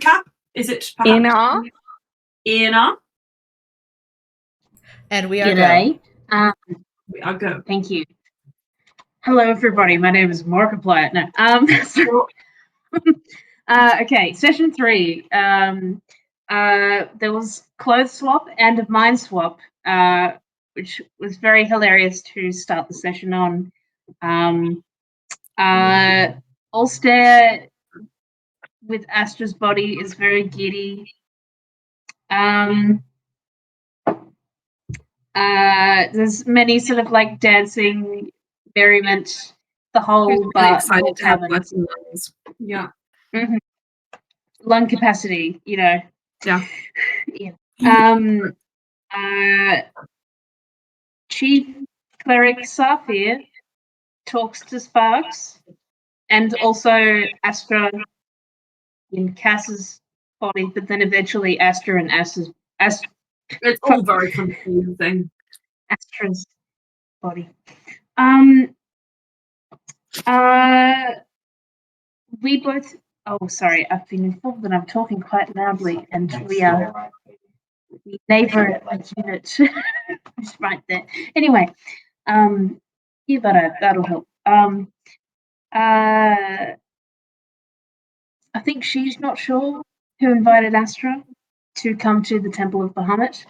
Nightcap? Is it perhaps Ina? Ina? And we are G'day. We are go. Thank you. Hello, everybody. My name is Markiplier. No. Okay, session 3. There was clothes swap and mind swap, which was very hilarious to start the session on. Ulster with Astra's body is very giddy. There's many sort of like dancing, merriment, the whole Really excited to have working lungs. Yeah. Mm-hmm. Lung capacity, you know. Yeah. Yeah. Chief Cleric Safir talks to Sparks and also Astra in Cass's body, but then eventually Astra and it's all very confusing. Astra's body. We both. Oh, sorry. I've been informed that I'm talking quite loudly, and we are neighbour a unit. Just right there. Anyway, yeah, but that'll help. I think she's not sure who invited Astra to come to the Temple of Bahamut.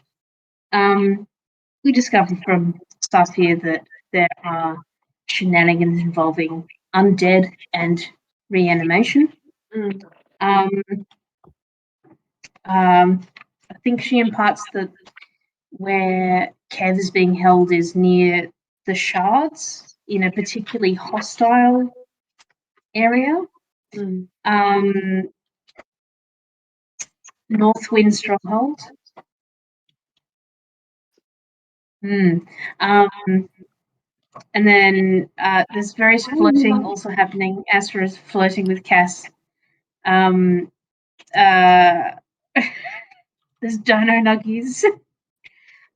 We discovered from staff here that there are shenanigans involving undead and reanimation. I think she imparts that where Kev is being held is near the shards in a particularly hostile area. Northwind stronghold. And then there's various flirting also happening. Astra is flirting with Cass. There's Dino Nuggies.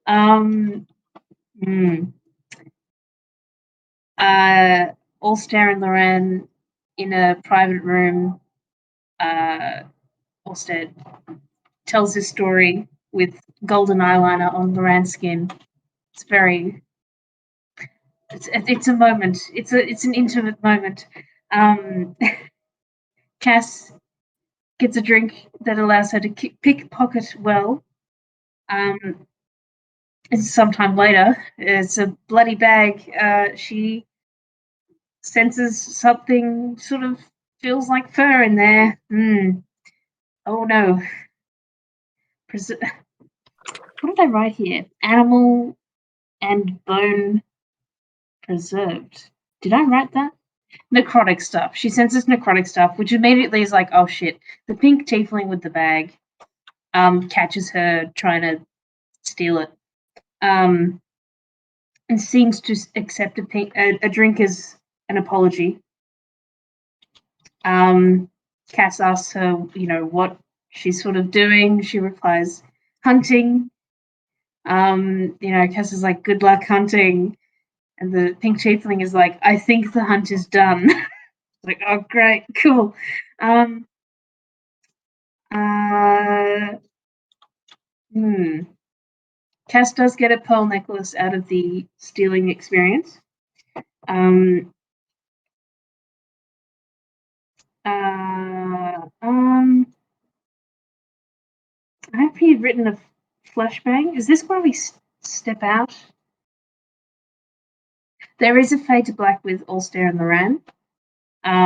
Allstar and Loran in a private room. Allstar tells his story with golden eyeliner on Loran's skin. It's very. It's a moment. It's an intimate moment. Cass gets a drink that allows her to pickpocket well. Sometime later, it's a bloody bag. She senses something sort of feels like fur in there. Oh no. What did I write here? Animal and bone preserved. Did I write that? Necrotic stuff. She senses necrotic stuff, which immediately is like, oh shit. The pink tiefling with the bag catches her trying to steal it. And seems to accept a drink as an apology. Cass asks her, what she's sort of doing. She replies, hunting. Cass is like, good luck hunting. And the pink tiefling is like, I think the hunt is done. Like, oh, great, cool. Cass does get a pearl necklace out of the stealing experience. I've here written a flashbang. Is this where we step out? There is a fade to black with Allstar and Loran.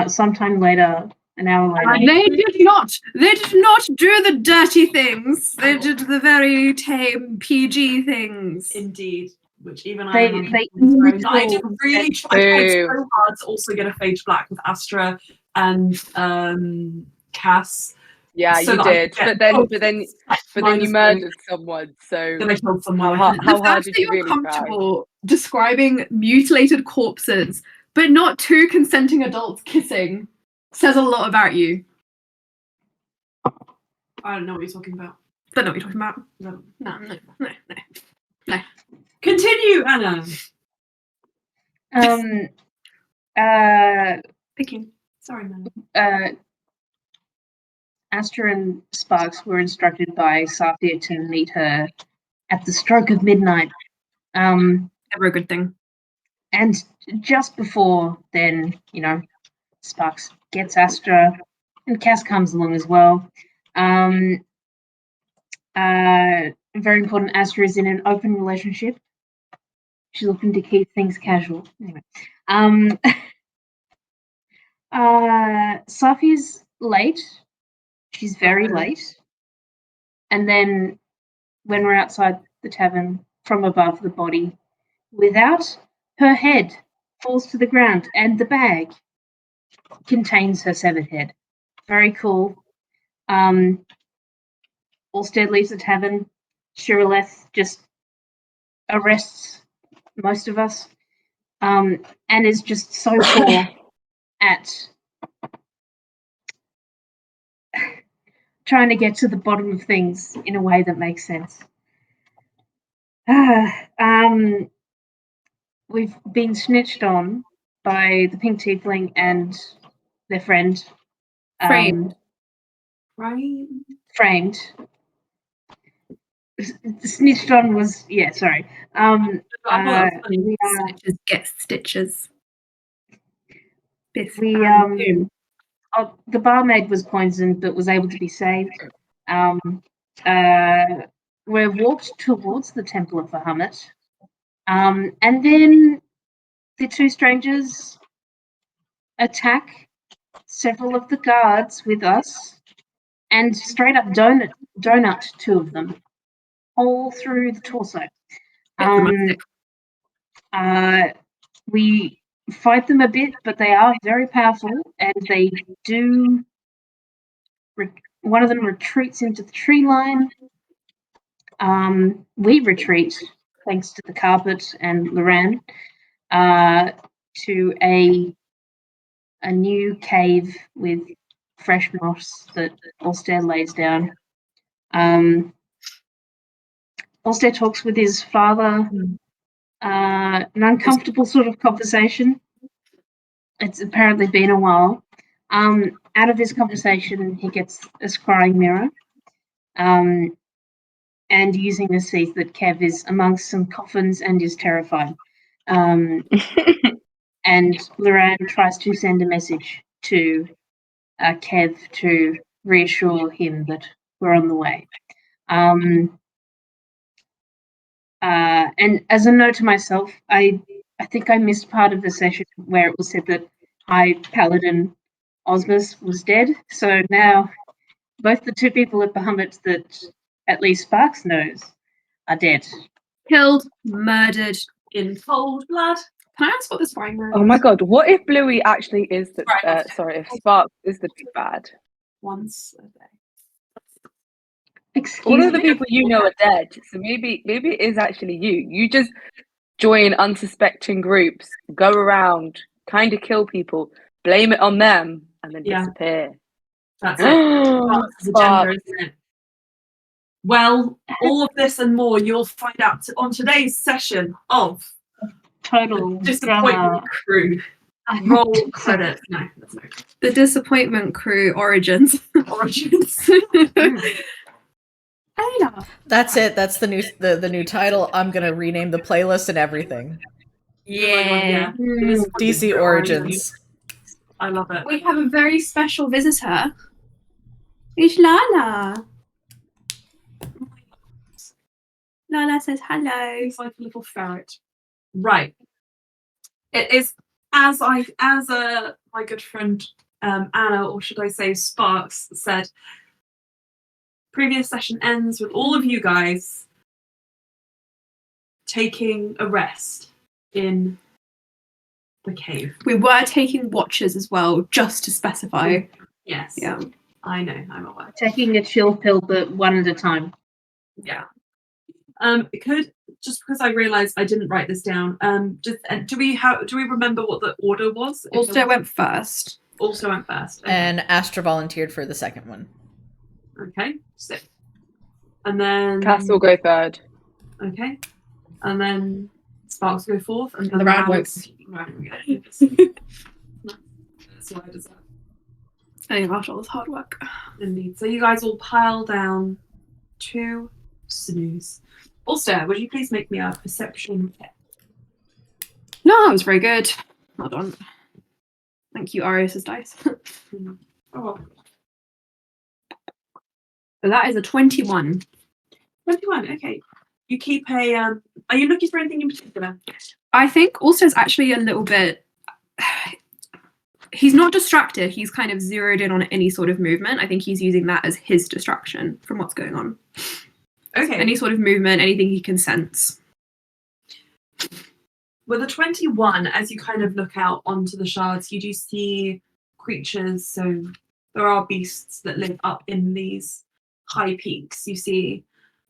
Sometime later, an hour later. They did not do the dirty things. They did the very tame PG things. Indeed. Which even I did really try so hard to also get a fade to black with Astra and Cass. Yeah, so you did. But then you murdered someone. So then I killed someone. How hard did you really comfortable describing mutilated corpses, but not two consenting adults kissing, says a lot about you. I don't know what you're talking about. I don't know what you're talking about. No. Continue, Anna. Thank you. Sorry, man. Astra and Sparks were instructed by Safia to meet her at the stroke of midnight. Never a good thing. And just before then, Sparks gets Astra, and Cass comes along as well. Very important, Astra is in an open relationship. She's looking to keep things casual. Anyway. Safia's late. She's very late. And then when we're outside the tavern, from above, the body, without her head, falls to the ground, and the bag contains her severed head. Very cool. Olstead leaves the tavern. Shirleth just arrests most of us, and is just so poor at trying to get to the bottom of things in a way that makes sense. We've been snitched on by the Pink Tiefling and their friend. Framed. Framed. Snitched on was, yeah, sorry. Snitches get stitches. The barmaid was poisoned but was able to be saved. We're walked towards the Temple of Bahamut. And then the two strangers attack several of the guards with us and straight up donut two of them all through the torso. We fight them a bit, but they are very powerful, and they do. One of them retreats into the tree line. We retreat, thanks to the carpet and Loran, to a new cave with fresh moss that Olstead lays down. Olstead talks with his father, an uncomfortable sort of conversation. It's apparently been a while. Out of this conversation, he gets a scrying mirror, and using this sees that Kev is amongst some coffins and is terrified. And Loran tries to send a message to Kev to reassure him that we're on the way. And as a note to myself, I think I missed part of the session where it was said that High Paladin Osmus was dead. So now both the two people at Bahamut that at least Sparks knows are dead. Killed, murdered in cold blood. Can I ask what this frying mirror is? Oh my god, what if Bluey actually is the if Sparks is the big bad? Once a day. All of the people you know are dead, so maybe it is actually you. You just join unsuspecting groups, go around, kind of kill people, blame it on them, and then disappear. That's it. That's the agenda, isn't it? Well, all of this and more you'll find out on today's session of Total Disappointment Crew. Roll credits. No, that's no. The Disappointment Crew Origins. That's it. That's the new title. I'm gonna rename the playlist and everything. Yeah. DC Origins. I love it. We have a very special visitor. It's Lala. Lala says hello. He's like a little ferret. Right. It is as my good friend Anna, or should I say Sparks, said. Previous session ends with all of you guys taking a rest in the cave. We were taking watches as well, just to specify. Yes. Yeah. I know, I'm aware. Taking a chill pill, but one at a time. Yeah. It could, just because I realised I didn't write this down. Do we remember what the order was? Also went first. Okay. And Astra volunteered for the second one. Okay, so. And then Cass will go third. Okay. And then Sparks will go fourth, and then the round works. That's what I deserve. I think after all this hard work. Indeed. So you guys all pile down to snooze. Also, would you please make me a perception check? No, that was very good. Well done. Thank you, Arius's dice. Oh, So that is a 21. 21. Okay. You keep a. Are you looking for anything in particular? I think also it's actually a little bit. He's not distracted. He's kind of zeroed in on any sort of movement. I think he's using that as his distraction from what's going on. Okay. Any sort of movement, anything he can sense. With a 21, as you kind of look out onto the shards, you do see creatures. So there are beasts that live up in these high peaks. You see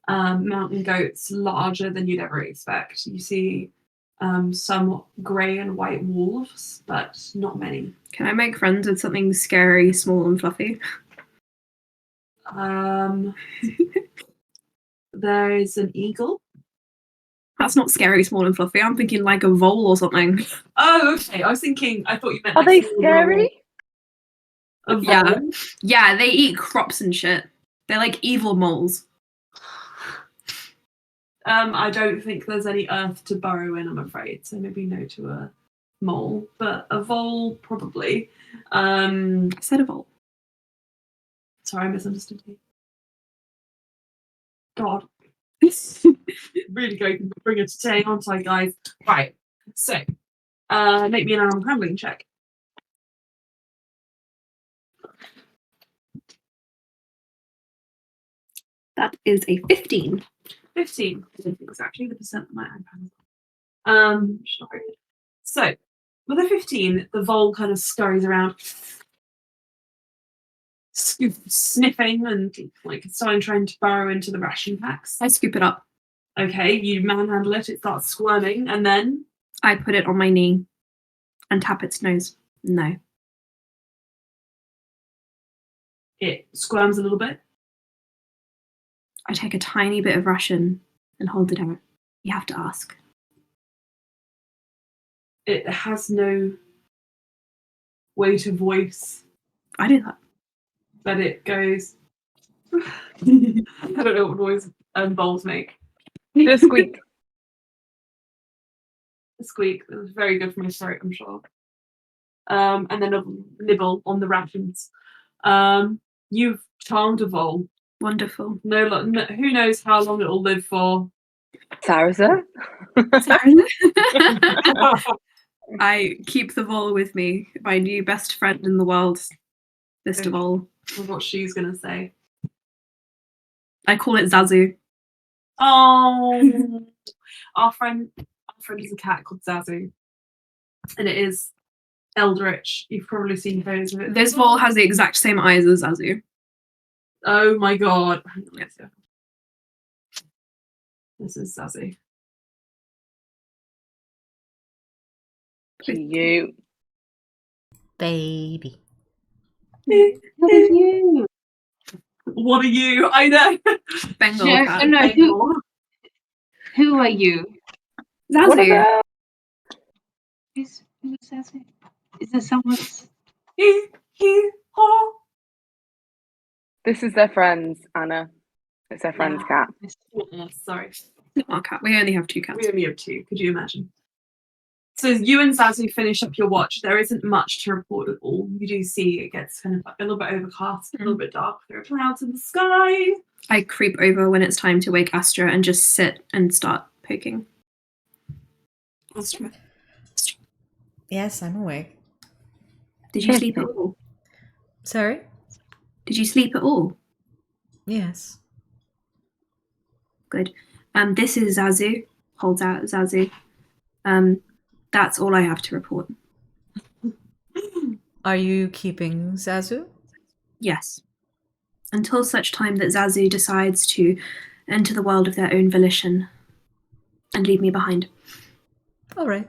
mountain goats larger than you'd ever expect. You see some grey and white wolves, but not many. Can I make friends with something scary, small, and fluffy? There is an eagle. That's not scary, small, and fluffy. I'm thinking like a vole or something. Oh, okay. I thought you meant. Are like they small scary? A vole. Yeah. Yeah, they eat crops and shit. They're like evil moles. I don't think there's any earth to burrow in, I'm afraid. So maybe no to a mole, but a vole probably. I said a vole. Sorry, I misunderstood you. God. Really going to bring it today, aren't I, guys? Right. So, make me an animal handling check. That is a 15. 15. Exactly the percent of my iPad. Sorry. So, with a 15, the vole kind of scurries around, sniffing and like starting trying to burrow into the ration packs. I scoop it up. Okay, you manhandle it, it starts squirming, and then I put it on my knee and tap its nose. No. it squirms a little bit. I take a tiny bit of ration and hold it out. You have to ask. It has no way to voice, I do that. but it goes. I don't know what noise voles make. Just squeak. A squeak. It was very good for my throat, I'm sure. And then a nibble on the rations. You've charmed a vole. Wonderful. No, who knows how long it'll live for. Sarasa? I keep the vole with me, my new best friend in the world, Mr. Vole. What she's gonna say. I call it Zazu. Oh, our friend is a cat called Zazu, and it is eldritch. You've probably seen photos of it. This vole has the exact same eyes as Zazu. Oh my god! This is Zazu. Cute. Baby. What are you? What are you? I know. Bengal No, cat. no, who are you? What Zazu. about Who is that? Is there someone? Haw. this is their friends, Anna. It's their friend's cat. Sorry. Our cat. We only have 2 cats. We only have 2. Could you imagine? So you and Zazu finish up your watch. There isn't much to report at all. You do see it gets kind of a little bit overcast, a little bit dark. There are clouds in the sky. I creep over when it's time to wake Astra and just sit and start poking. Astra. Yes, I'm awake. Did you sleep at all? Sorry? Did you sleep at all? Yes. Good. This is Zazu. Holds out Zazu. That's all I have to report. Are you keeping Zazu? Yes. Until such time that Zazu decides to enter the world of their own volition and leave me behind. All right.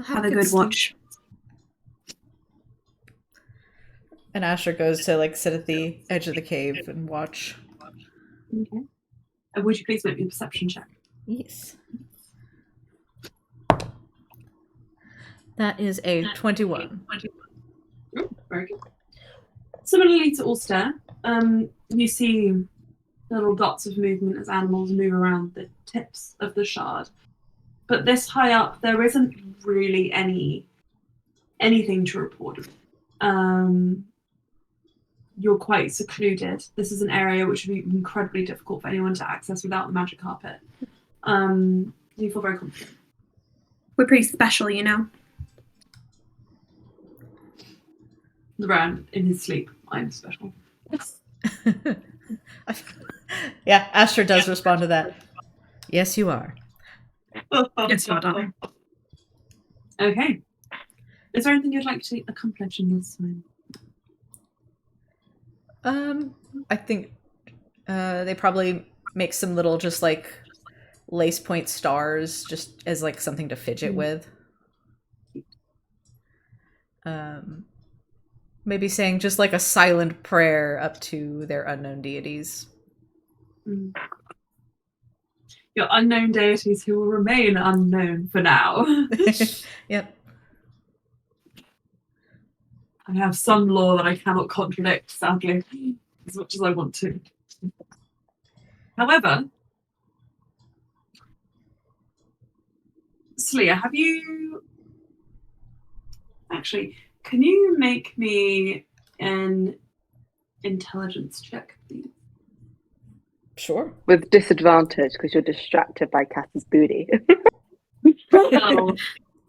Have a good sleep. watch. And Asher goes to like sit at the edge of the cave and watch. Okay. Would you please make me a perception check? Yes. That is a 21. Oh, very good. Similarly to Ulster, you see little dots of movement as animals move around the tips of the shard. But this high up, there isn't really anything to report. You're quite secluded. This is an area which would be incredibly difficult for anyone to access without the magic carpet. You feel very confident. We're pretty special, you know. The Ran in his sleep. I'm special. Yeah, Astra does respond to that. Yes, you are. Yes, you are, darling. Okay. Is there anything you'd like to accomplish in this time? I think they probably make some little just like lace point stars just as like something to fidget with. Maybe saying just like a silent prayer up to their unknown deities. Your unknown deities who will remain unknown for now. Yep. I have some law that I cannot contradict, sadly, as much as I want to. However, Slia, have you... Actually, can you make me an intelligence check, please? Sure. With disadvantage because you're distracted by Cass's booty. No.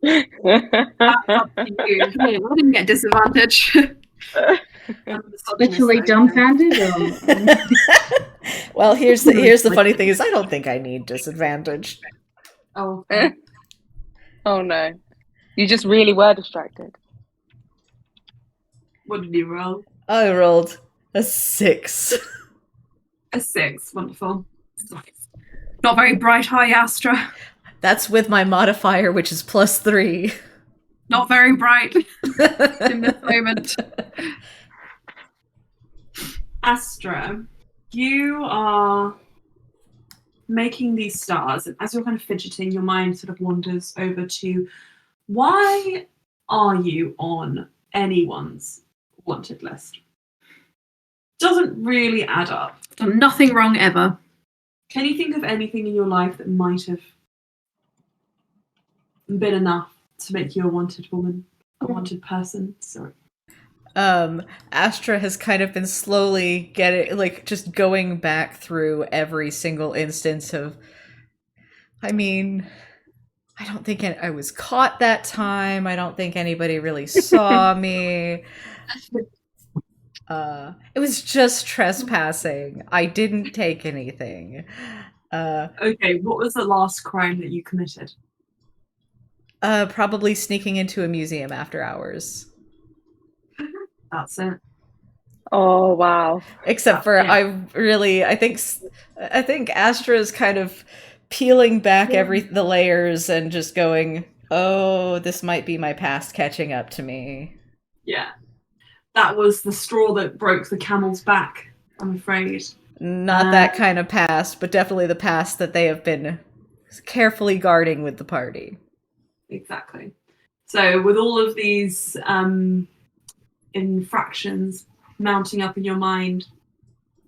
That's up to you. I didn't get disadvantage. Literally dumbfounded? Or... Well, here's the funny thing is I don't think I need disadvantage. Oh. Oh no. You just really were distracted. What did you roll? I rolled a 6. A 6. Wonderful. Not very bright eye, Astra. That's with my modifier, which is +3. Not very bright in this moment. Astra, you are making these stars, and as you're kind of fidgeting, your mind sort of wanders over to why are you on anyone's wanted list? Doesn't really add up. Done nothing wrong ever. Can you think of anything in your life that might have been enough to make you a wanted woman, a wanted person? Sorry. Astra has kind of been slowly just going back through every single instance of, I mean, I don't think I was caught that time. I don't think anybody really saw me. It was just trespassing. I didn't take anything. Okay, what was the last crime that you committed? Probably sneaking into a museum after hours. That's it. Oh wow! Except for I think Astra's kind of peeling back the layers and just going, "Oh, this might be my past catching up to me." Yeah, that was the straw that broke the camel's back, I'm afraid. Not that kind of past, but definitely the past that they have been carefully guarding with the party. Exactly. So with all of these infractions mounting up in your mind,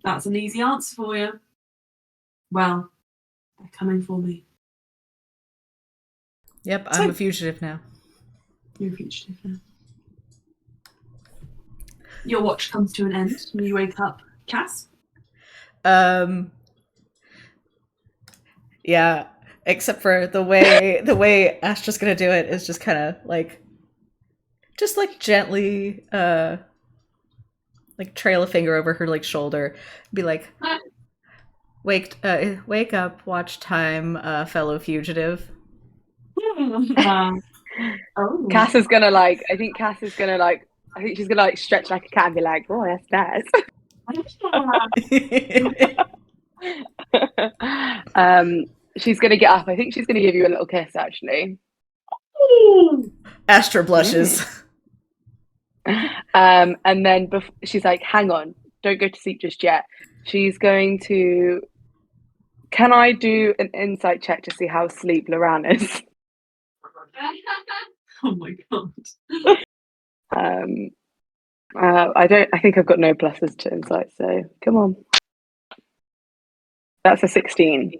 that's an easy answer for you. Well, they're coming for me. Yep, I'm a fugitive now. You're a fugitive now. Your watch comes to an end when you wake up, Cass. Yeah, except for the way Astra's gonna do it is just kind of gently trail a finger over her shoulder, be like, wake up, watch time, fellow fugitive. Cass is gonna I think she's gonna stretch like a cat and be like, oh, that's nice. She's gonna get up. I think she's gonna give you a little kiss, actually. Astra blushes. And then she's like, hang on, don't go to sleep just yet. She's going to... Can I do an insight check to see how asleep Loran is? Oh my god. I think I've got no pluses to insight, so come on. That's a 16.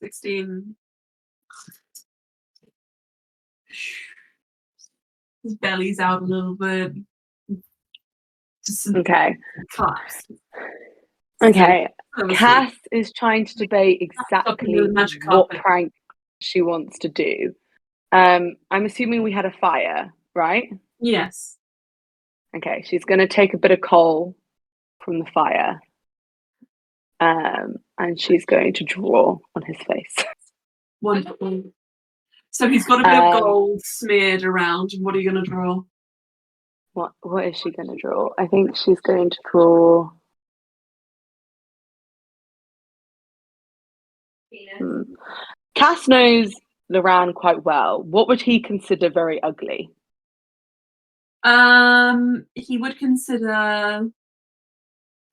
16. His belly's out a little bit. Just Okay. collapse. Okay. So, Cass is trying to debate exactly magic what carpet. prank she wants to do. I'm assuming we had a fire, right? Yes. Okay, she's going to take a bit of coal from the fire, and she's going to draw on his face. Wonderful. So he's got a bit of gold smeared around. What are you going to draw? What is she going to draw? I think she's going to draw. Cass knows Loran quite well. What would he consider very ugly? He would consider,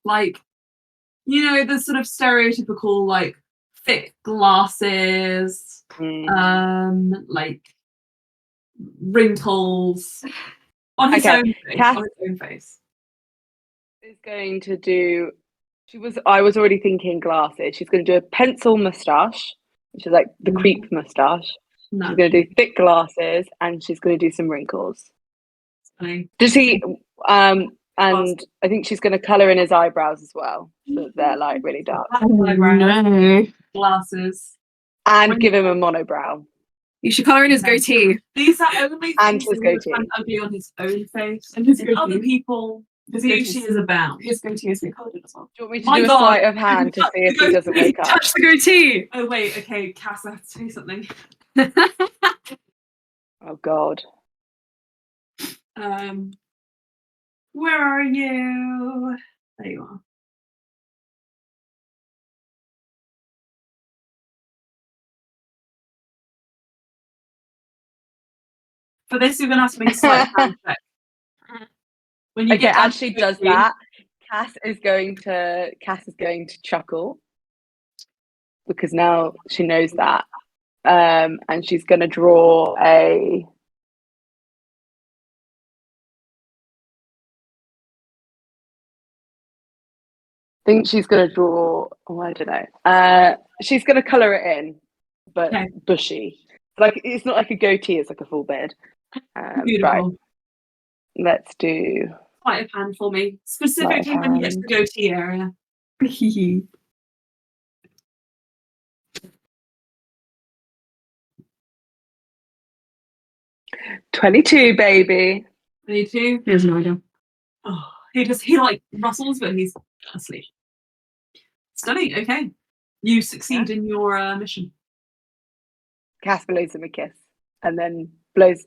like, you know, the sort of stereotypical, like, thick glasses, like wrinkles on his own face. Cass on his own face. Is going to do. I was already thinking glasses. She's going to do a pencil mustache, which is like the creep mustache. No. She's going to do thick glasses, and she's going to do some wrinkles. Funny. Does he? And I think she's going to color in his eyebrows as well, so that they're like really dark. No. Glasses. And give him a monobrow. You should color in his goatee. These are only And things his that would goatee. find ugly on his own face. And his In goatee. other people, the beauty is abound. His goatee is colored as well. Do you want me to do a sleight of hand to see if he doesn't wake up? Touch the goatee! Oh wait, okay, Cass, I have to say something. Oh God. Where are you? There you are. For this, you're gonna have to make a slight hand check. When you get as she does that, Cass is going to chuckle because now she knows that, and she's going to draw a. I think she's going to draw. Oh, I don't know. She's going to color it in, but bushy. Like it's not like a goatee; it's like a full beard. Beautiful. Right. Let's do. Sleight of hand for me, specifically when you get to the goatee area. 22, baby. 22. He has no idea. Oh, he like rustles, but he's asleep. Stunning. Okay, you succeed in your mission. Cass blows him a kiss, and then blows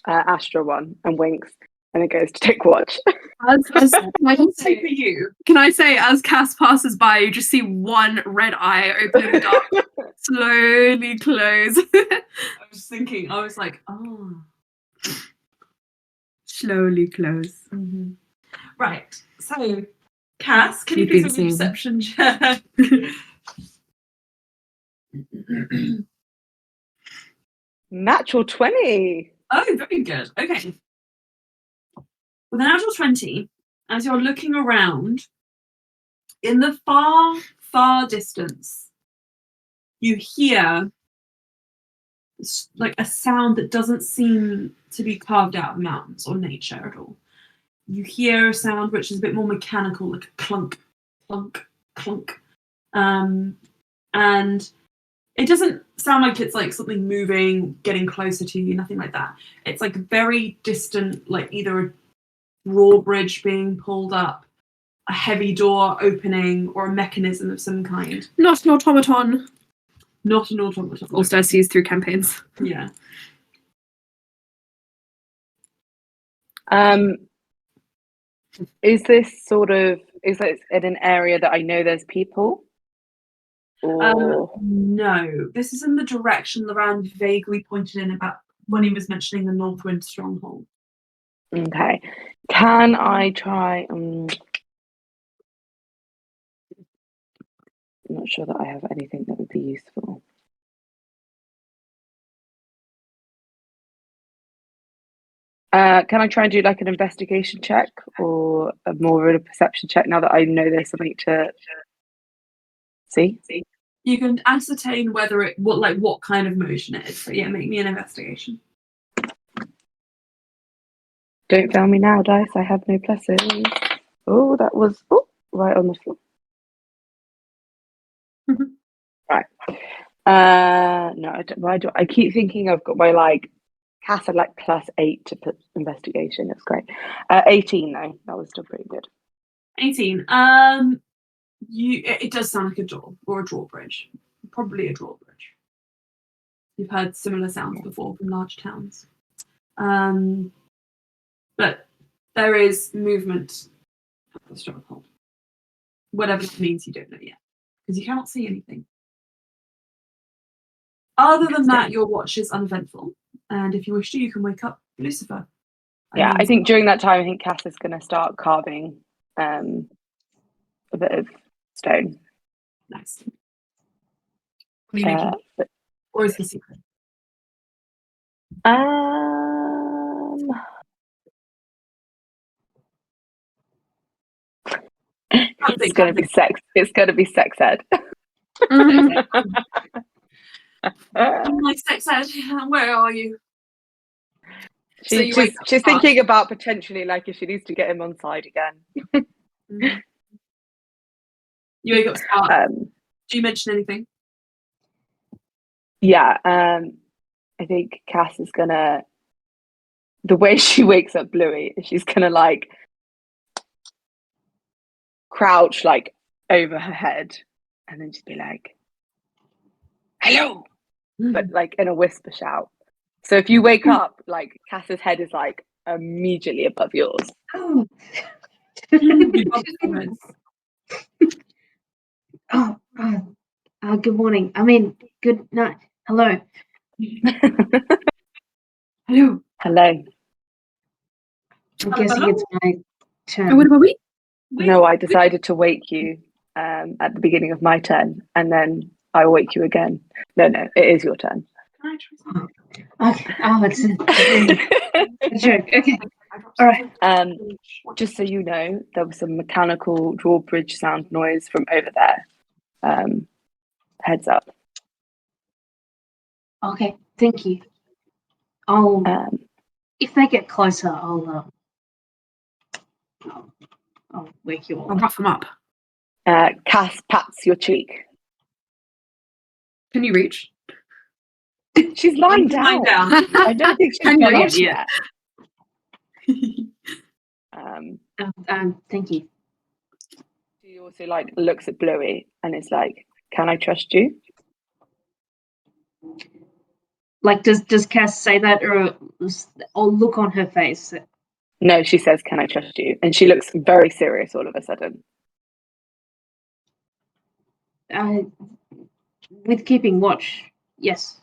Astra one and winks, and then goes to take watch. Can I say, as Cass passes by, you just see one red eye open in the dark, slowly close. I was thinking, I was like, oh. Slowly close. Mm-hmm. Right. So, Cass, can you please give me a perception check? Natural 20. Oh, very good. Okay. With a natural 20, as you're looking around, in the far, far distance, you hear like a sound that doesn't seem to be carved out of mountains or nature at all. You hear a sound which is a bit more mechanical, like a clunk, clunk, clunk. And it doesn't sound like it's like something moving, getting closer to you, nothing like that. It's like very distant, like either a drawbridge being pulled up, a heavy door opening, or a mechanism of some kind. Not an automaton. Not an automaton. Ulster sees through campaigns. Yeah. Is this in an area that I know there's people? Or... no. This is in the direction Loran vaguely pointed in about when he was mentioning the Northwind stronghold. Okay. Can I try? I'm not sure that I have anything that would be useful. Can I try and do like an investigation check or more of a perception check now that I know there's something to see? You can ascertain whether what kind of motion it is. So yeah, make me an investigation. Don't fail me now, dice. I have no pluses. Oh, that was right on the floor. Right. No, I don't. Why do I keep thinking I've got my Cass had +8 to put investigation. That's great. 18 though. That was still pretty good. 18. It does sound like a door or a drawbridge. Probably a drawbridge. You've heard similar sounds before from large towns. But there is movement at the stronghold. Whatever that means, you don't know yet. Because you cannot see anything. Other than that, your watch is uneventful. And if you wish to, you can wake up Lucifer. I think during that time, I think Cass is going to start carving a bit of stone. Nice. What are you making? Or is the secret? It's going to be sex. It's going to be sex ed. My sex ed. Where are you? She's thinking about potentially if she needs to get him on side again. You wake up Spark. Do you mention anything? Yeah, I think Cass is gonna. The way she wakes up Bluey, she's gonna crouch over her head, and then just be like, "Hello," but in a whisper shout. So if you wake up, Cass's head is immediately above yours. Oh. Good morning. I mean, good night. Hello. Hello. Hello. I'm guessing it's my turn. What about we? No, I decided to wake you at the beginning of my turn, and then I will wake you again. No, it is your turn. Okay. Oh, it's a joke. Okay. All right. Just so you know, there was some mechanical drawbridge sound noise from over there. Heads up. Okay. Thank you. If they get closer, I'll wake you all. I'll rough them up. Cass pats your cheek. Can you reach? She's lying down. I don't think she's got up yet. Thank you. She also looks at Bluey and is like, "Can I trust you?" Does Cass say that, or look on her face? No, she says, "Can I trust you?" And she looks very serious all of a sudden. With keeping watch, yes.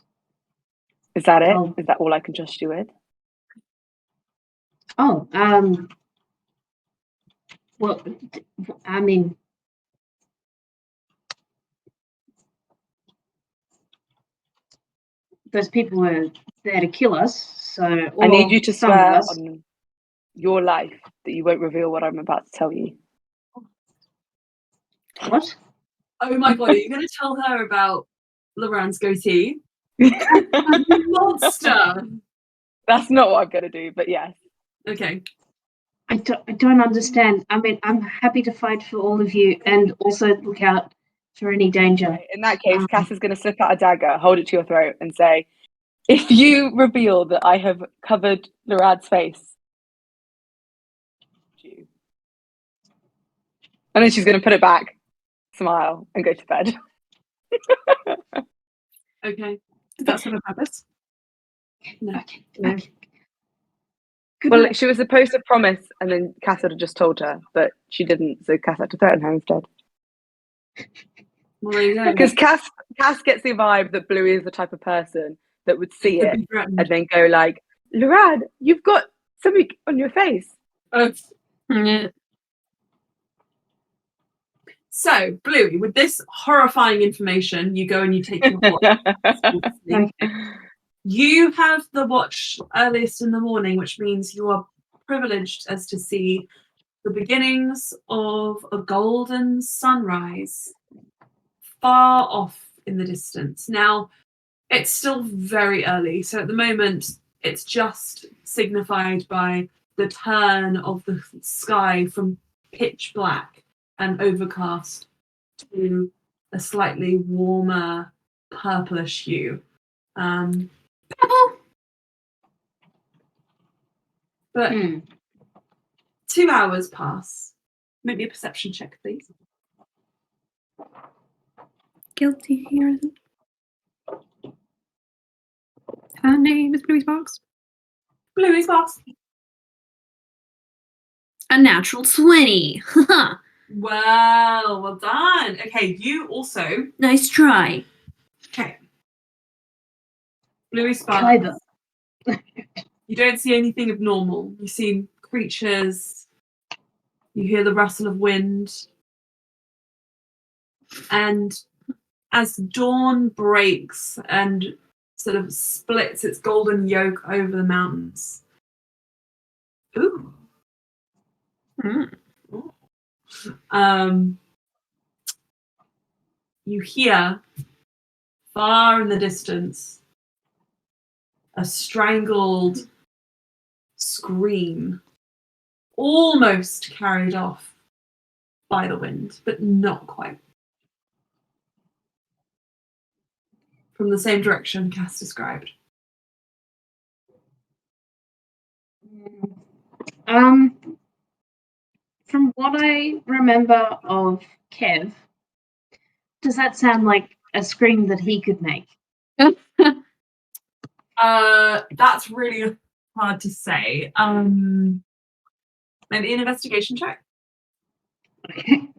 Is that it? Is that all I can trust you with? Well, I mean, those people were there to kill us, so I need you to swear on your life that you won't reveal what I'm about to tell you. What? Oh my god, are you going to tell her about Loran's goatee? Monster! That's not what I'm going to do, but yes. Okay. I don't understand. I mean, I'm happy to fight for all of you and also look out for any danger. Right, in that case, Cass is going to slip out a dagger, hold it to your throat, and say, "If you reveal that I have covered Lorad's face," and then she's going to put it back, smile, and go to bed. Okay. Did that serve a purpose? No. Okay. Well, she was supposed to promise, and then Cass had just told her, but she didn't, so Cass had to threaten her instead. Well, there you go. Because Cass gets the vibe that Bluey is the type of person that would see it and then go "Lorad, you've got something on your face." Yeah. So, Bluey, with this horrifying information, you go and you take your watch. You have the watch earliest in the morning, which means you are privileged as to see the beginnings of a golden sunrise far off in the distance. Now, it's still very early, so at the moment it's just signified by the turn of the sky from pitch black and overcast to a slightly warmer purplish hue. Purple! But 2 hours pass. Make me a perception check, please. Guilty here. Her name is Bluey Sparks. Bluey Sparks. A natural 20. Well done. Okay, you also. Nice try. Okay. Bluey Sparks. Clever. You don't see anything abnormal. You see creatures. You hear the rustle of wind. And as dawn breaks and sort of splits its golden yoke over the mountains. Ooh. You hear far in the distance a strangled scream, almost carried off by the wind, but not quite. From the same direction Cass described. From what I remember of Kev, does that sound like a scream that he could make? That's really hard to say. Maybe an investigation check. Okay.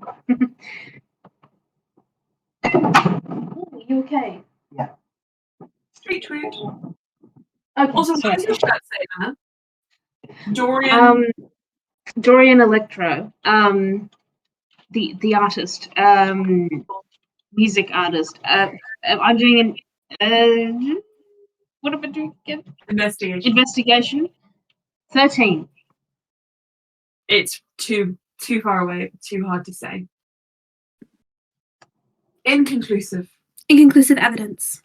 Oh, you okay? Yeah. Street tweet. Okay, Also, what sorry. does your shirt say, Anna? Dorian. Dorian Electro, the artist, music artist. I'm doing an what am I doing again? Investigation. 13. It's too far away, too hard to say. Inconclusive Evidence.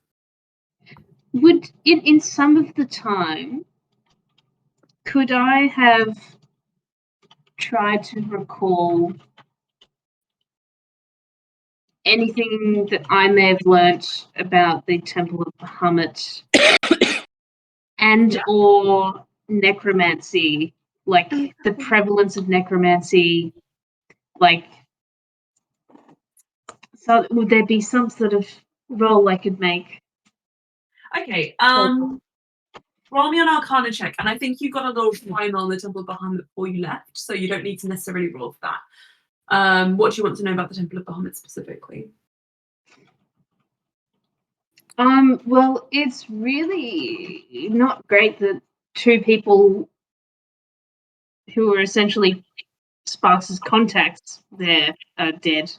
Would in some of the time, could I have tried to recall anything that I may have learnt about the Temple of Bahamut and or necromancy, like the prevalence of necromancy, like, so would there be some sort of roll I could make? Okay, roll me an Arcana check, and I think you got a little primer on the Temple of Bahamut before you left, so you don't need to necessarily roll for that. What do you want to know about the Temple of Bahamut specifically? Well, it's really not great that two people who are essentially Sparks' contacts there are dead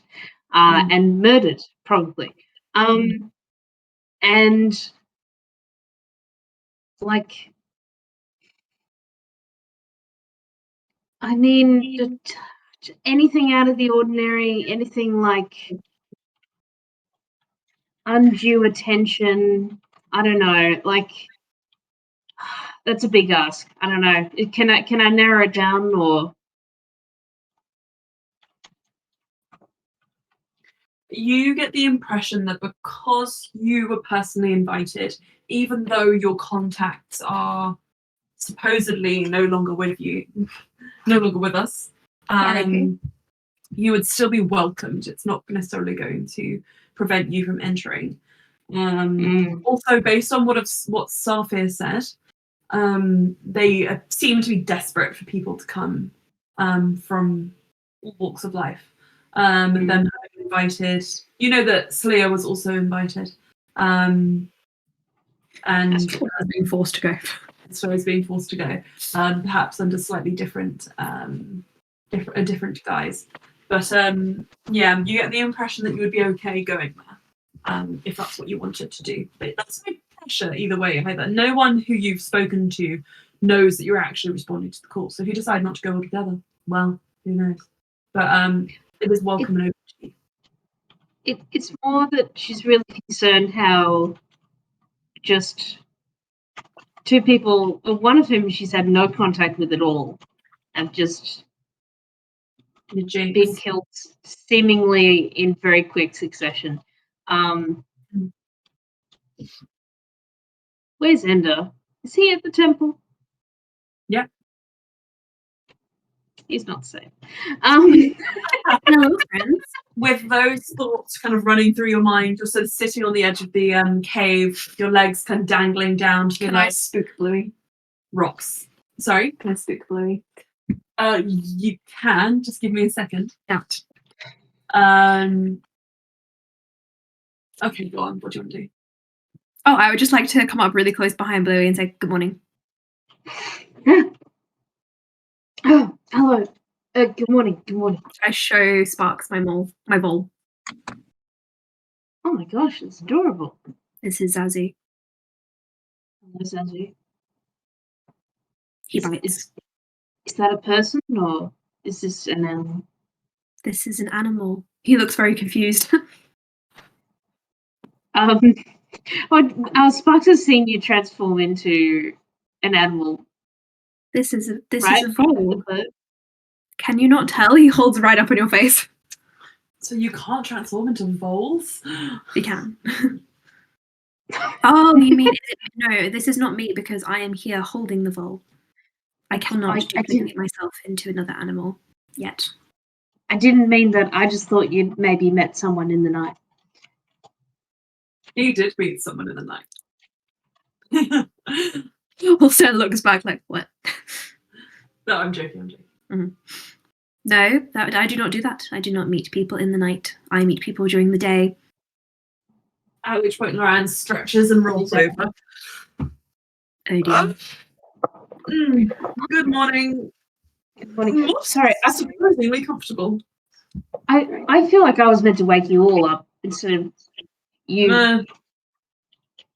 and murdered, probably. And like, I mean, anything out of the ordinary, anything like undue attention, I don't know, like, that's a big ask. I don't know. Can I narrow it down, or? You get the impression that because you were personally invited, even though your contacts are supposedly no longer with you, no longer with us, you would still be welcomed. It's not necessarily going to prevent you from entering. Also, based on what Safir said, they seem to be desperate for people to come from all walks of life. And them having invited, you know that Sleer was also invited, and being forced to go. So he's being forced to go, perhaps under slightly different guise. But yeah, you get the impression that you would be okay going there, if that's what you wanted to do. But that's pressure either way either. No one who you've spoken to knows that you're actually responding to the call. So if you decide not to go altogether, well, who knows? But it is welcome and open. It's more that she's really concerned how just two people, one of whom she's had no contact with at all, have just been killed seemingly in very quick succession. Where's Ender? Is he at the temple? Yeah. He's not safe. Hello, friends. With those thoughts kind of running through your mind, you're sort of sitting on the edge of the cave, your legs kind of dangling down to the nice spook Bluey? rocks. Sorry? Can I spook Bluey? You can. Just give me a second. Out. Okay, go on. What do you want to do? Oh, I would just like to come up really close behind Bluey and say good morning. Oh, hello. Good morning. Good morning. I show Sparks my vole. Oh my gosh, it's adorable. This is Zazie. Hello, Zazie. He bites. Is that a person or is this an animal? This is an animal. He looks very confused. Sparks has seen you transform into an animal. This is a Right? vole. Can you not tell? He holds right up on your face. So you can't transform into voles? You can. Oh, you mean no? This is not me because I am here holding the vole. I cannot duplicate myself into another animal yet. I didn't mean that. I just thought you'd maybe met someone in the night. He did meet someone in the night. Also looks back like, what? No, I'm joking. Mm-hmm. No, I do not do that. I do not meet people in the night. I meet people during the day. At which point Loran stretches and rolls over. Oh dear. Good morning. Good morning. Sorry, I'm surprisingly comfortable. I feel like I was meant to wake you all up instead of you.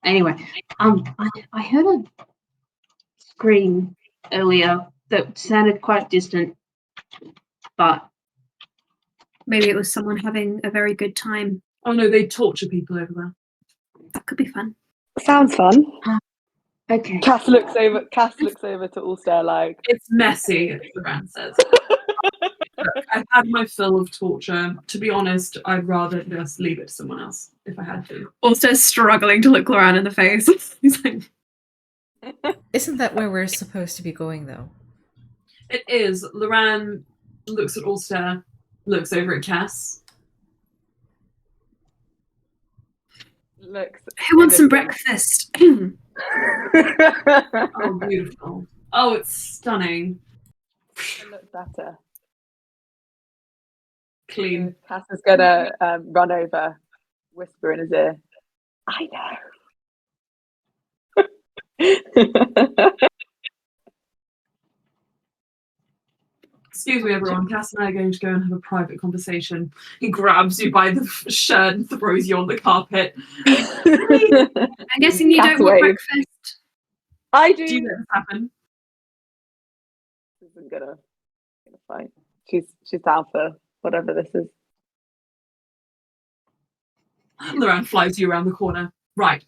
Anyway, I heard a scream earlier that sounded quite distant, but maybe it was someone having a very good time. Oh no, they torture people over there. That could be fun. Sounds fun. Okay. Cass looks over to Ulster like, it's messy, as Loran says. I've had my fill of torture. To be honest, I'd rather just leave it to someone else if I had to. Also struggling to look Loran in the face. He's like, Isn't that where we're supposed to be going, though? It is. Loran looks at Ulster, looks over at Cass. Who wants some breakfast? Oh, beautiful. Oh, it's stunning. It looks better. Clean. Cass is gonna run over, whisper in his ear, I know. Excuse me, everyone. Cass and I are going to go and have a private conversation. He grabs you by the shirt and throws you on the carpet. I'm guessing you don't want breakfast. I do. Do you let this happen? This isn't gonna fight. She's down for whatever this is. Loran flies you around the corner. Right.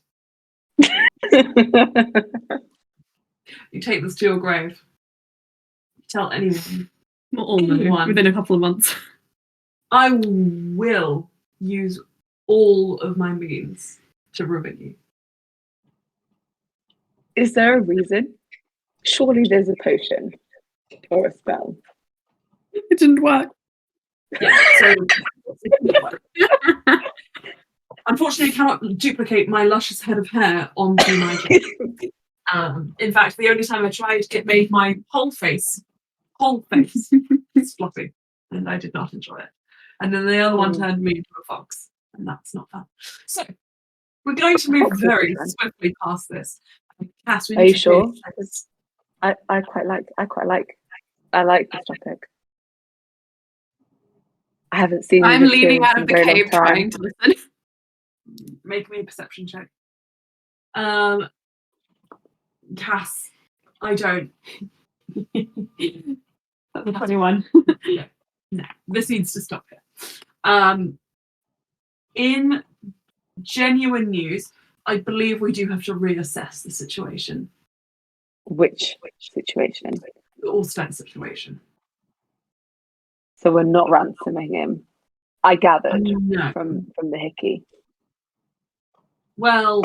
You take this to your grave. Tell anyone. Not all within a couple of months. I will use all of my means to ruin you. Is there a reason? Surely there's a potion or a spell. It didn't work. Yeah, so unfortunately I cannot duplicate my luscious head of hair onto my cake. In fact, the only time I tried, it made my whole face floppy, and I did not enjoy it. And then the other one turned me into a fox, and that's not fun. So we're going to move very swiftly past this. Cass, are you sure? I quite like this topic. I haven't seen. I'm leaning out of the cave trying to listen. Make me a perception check. Cass, I don't. That's a funny one. No, this needs to stop here. In genuine news, I believe we do have to reassess the situation. Which situation? The Allstat situation. So we're not ransoming him. I gathered No. from the hickey. Well,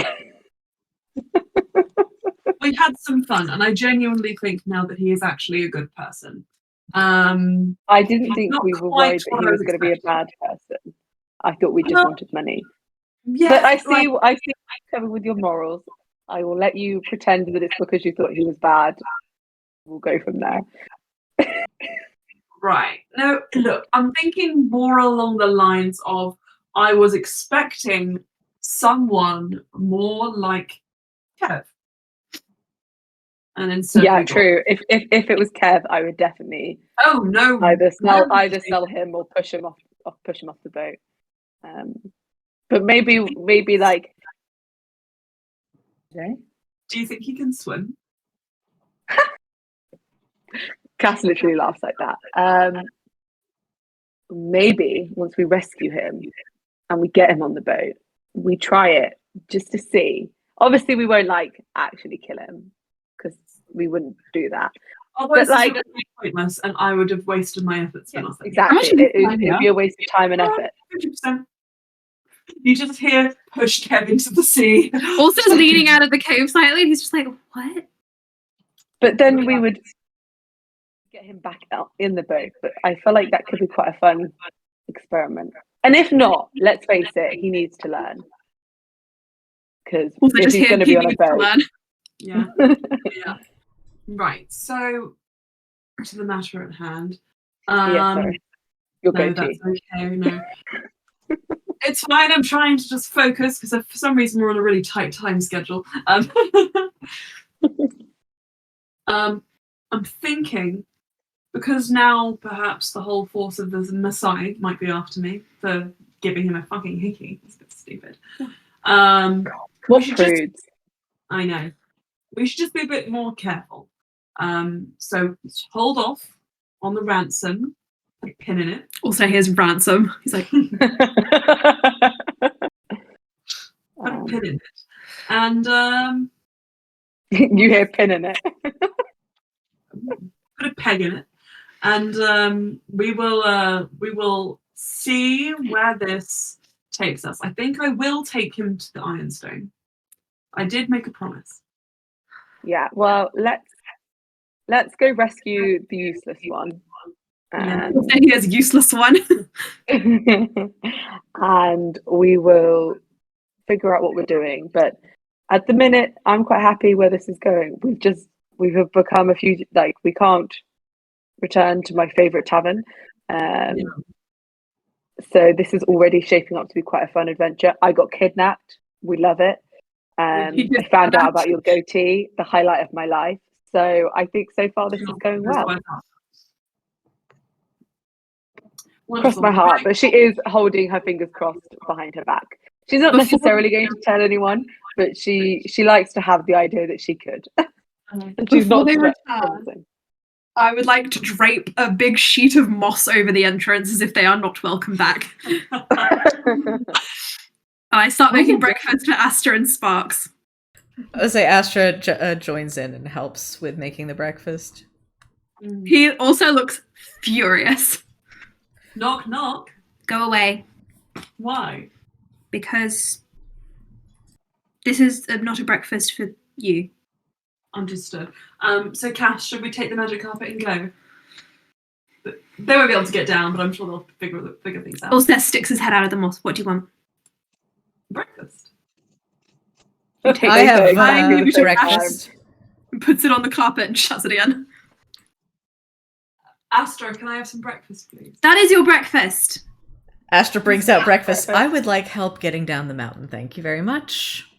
we've had some fun, and I genuinely think now that he is actually a good person. I didn't think we were worried that he was going to be a bad person. I thought we just wanted money. Yeah, but I see Kevin with your morals. I will let you pretend that it's because you thought he was bad. We'll go from there. Right. No, look, I'm thinking more along the lines of I was expecting someone more like Kev. And instead true. If it was Kev, I would definitely either sell him or push him off the boat. But maybe like. Do you think he can swim? Cass literally laughs like that. Maybe once we rescue him and we get him on the boat, we try it just to see. Obviously, we won't actually kill him because we wouldn't do that. Otherwise, but it would be pointless, and I would have wasted my efforts for nothing. Exactly, it would be a waste of time and effort. 50%. You just hear push Kev into the sea. Also leaning out of the cave slightly, and he's just like, what? But then we would get him back out in the boat. But I feel like that could be quite a fun experiment. And if not, let's face it, he needs to learn. Because if he's going to be on a boat. Yeah. Yeah. Right. So, to the matter at hand. Sorry. Your no, goatee. that's okay. No. It's fine. I'm trying to just focus because for some reason we're on a really tight time schedule. I'm thinking, because now perhaps the whole force of the Maasai might be after me for giving him a fucking hickey. It's a bit stupid. What prudes? I know. We should just be a bit more careful. So hold off on the ransom. Put a pin in it. Also, here's ransom. He's like, put a pin in it, and you hear pin in it. Put a peg in it, and we will see where this takes us. I think I will take him to the Ironstone. I did make a promise. Yeah. Well, let's go rescue the useless one. He has a useless one. And we will figure out what we're doing. But at the minute, I'm quite happy where this is going. We have become a few, we can't return to my favourite tavern. So this is already shaping up to be quite a fun adventure. I got kidnapped. We love it. I found out about your goatee, the highlight of my life. So I think so far this is going well. Cross my heart, but she is holding her fingers crossed behind her back. She's not necessarily going to tell anyone, but she likes to have the idea that she could. And she's not promising. I would like to drape a big sheet of moss over the entrance as if they are not welcome back. I start making breakfast for Astra and Sparks. I would say Astra joins in and helps with making the breakfast. He also looks furious. Knock, knock. Go away. Why? Because this is not a breakfast for you. Understood. So, Cash, should we take the magic carpet and go? They won't be able to get down, but I'm sure they'll figure things out. Also, sticks his head out of the moss. What do you want? Breakfast. I have breakfast. Puts it on the carpet and shuts it again. Astra, can I have some breakfast, please? That is your breakfast. Astra brings out breakfast. I would like help getting down the mountain. Thank you very much.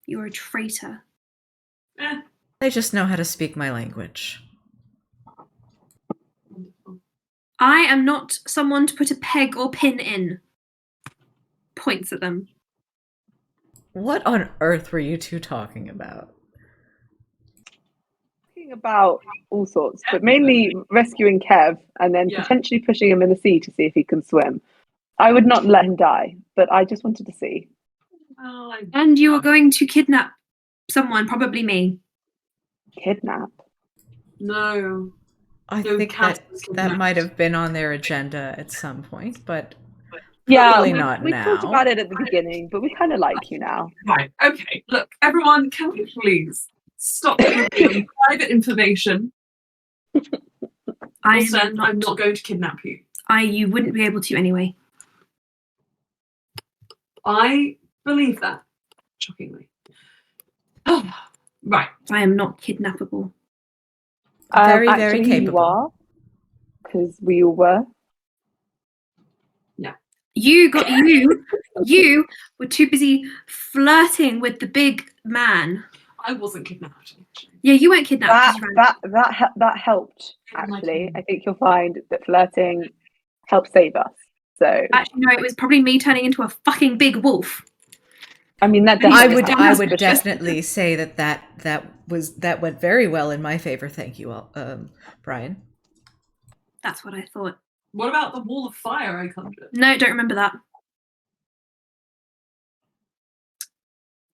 You're a traitor. They just know how to speak my language. Wonderful. I am not someone to put a peg or pin in. Points at them. What on earth were you two talking about? Talking about all sorts, but mainly rescuing Kev and then potentially pushing him in the sea to see if he can swim. I would not let him die, but I just wanted to see. And you were going to kidnap someone, probably me. Kidnap? No. I think that might have been on their agenda at some point, but probably not we now. talked about it at the beginning, but we kind of like you now. Right, okay. Look, everyone, can we please stop revealing private information? I'm not going to kidnap you. You wouldn't be able to anyway. I believe that, shockingly. Right. I am not kidnappable. Very, very actually, capable. You are, because we all were. Yeah. You were too busy flirting with the big man. I wasn't kidnapped. Yeah, you weren't kidnapped. That helped, actually. I think you'll find that flirting helps save us. So actually, no, it was probably me turning into a fucking big wolf. I mean, I would definitely say that went very well in my favor. Thank you, Brian. That's what I thought. What about the wall of fire I conjured? No, don't remember that.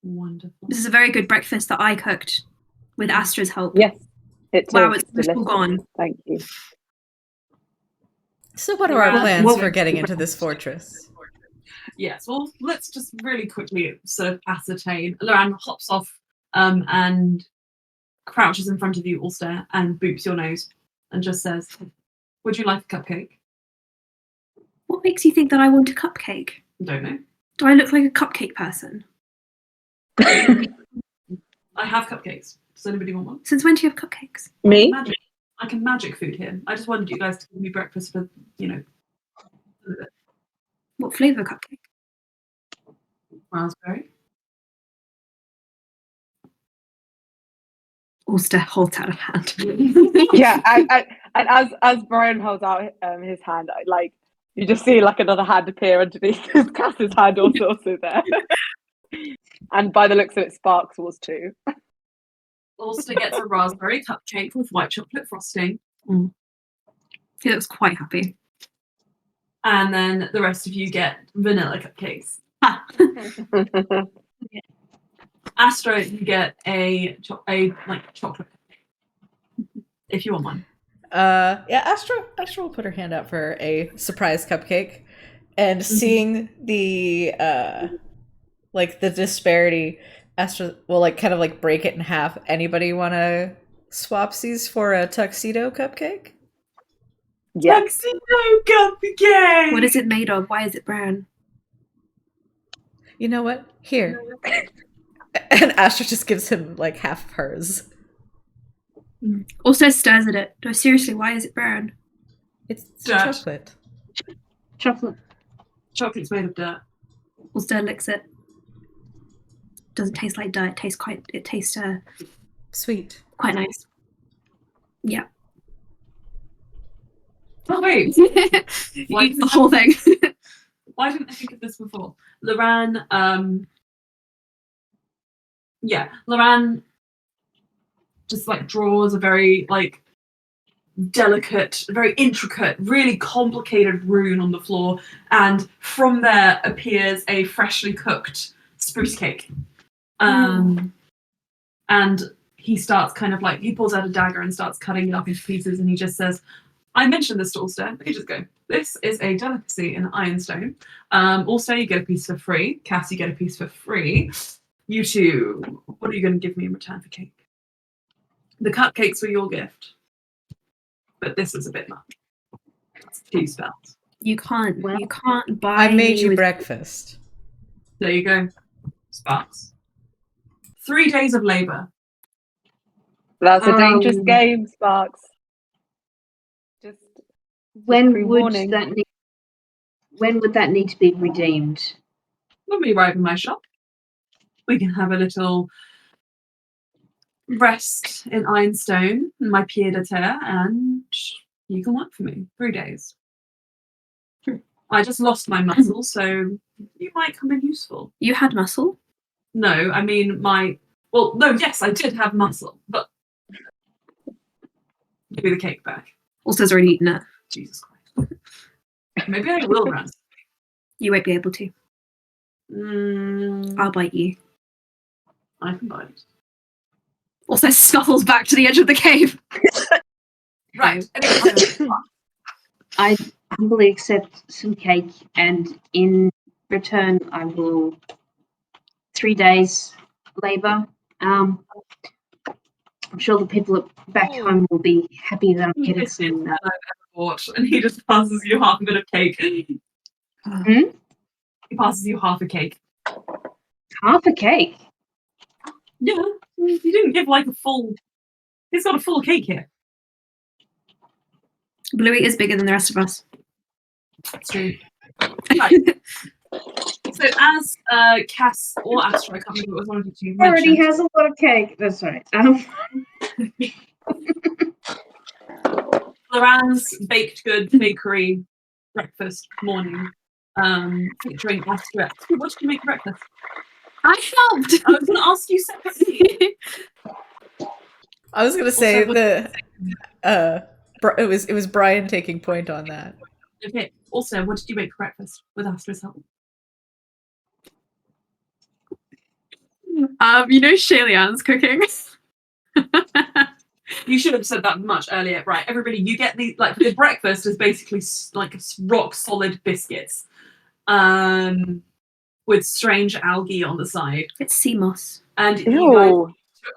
Wonderful. This is a very good breakfast that I cooked with Astra's help. Yes, it's all gone. Thank you. So what are our plans for getting into this fortress? Yes, well, let's just really quickly sort of ascertain. Loran hops off and crouches in front of you, Ulster, and boops your nose and just says, "Would you like a cupcake?" What makes you think that I want a cupcake? I don't know. Do I look like a cupcake person? I have cupcakes. Does anybody want one? Since when do you have cupcakes? Me? I can magic food here. I just wanted you guys to give me breakfast for, What flavour cupcake? Raspberry. Ulster holds out a hand. Yeah, and as Brian holds out his hand, you just see like another hand appear underneath Cass's hand, also there. And by the looks of it, Sparks was too. Ulster gets a raspberry cupcake with white chocolate frosting. He looks quite happy. And then the rest of you get vanilla cupcakes. Astra, you get a chocolate cupcake. If you want one. Astra will put her hand out for a surprise cupcake, and seeing the the disparity, Astra will kind of break it in half. Anybody want to swapsies for a tuxedo cupcake? Yeah. Tuxedo cupcake! What is it made of? Why is it brown? You know what? Here. And Astra just gives him half of hers. Also stares at it. No, seriously, why is it brown? It's dirt. Chocolate. Chocolate's made of dirt. Also licks it. Doesn't taste like dirt. It tastes sweet. Quite nice. Yeah. Oh wait. Eat the whole thing. Why didn't I think of this before? Loran just draws a very delicate, very intricate, really complicated rune on the floor, and from there appears a freshly cooked spruce cake. And he starts he pulls out a dagger and starts cutting it up into pieces, and he just says, "I mentioned this to Ulster." You just go, "This is a delicacy in Ironstone. Also, you get a piece for free. Cass, you get a piece for free. You two, what are you going to give me in return for cake?" The cupcakes were your gift, but this is a bit much. It's 2 spells. You can't buy. I made you breakfast. There you go, Sparks. 3 days of labor. That's a dangerous game, Sparks. When would that need to be redeemed? When we arrive in my shop, we can have a little rest in Ironstone, my pied à terre, and you can work for me. 3 days. I just lost my muscle, so you might come in useful. You had muscle? No, I mean yes, I did have muscle, but give me the cake back. Also, has already eaten it. Jesus Christ. Maybe I will run. You won't be able to. I'll bite you. I can bite. Also scuffles back to the edge of the cave. Right. I humbly accept some cake, and in return, I will 3 days labour. I'm sure the people back home will be happy that I'm getting some. And he just passes you half a bit of cake. He passes you half a cake. Half a cake? Yeah, you didn't give like a full. He's got a full cake here. Bluey is bigger than the rest of us. That's true. Right. So as Cass or Astra, I can't remember what one of you two Already has a lot of cake. That's right. Loran's baked goods bakery breakfast morning, featuring Astra. What did you make for breakfast? I helped. I was going to ask you separately. I was going to say it was Brian taking point on that. Okay. Also, what did you make for breakfast with Astra's help? Shaylian's cooking. You should have said that much earlier. Right, everybody, you get these, like, the breakfast is basically like rock solid biscuits with strange algae on the side. It's sea moss. And you guys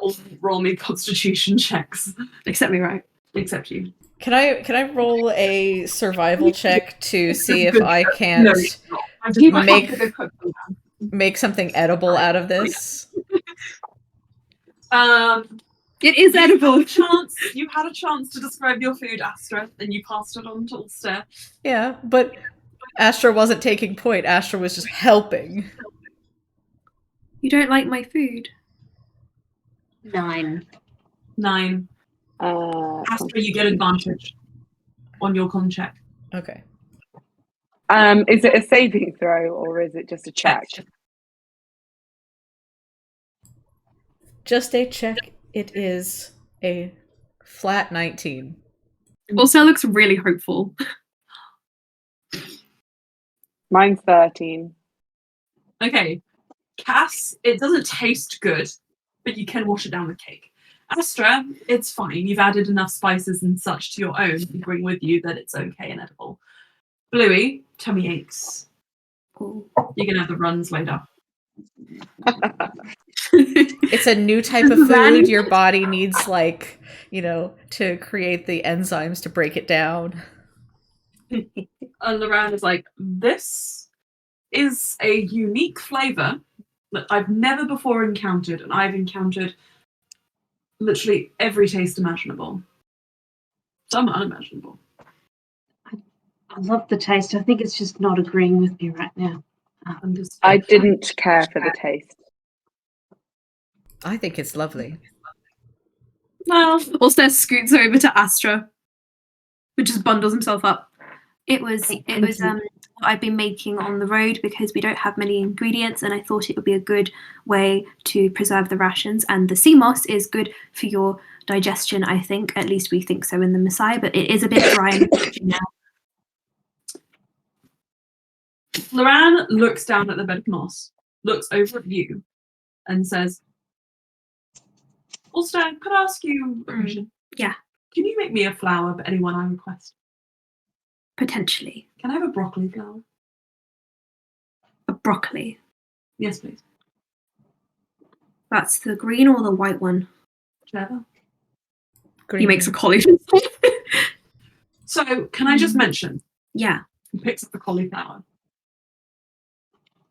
all roll me constitution checks. Except me, right? Except you. Can I roll a survival check to see if I can't make something edible out of this? It is edible. You had a chance to describe your food, Astra, and you passed it on to Ulster. Yeah, but Astra wasn't taking point. Astra was just helping. You don't like my food? 9. Astra, you get advantage on your con check. Okay. Is it a saving throw or is it just a check? Just a check. It is a flat 19. Also looks really hopeful. Mine's 13. Okay. Cass, it doesn't taste good, but you can wash it down with cake. Astra, it's fine. You've added enough spices and such to your own you bring with you that it's okay and edible. Bluey, tummy aches. You're going to have the runs later. It's a new type of food. Your body needs, to create the enzymes to break it down. And Loran is like, this is a unique flavor that I've never before encountered, and I've encountered literally every taste imaginable. Some unimaginable. I love the taste. I think it's just not agreeing with me right now. I didn't care for the taste. I think it's lovely. Well, also scoots over to Astra, who just bundles himself up. It was what I've been making on the road because we don't have many ingredients, and I thought it would be a good way to preserve the rations. And the sea moss is good for your digestion, I think. At least we think so in the Messiah, but it is a bit dry now. Loran looks down at the bed of moss, looks over at you, and says, Ulster, could I ask you a question? Yeah. Can you make me a flower for anyone I request? Potentially. Can I have a broccoli flower? A broccoli? Yes, please. That's the green or the white one? Whichever. Green. He makes a cauliflower. So, can I just mention? Yeah. He picks up the cauliflower.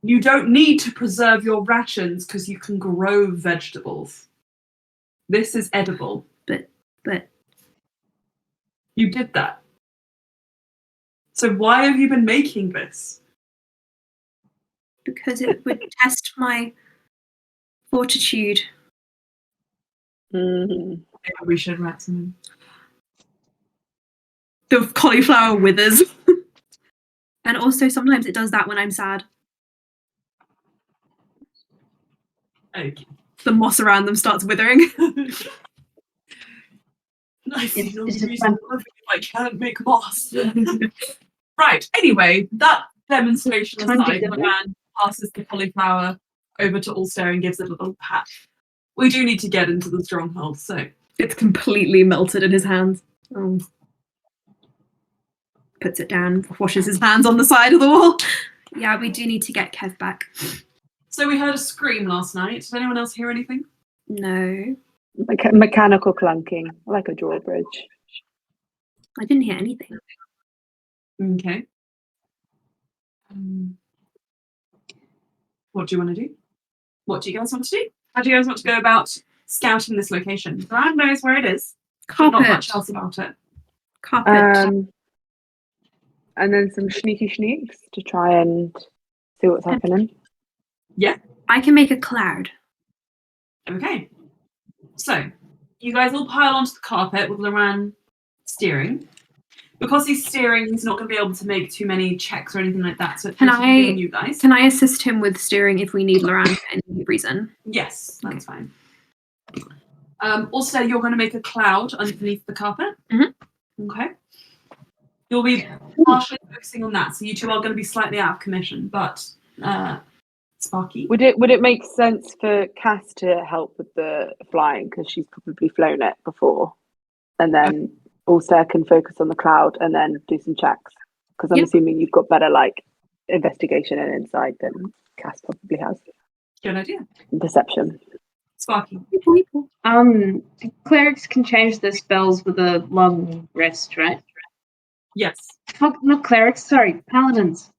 You don't need to preserve your rations because you can grow vegetables. This is edible. But you did that. So why have you been making this? Because it would test my fortitude. Maybe we should wrap some. The cauliflower withers. And also sometimes it does that when I'm sad. Okay. The moss around them starts withering. I see no It's a reason why I can't make moss. Right, anyway, that demonstration Time to aside, go. Levan passes the cauliflower over to Ulster and gives it a little pat. We do need to get into the stronghold, so It's completely melted in his hands. Oh. Puts it down, washes his hands on the side of the wall. Yeah, we do need to get Kev back. So we heard a scream last night. Did anyone else hear anything? No, Mechanical clunking, like a drawbridge. I didn't hear anything. Okay. What do you want to do? What do you guys want to do? How do you guys want to go about scouting this location? Brad knows where it is, but not Carpet. much else about it. Carpet. And then some sneaky sneaks to try and see what's happening. Yeah. I can make a cloud. Okay. So you guys all pile onto the carpet with Loran steering. Because he's steering, he's not going to be able to make too many checks or anything like that. So it's Can just I- you guys. Can I assist him with steering if we need Loran for any reason? Yes, that's fine. Also, you're going to make a cloud underneath the carpet. Mm-hmm. Okay. You'll be partially focusing on that, so you two are going to be slightly out of commission, but Sparky. Would it make sense for Cass to help with the flying because she's probably flown it before, and then Ulster can focus on the cloud and then do some checks? Because I'm assuming you've got better investigation and insight than Cass probably has. Good idea. And perception. Sparky. Clerics can change their spells with a long rest, right? Yes. Fuck, not clerics. Sorry, paladins.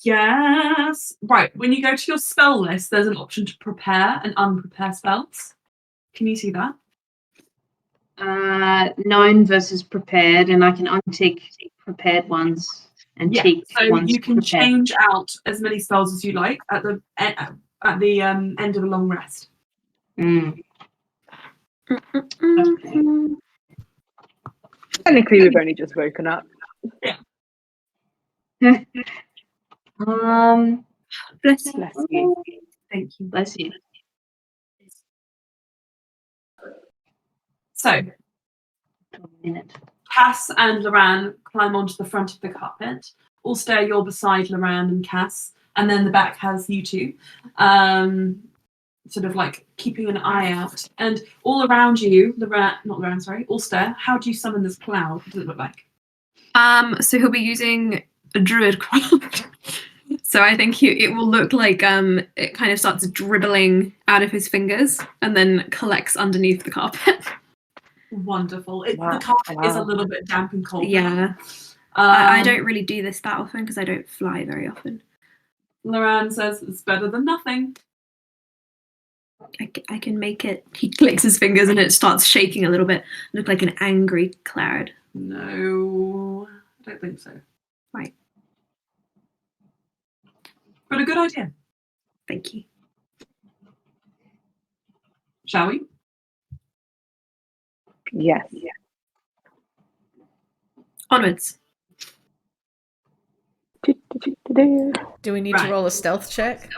Yes. Right. When you go to your spell list, there's an option to prepare and unprepare spells. Can you see that? Known versus prepared, and I can untick prepared ones and tick so ones you can prepared. change out as many spells as you like at the end of a long rest. Technically, we've only just woken up. Bless you. Thank you. Bless you. So, Cass and Loran climb onto the front of the carpet. Ulster, you're beside Loran and Cass, and then the back has you two, sort of like keeping an eye out. And all around you, Ulster, how do you summon this cloud? What does it look like? So he'll be using a druid craft. So I think it will look like it kind of starts dribbling out of his fingers and then collects underneath the carpet. Wonderful. The carpet is a little bit damp and cold. Yeah. I don't really do this that often because I don't fly very often. Loran says it's better than nothing. I can make it. He clicks his fingers and it starts shaking a little bit. Look like an angry cloud. No, I don't think so. Right. But a good idea. Thank you. Shall we? Yes. Onwards. Do we need to roll a stealth check?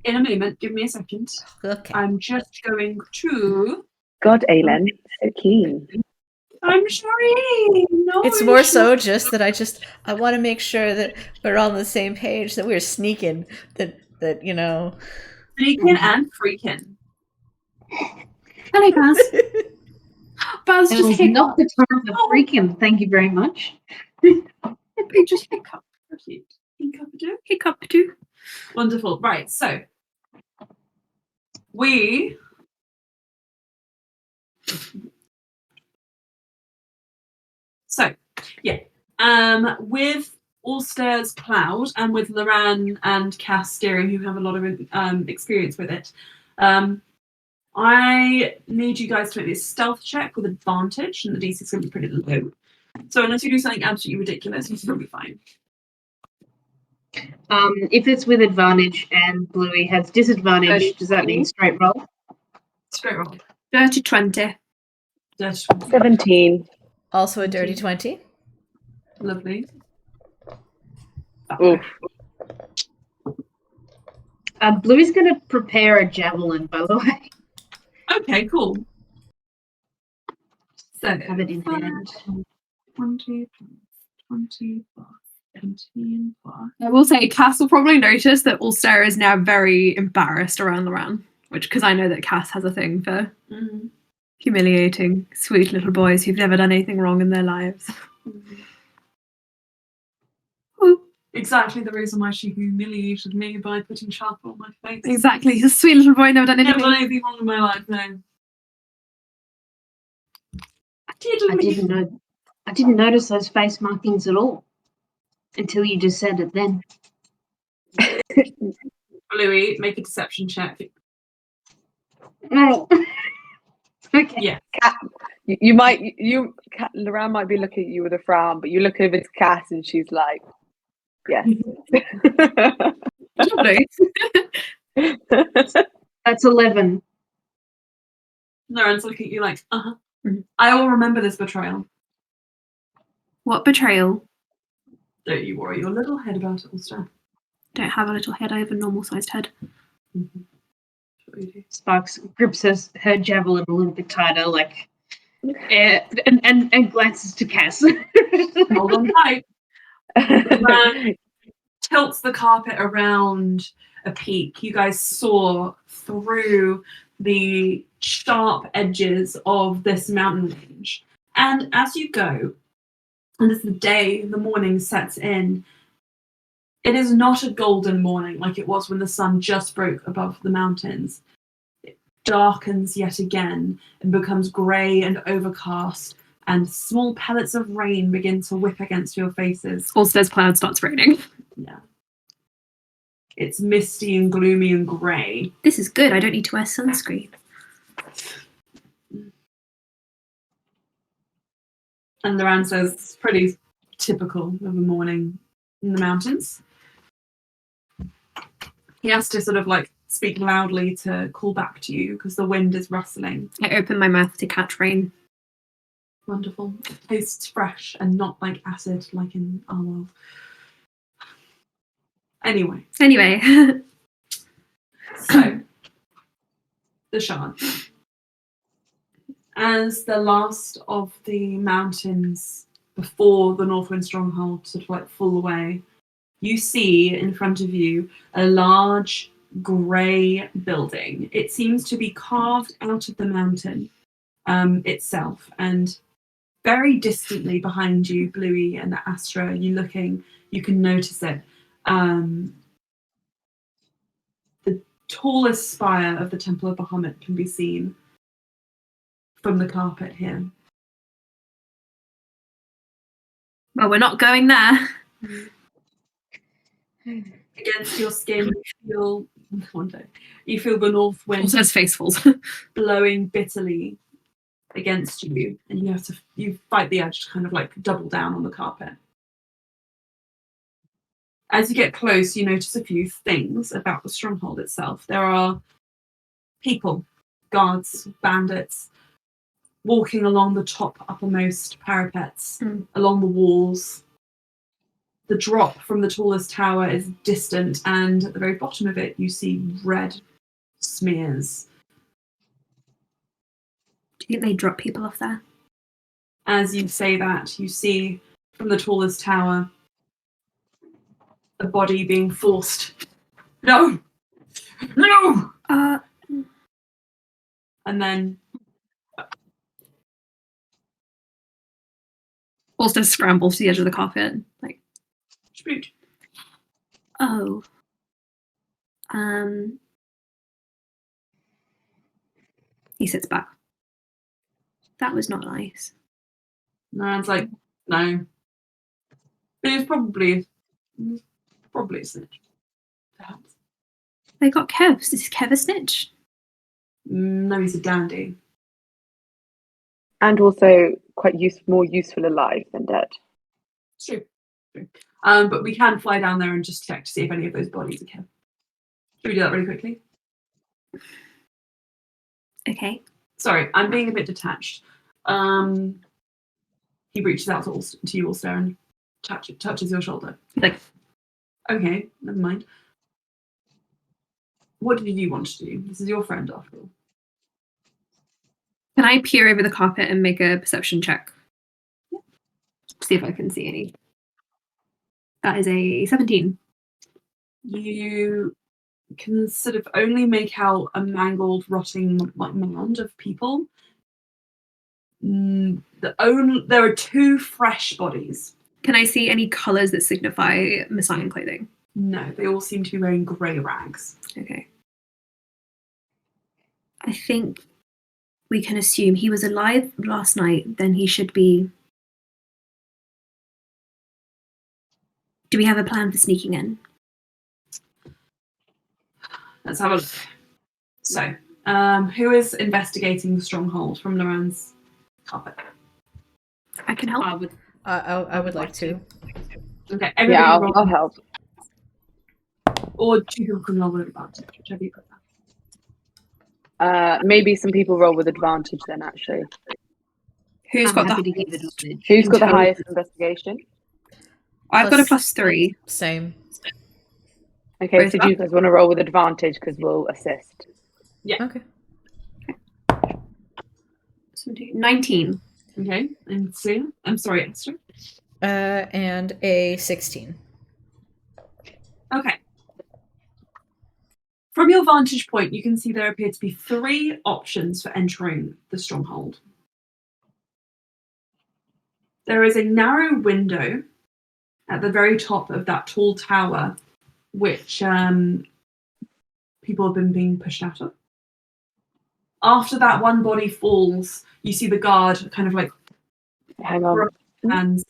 In a moment, give me a second. Okay. I'm just going to... God, Aylin, so keen. I'm sorry. No, It's more so just that I want to make sure that we're on the same page, that we're sneaking, that you know. Sneaking and freaking. Hello, Baz. Baz It just was hiccup. not the time for freaking. Thank you very much. Just hiccup. Hiccup. Wonderful. Right, so we... with Ulster's cloud and with Loran and Cass steering, who have a lot of experience with it, I need you guys to make this stealth check with advantage, and the DC is going to be pretty low. So unless you do something absolutely ridiculous, you'll be fine. If it's with advantage and Bluey has disadvantage, does that mean straight roll? Straight roll. Dirty 20. Dirty 20. 17. Also a dirty 20. Lovely. Oof. Bluey's going to prepare a javelin, by the way. Okay, cool. So, Have it in hand. 20 plus 20 plus 17 plus. I will say, Cass will probably notice that Ulster is now very embarrassed around the round, which, because I know that Cass has a thing for humiliating sweet little boys who've never done anything wrong in their lives. Exactly the reason why she humiliated me by putting charcoal on my face. Exactly, he's a sweet little boy, never done anything. Never done anything wrong in my life, no. I didn't notice those face markings at all until you just said it then. Bluey, make a deception check. Oh. Okay. Yeah. Loran might be looking at you with a frown, but you look over to Cass and she's like, yes. Lovely. That's 11. Loren's looking at you like, I will remember this betrayal. What betrayal? Don't you worry your little head about it, Ulster. Don't have a little head, I have a normal sized head. Sparks grips her javelin a little bit tighter, like, and glances to Cass. Hold on tight. Loran tilts the carpet around a peak. You guys saw through the sharp edges of this mountain range. And as you go, and as the morning sets in, it is not a golden morning like it was when the sun just broke above the mountains. It darkens yet again and becomes grey and overcast, and small pellets of rain begin to whip against your faces. Ulster's cloud starts raining. Yeah. It's misty and gloomy and grey. This is good, I don't need to wear sunscreen. And Loran says it's pretty typical of a morning in the mountains. He has to sort of like speak loudly to call back to you because the wind is rustling. I open my mouth to catch rain. Wonderful. It tastes fresh and not like acid like in our world. Anyway. So, the Shard. As the last of the mountains before the Northwind stronghold sort of like fall away, you see in front of you a large grey building. It seems to be carved out of the mountain itself, and very distantly behind you, Bluey and Astra, you can notice it. The tallest spire of the Temple of Bahamut can be seen from the carpet here. Well, we're not going there. Against your skin, you feel the north wind Ulster's face falls. blowing bitterly against you, and you fight the urge to kind of like double down on the carpet. As you get close, you notice a few things about the stronghold itself. There are people, guards, bandits, walking along the uppermost parapets, along the walls. The drop from the tallest tower is distant, and at the very bottom of it, you see red smears. Do you think they drop people off there? As you say that, you see from the tallest tower a body being forced. No! And then Ulster scrambles to the edge of the carpet, like, Spoot. oh. He sits back. That was not nice. Naran's like, no. But it's probably a snitch. Perhaps. They got Kevs. Is Kev a snitch? No, he's a dandy. And also quite more useful alive than dead. It's true. But we can fly down there and just check to see if any of those bodies are Kev. Should we do that really quickly? Okay. Sorry, I'm being a bit detached. He reaches out to you, Ulster, and touches your shoulder. Like, okay, never mind. what did you want to do? This is your friend after all. Can I peer over the carpet and make a perception check? Yeah. See if I can see any. That is a 17. You can sort of only make out a mangled, rotting mound of people. There are 2 fresh bodies. Can I see any colours that signify Messiah clothing? No, they all seem to be wearing grey rags. Okay. I think we can assume he was alive last night, then he should be... Do we have a plan for sneaking in? Let's have a look. So, who is investigating the stronghold from Loran's carpet? I can help. I would like to. Okay, everybody Yeah, roll. I'll help. Or 2 people can roll with advantage, whichever you prefer. Maybe some people roll with advantage then, actually. Who's I'm got happy the... to give advantage. Who's got the Total. highest investigation? I've got a +3. Same. Okay, Where's so that? do you guys want to roll with advantage because we'll assist? Okay. 19. Okay, and Sue? I'm sorry, Esther. And a 16. Okay. From your vantage point, you can see there appear to be 3 options for entering the stronghold. There is a narrow window at the very top of that tall tower, which people have been being pushed out of. After that one body falls, you see the guard kind of like Hang on. hands,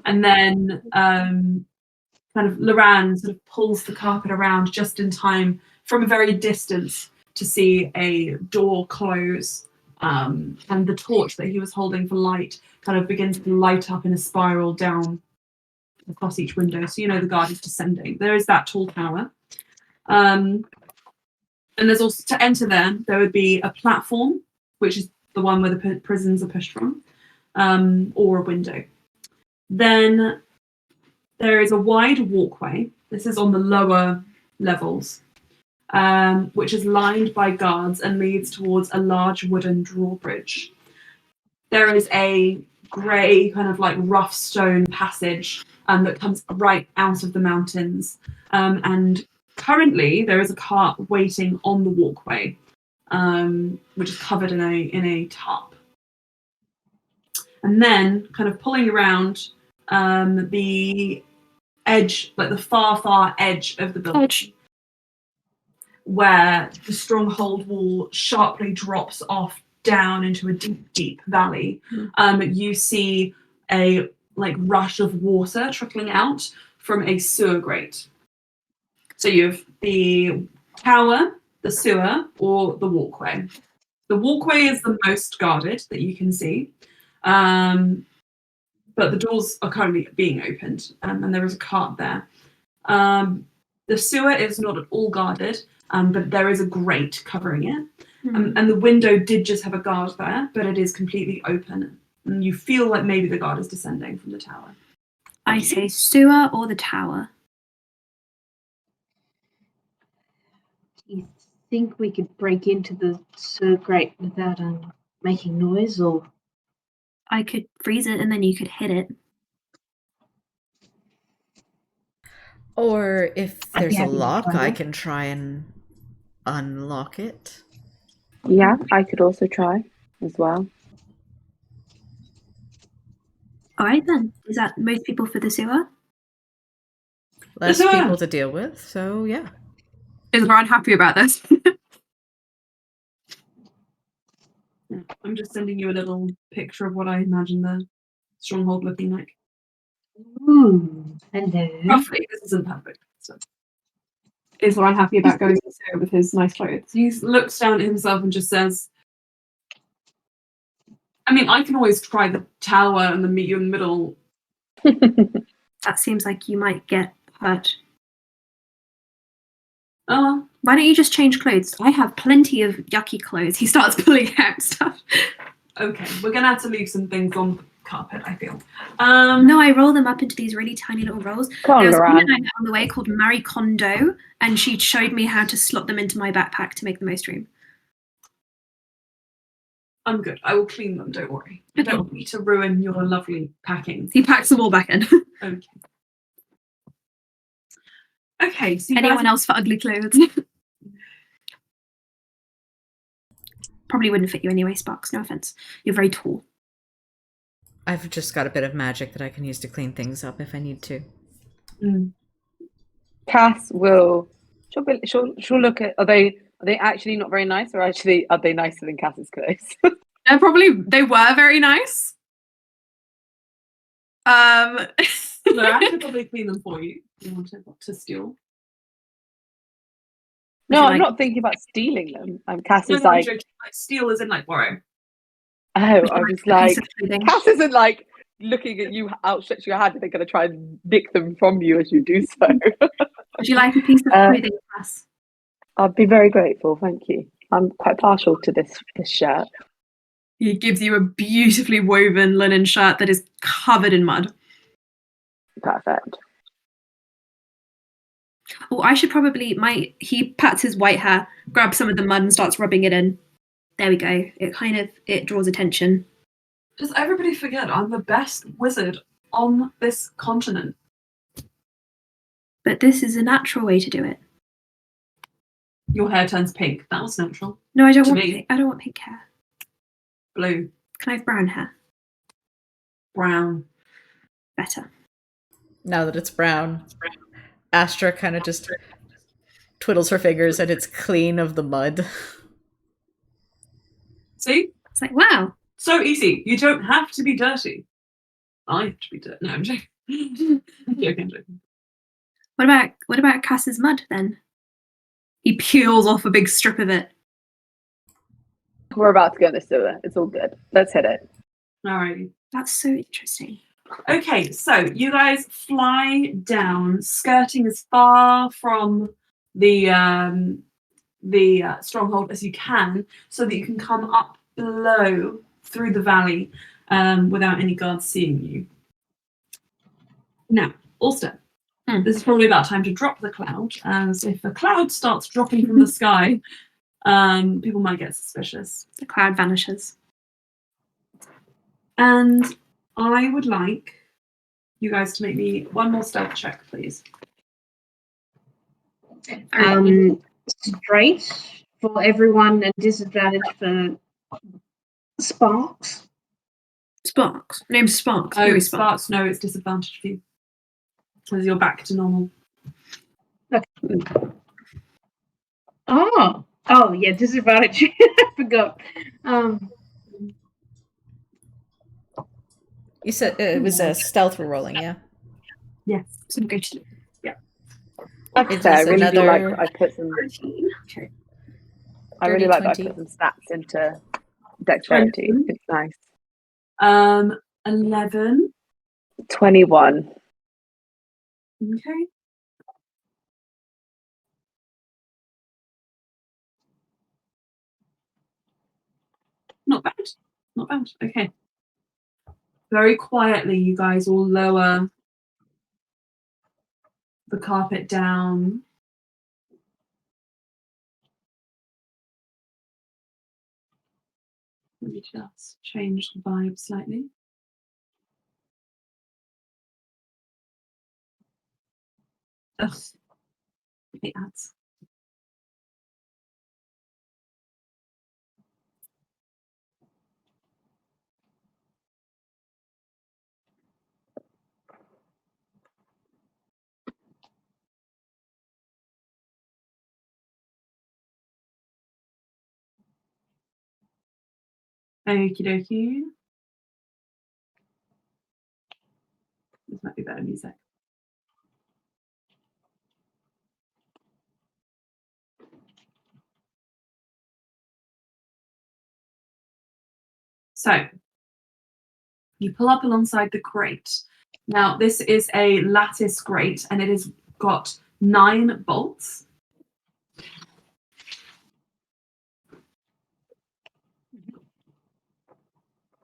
and then kind of Loran sort of pulls the carpet around just in time from a very distance to see a door close, and the torch that he was holding for light kind of begins to light up in a spiral down across each window. So you know the guard is descending. There is that tall tower. And there's also, to enter there would be a platform, which is the one where the prisons are pushed from, or a window. Then there is a wide walkway. This is on the lower levels, which is lined by guards and leads towards a large wooden drawbridge. There is a grey, kind of like rough stone passage that comes right out of the mountains. And currently there is a cart waiting on the walkway, which is covered in a tarp. And then kind of pulling around the edge, like the far edge of the building, where the stronghold wall sharply drops off down into a deep valley. You see a like rush of water trickling out from a sewer grate. So you have the tower, the sewer, or the walkway. The walkway is the most guarded that you can see. But the doors are currently being opened, and there is a cart there. The sewer is not at all guarded, but there is a grate covering it. And the window did just have a guard there, but it is completely open. And you feel like maybe the guard is descending from the tower. I say sewer or the tower. Do you think we could break into the sewer grate without making noise, or? I could freeze it and then you could hit it. Or if I'd be there's a happy to lock, try I that. can try and unlock it. Yeah, I could also try as well. All right then. Is that most people for the sewer? Less sewer. people to deal with, so yeah. Is Ron happy about this? I'm just sending you a little picture of what I imagine the stronghold looking like. Ooh, hello. Roughly, this isn't perfect. So. Is Lauren happy about going to the sewer with his nice clothes? He looks down at himself and just says, I mean, I can always try the tower and then meet you in the middle. That seems like you might get hurt. Oh, Why don't you just change clothes? I have plenty of yucky clothes. He starts pulling out stuff. okay. We're going to have to leave some things on carpet, I feel. No, I roll them up into these really tiny little rolls. Come on, There was a woman Loran. I met on the way called Marie Kondo, and she showed me how to slot them into my backpack to make the most room. I'm good. I will clean them, don't worry. I don't want you to ruin your lovely packing. He packs them all back in. Okay. Okay, so Anyone else for ugly clothes? Probably wouldn't fit you anyway, Sparks. No offense. You're very tall. I've just got a bit of magic that I can use to clean things up if I need to. Cass will. She'll look at. Are they actually not very nice, or actually are they nicer than Cass's clothes? They were very nice. No, I could probably clean them for you. You want to steal? No, I'm not thinking about stealing them. Cass is like, steal is in like borrow. oh, I was like, Cass isn't like looking at you, outstretching your hand, and they're going to try and nick them from you as you do so. Would you like a piece of clothing, Cass? I'd be very grateful, thank you. I'm quite partial to this shirt. He gives you a beautifully woven linen shirt that is covered in mud. Perfect. Oh, I should probably he pats his white hair, grabs some of the mud and starts rubbing it in. There we go. It draws attention. Does everybody forget I'm the best wizard on this continent? But this is a natural way to do it. Your hair turns pink. That was natural. No, I don't want pink. I don't want pink hair. Blue. Can I have brown hair? Brown. Better. Now that it's brown, Astra kind of just twiddles her fingers and it's clean of the mud. See? It's like, wow. So easy. You don't have to be dirty. I have to be dirty. No, I'm joking. I'm joking. What about Cass's mud then? He peels off a big strip of it. We're about to go in the sewer. It's all good. Let's hit it. Alrighty. That's so interesting. Okay, so you guys fly down, skirting as far from the stronghold as you can, so that you can come up below through the valley without any guards seeing you. Now, Ulster, this is probably about time to drop the cloud, as if a cloud starts dropping from the sky, people might get suspicious. The cloud vanishes. And I would like you guys to make me one more stealth check, please. Straight for everyone and disadvantage for Sparks. Sparks. Name's Sparks. Oh, Who Sparks, no, it's disadvantage for you. Because you're back to normal. Okay. Oh, yeah, disadvantage. I forgot. You said it was a stealth we're rolling, yeah? Yes. So go to Okay, I really do like that I put some. Okay. I really like that I 20. put some stats into dexterity. It's nice. 11. 21. Okay. Not bad. Not bad. Okay. Very quietly, you guys all lower the carpet down. Let me just change the vibe slightly. Ugh. I hate ads. Okie dokie. This might be better music. So, you pull up alongside the grate. Now, this is a lattice grate, and it has got 9 bolts.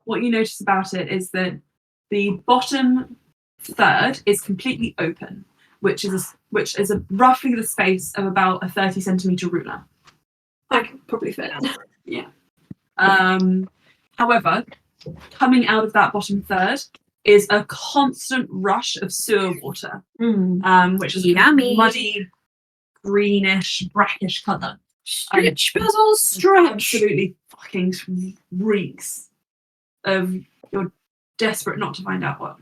What you notice about it is that The bottom third is completely open, which is roughly the space of about a 30-centimeter ruler. I could probably fit. Yeah. However, coming out of that bottom third is a constant rush of sewer water, which is Yummy. muddy, greenish, brackish colour. Stretch, puzzle, stretch. Absolutely fucking reeks of you're desperate not to find out what.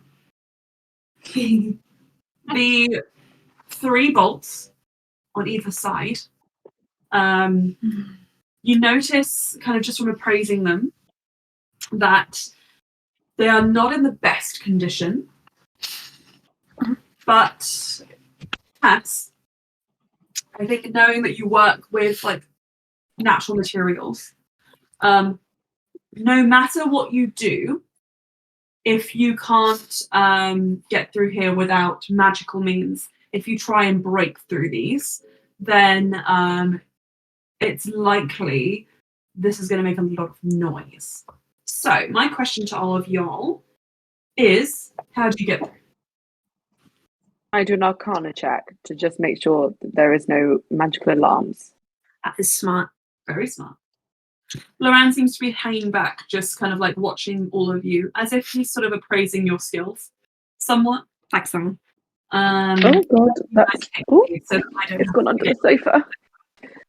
The 3 bolts on either side. You notice, kind of just from appraising them, that they are not in the best condition. But Cass, I think knowing that you work with like natural materials, no matter what you do, if you can't get through here without magical means, if you try and break through these, then it's likely this is going to make a lot of noise. So my question to all of y'all is, how do you get through? I do an Arcana check to just make sure that there is no magical alarms. That is smart. Very smart. Loran seems to be hanging back, just kind of like watching all of you, as if he's sort of appraising your skills somewhat. Like someone. Oh god, that's So I don't it's gone under the sofa.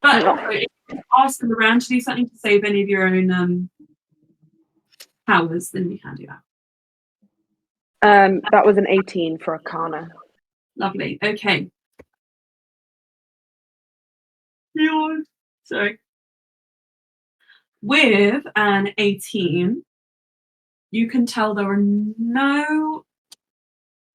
But if you ask Loran to do something to save any of your own powers, then you can do that. That was an 18 for Arcana. Lovely. Okay. Sorry. With an 18, you can tell there are no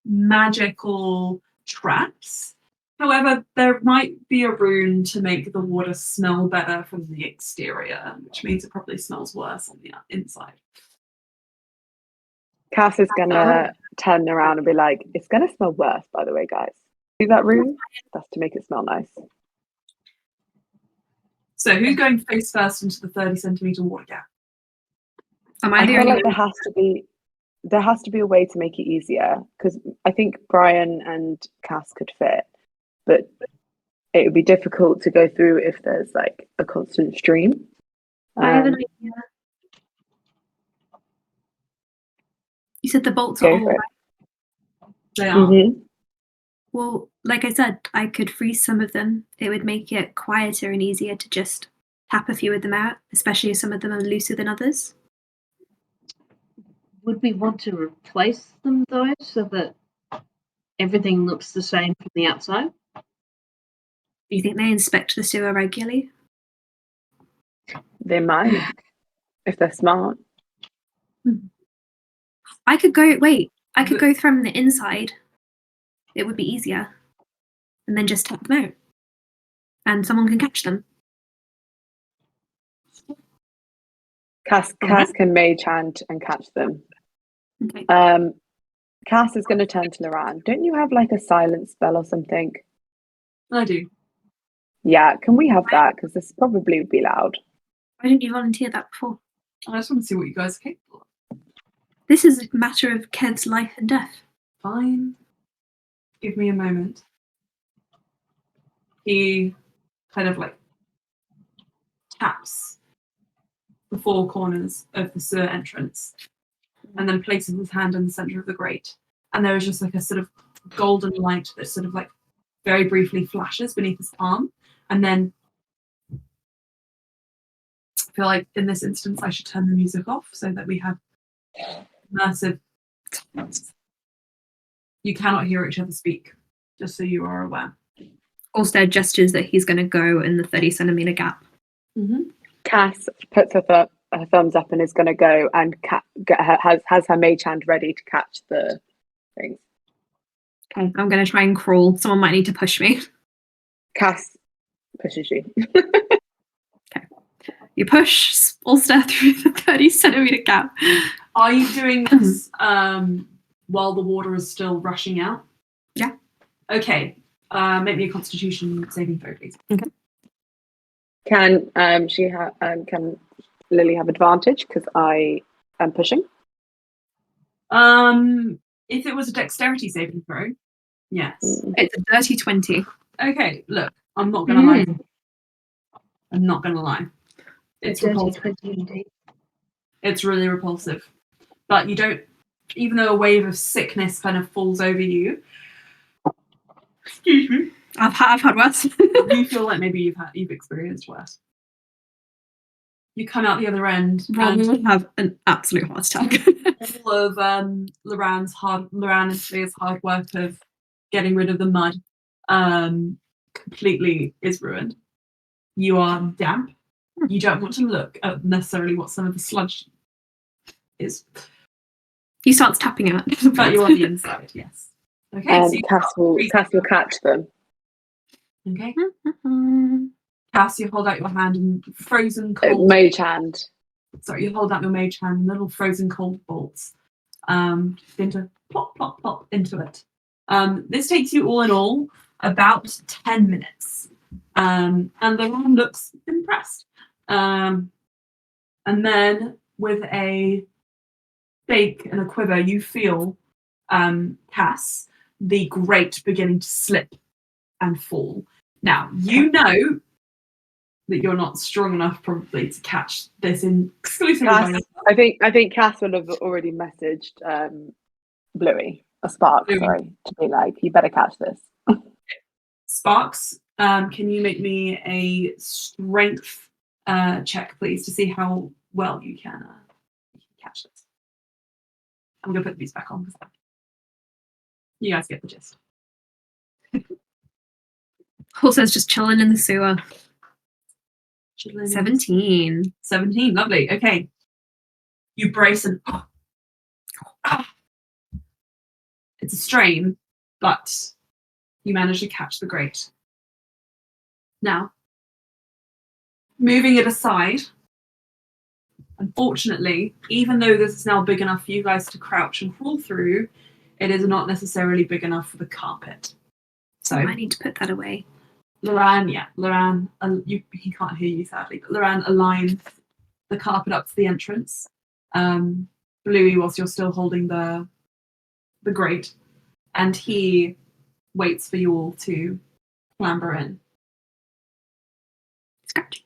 magical traps. However, there might be a rune to make the water smell better from the exterior, which means it probably smells worse on the inside. Cass is gonna turn around and be like, "It's gonna smell worse, by the way, guys. See that room? That's to make it smell nice." So who's going face first into the 30-centimeter water gap? Am I I the feel only like there has to be a way to make it easier, because I think Brian and Cass could fit, but it would be difficult to go through if there's like a constant stream. I have an idea. You said the bolts are Go all for it. right. They are. Mhm. Well, like I said, I could freeze some of them. It would make it quieter and easier to just tap a few of them out, especially if some of them are looser than others. Would we want to replace them though, so that everything looks the same from the outside? Do you think they inspect the sewer regularly? They might, if they're smart. I could go from the inside. It would be easier. And then just tap them out. And someone can catch them. Cass can mage hand and catch them. Okay. Cass is going to turn to Loran. Don't you have like a silence spell or something? I do. Yeah, can we have that? Because this probably would be loud. Why didn't you volunteer that before? I just want to see what you guys are capable of. This is a matter of Kev's life and death. Fine. Give me a moment. He kind of like taps the 4 corners of the sewer entrance and then places his hand in the center of the grate. And there is just like a sort of golden light that sort of like very briefly flashes beneath his palm. And then I feel like in this instance I should turn the music off so that we have immersive. You cannot hear each other speak, just so you are aware. Olstead gestures that he's going to go in the 30-centimeter gap. Mm-hmm. Cass puts her thumbs up and is going to go and has her mage hand ready to catch the things. Okay, I'm going to try and crawl. Someone might need to push me. Cass pushes you. Okay. You push Olstead through the 30-centimeter gap. Are you doing this while the water is still rushing out? Yeah. Okay. Make me a Constitution saving throw, please. Okay. Can can Lily have advantage because I am pushing? If it was a dexterity saving throw, yes. It's a dirty 20. Okay, look, I'm not gonna lie. I'm not gonna lie. It's repulsive. It's really repulsive. But you don't, even though a wave of sickness kind of falls over you, excuse me, I've had worse. you feel like maybe you've experienced worse. You come out the other end Ron would have an absolute heart attack. all of Loran and Slea's hard work of getting rid of the mud completely is ruined. You are damp. You don't want to look at necessarily what some of the sludge is. He starts tapping it. But you're on the inside, yes. Okay, so Cass will catch them. Okay. Cass, you hold out your hand and frozen cold. Mage hand. Sorry, you hold out your mage hand, little frozen cold bolts. Into plop, plop, plop into it. This takes you all in all about 10 minutes. And the man looks impressed. And then with a shake and a quiver, you feel, Cass, the grate beginning to slip and fall. Now, you know that you're not strong enough probably to catch this in exclusively by yourself. I think Cass would have already messaged Bluey, or Sparks, Bluey. sorry, to be like, you better catch this. Sparks, can you make me a strength check, please, to see how well you can catch this? I'm going to put these back on because you guys get the gist. Horse's just chilling in the sewer. 17. 17, lovely. Okay. You brace and it's a strain, but you manage to catch the grate. Now, moving it aside, unfortunately, even though this is now big enough for you guys to crouch and crawl through, it is not necessarily big enough for the carpet. So I need to put that away. Loran, he can't hear you sadly, but Loran aligns the carpet up to the entrance. Bluey, whilst you're still holding the grate, and he waits for you all to clamber in. Scratch.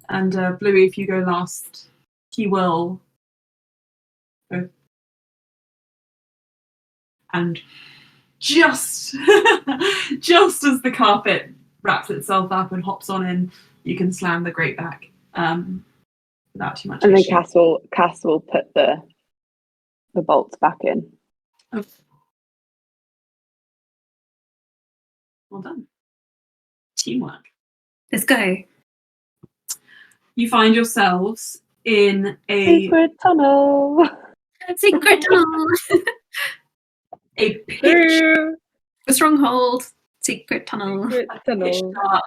And Bluey, if you go last, he will go. And just as the carpet wraps itself up and hops on in, you can slam the grate back without too much. And then issue. Cass will put the bolts back in. Oh. Well done. Teamwork. Let's go. You find yourselves in a Secret tunnel. Secret tunnel. a pitch A stronghold. Secret tunnel. dark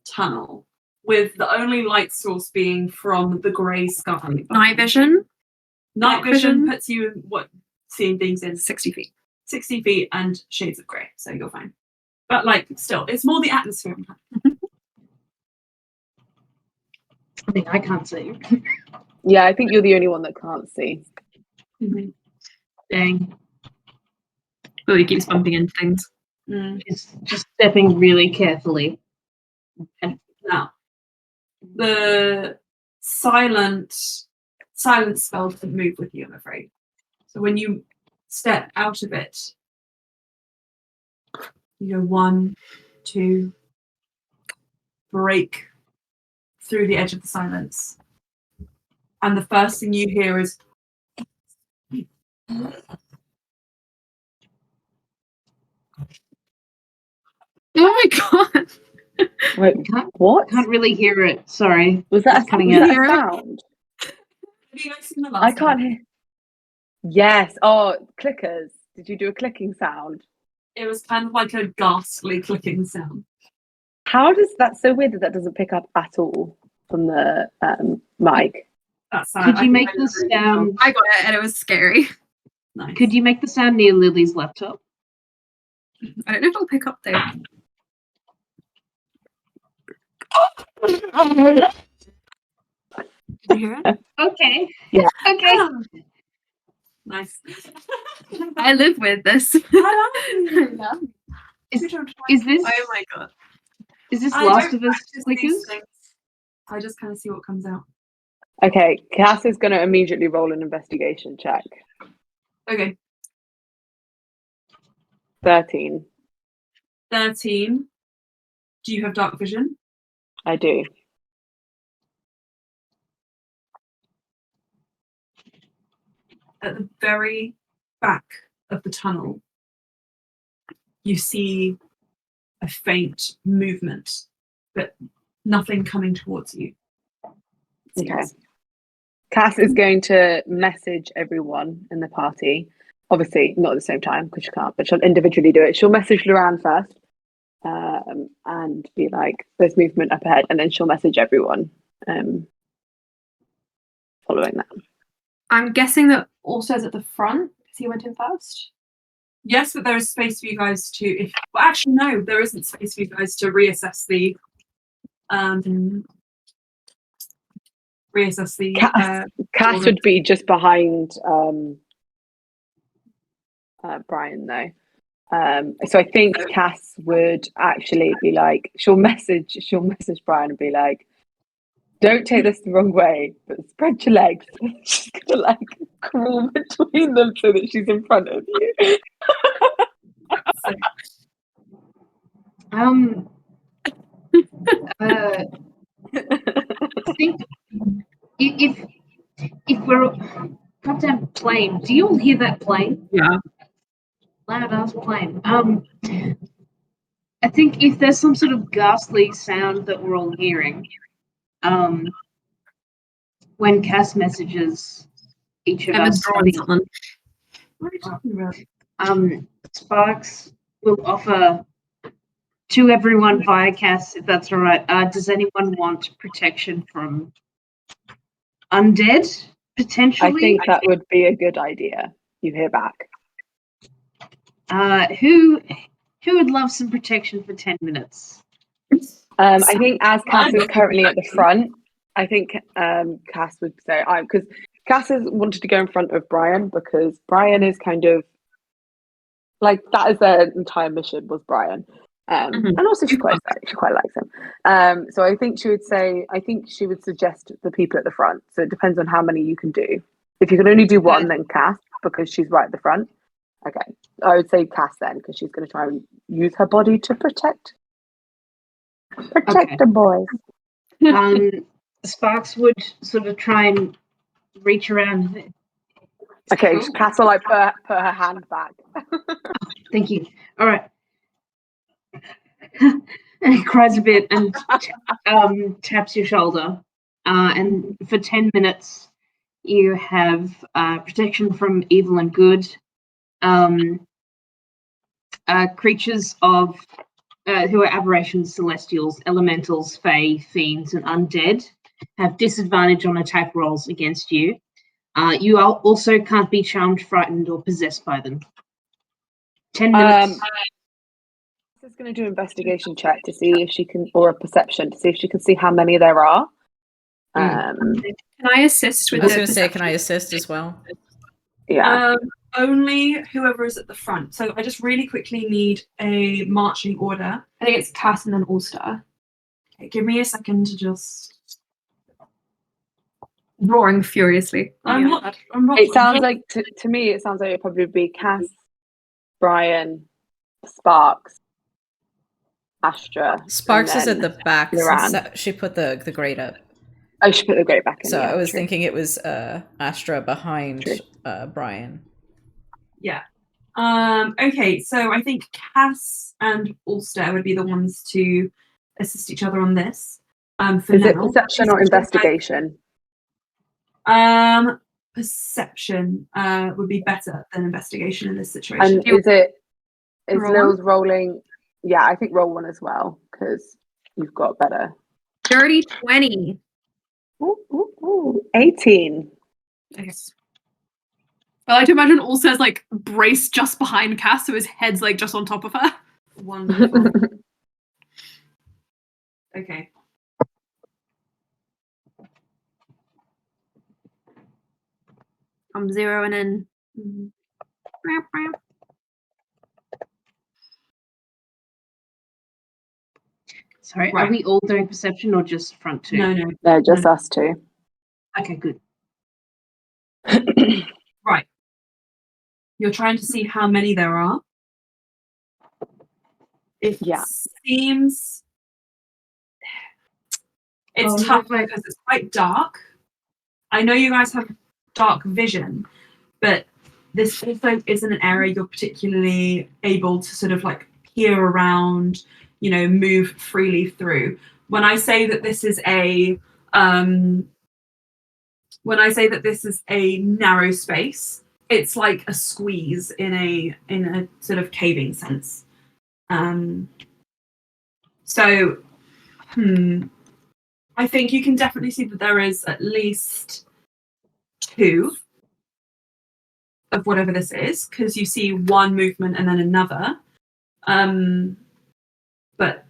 tunnel with the only light source being from the grey sky. Night vision. Night vision puts you in seeing things in 60 feet. 60 feet and shades of grey, so you're fine. But still, it's more the atmosphere. I think I can't see. Yeah, I think you're the only one that can't see. Mm-hmm. Dang. Oh, he keeps bumping into things. Just stepping really carefully. And now, the silent spell doesn't move with you, I'm afraid. So when you step out of it, you go 1, 2, break through the edge of the silence. And the first thing you hear is Oh my god! Wait, what? Can't really hear it. Sorry. Was that cutting a out. sound? Have you guys seen the last I can't one? hear. Yes. Oh, clickers. Did you do a clicking sound? It was kind of like a ghastly clicking sound. How does that's so weird that doesn't pick up at all from the mic? That's Could you make the sound? I got it and it was scary. Nice. Could you make the sound near Lily's laptop? I don't know if I'll pick up though. Did you hear it? Okay. Yeah. Okay. Nice. I live with this. Is this Oh my god. is this I Last don't of Us practice these clickers? things. I just kind of see what comes out. Okay, Cass is going to immediately roll an investigation check. Okay. 13. 13. Do you have dark vision? I do. At the very back of the tunnel, you see a faint movement, but nothing coming towards you. Okay. Cass is going to message everyone in the party. Obviously, not at the same time because she can't, but she'll individually do it. She'll message Luran first and be like, there's movement up ahead. And then she'll message everyone following that. I'm guessing that Ulster's at the front because he went in first. Yes, but there is space for you guys to. Well, actually, no, there isn't space for you guys to reassess the. Cass would be just behind Brian though. So I think Cass would actually be like, she'll message Brian and be like, don't take this the wrong way, but spread your legs. She's gonna like crawl between them so that she's in front of you. I think if we're goddamn plane, do you all hear that plane? Yeah. Loud ass plane. I think if there's some sort of ghastly sound that we're all hearing, when Cass messages each of Emma's us, drawing something. What are you talking about? Sparks will offer to everyone via Cass, if that's all right. Does anyone want protection from undead, potentially? I think that would be a good idea. You hear back. Who would love some protection for 10 minutes? I think as Cass is currently at the front, I think Cass would say, because Cass has wanted to go in front of Brian because Brian is kind of like, that is their entire mission was Brian. And also she quite likes him. So I think she would suggest the people at the front. So it depends on how many you can do. If you can only do one, then Cass, because she's right at the front. Okay. I would say Cass then, because she's going to try and use her body to protect the boys. Sparks would sort of try and reach around. Okay, Cass will like put her hand back. Thank you. All right. And he cries a bit and taps your shoulder. And for 10 minutes, you have protection from evil and good. Creatures of who are aberrations, celestials, elementals, fae, fiends, and undead have disadvantage on attack rolls against you. You also can't be charmed, frightened, or possessed by them. 10 minutes. She's going to do an investigation check to see if she can, or a perception to see if she can see how many there are. Can I assist with? I was going to say, can I assist as well? Yeah. Only whoever is at the front. So I just really quickly need a marching order. I think it's Cass and then Ulster. Okay, give me a second to just. Roaring furiously. I'm not. It sounds like to me. It sounds like it'd probably be Cass, Brian, Sparks, Astra. Sparks is at the back. Luran. She put the grate up. Oh, she put the grate back in. So yeah, I was true. thinking it was Astra behind Brian. Yeah. Okay, so I think Cass and Ulster would be the ones to assist each other on this. For Is now. it perception or investigation? Perception would be better than investigation in this situation. And is roll Lil's rolling? Yeah, I think roll one as well because you've got better. Dirty 20. Ooh, 18. Okay. I like to imagine Ulster's like braced just behind Cass, so his head's like just on top of her. Wonderful. Okay. I'm zeroing in Mhm. Sorry, Right. are we all doing perception or just front two? No, No, just us two. Okay, good. right. You're trying to see how many there are. It seems it's tough because it's quite dark. I know you guys have dark vision, but this also isn't an area you're particularly able to sort of like peer around, move freely through. When I say that this is a narrow space, it's like a squeeze in a sort of caving sense. So I think you can definitely see that there is at least 2 of whatever this is, because you see one movement and then another. But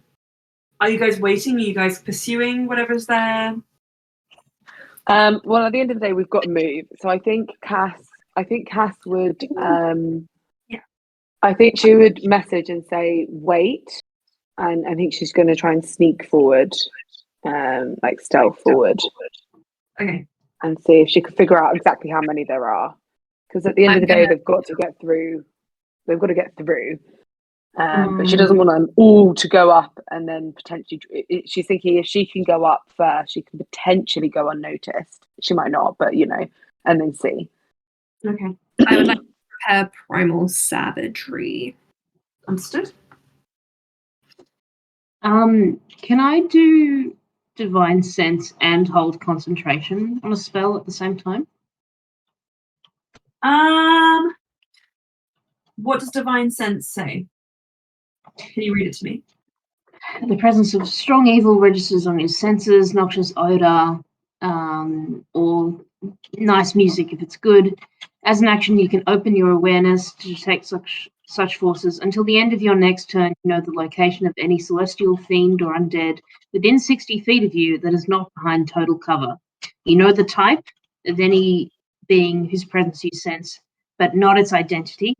are you guys waiting? Are you guys pursuing whatever's there? Well, at the end of the day, we've got to move. So I think Cass would. I think she would message and say, "Wait," and I think she's going to try and sneak forward, like stealth forward. Okay. And see if she could figure out exactly how many there are. Because at the end of the day, they've got to get through. They've got to get through. But she doesn't want them all to go up and then potentially. She's thinking if she can go up first, she can potentially go unnoticed. She might not, but and then see. Okay. I would like to prepare primal savagery. Understood. Can I do divine sense and hold concentration on a spell at the same time? What does divine sense say? Can you read it to me? The presence of strong evil registers on your senses, noxious odor, or nice music if it's good. As an action, you can open your awareness to detect such forces. Until the end of your next turn, you know the location of any celestial fiend or undead within 60 feet of you that is not behind total cover. You know the type of any being whose presence you sense, but not its identity.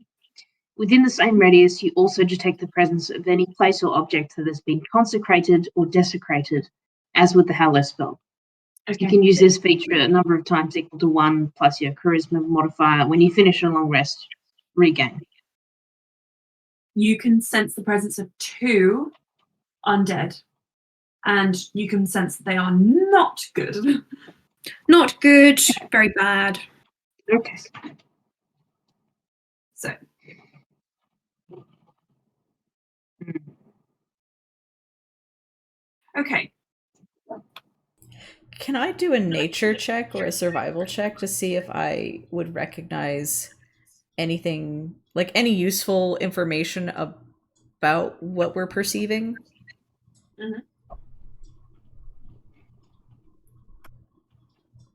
Within the same radius, you also detect the presence of any place or object that has been consecrated or desecrated, as with the Hallow spell. Okay. You can use this feature a number of times equal to 1 plus your charisma modifier. When you finish a long rest, regain. You can sense the presence of 2 undead, and you can sense that they are not good. Not good, very bad. Okay. So. Okay. Can I do a nature check or a survival check to see if I would recognize anything, like any useful information about what we're perceiving? Mm-hmm.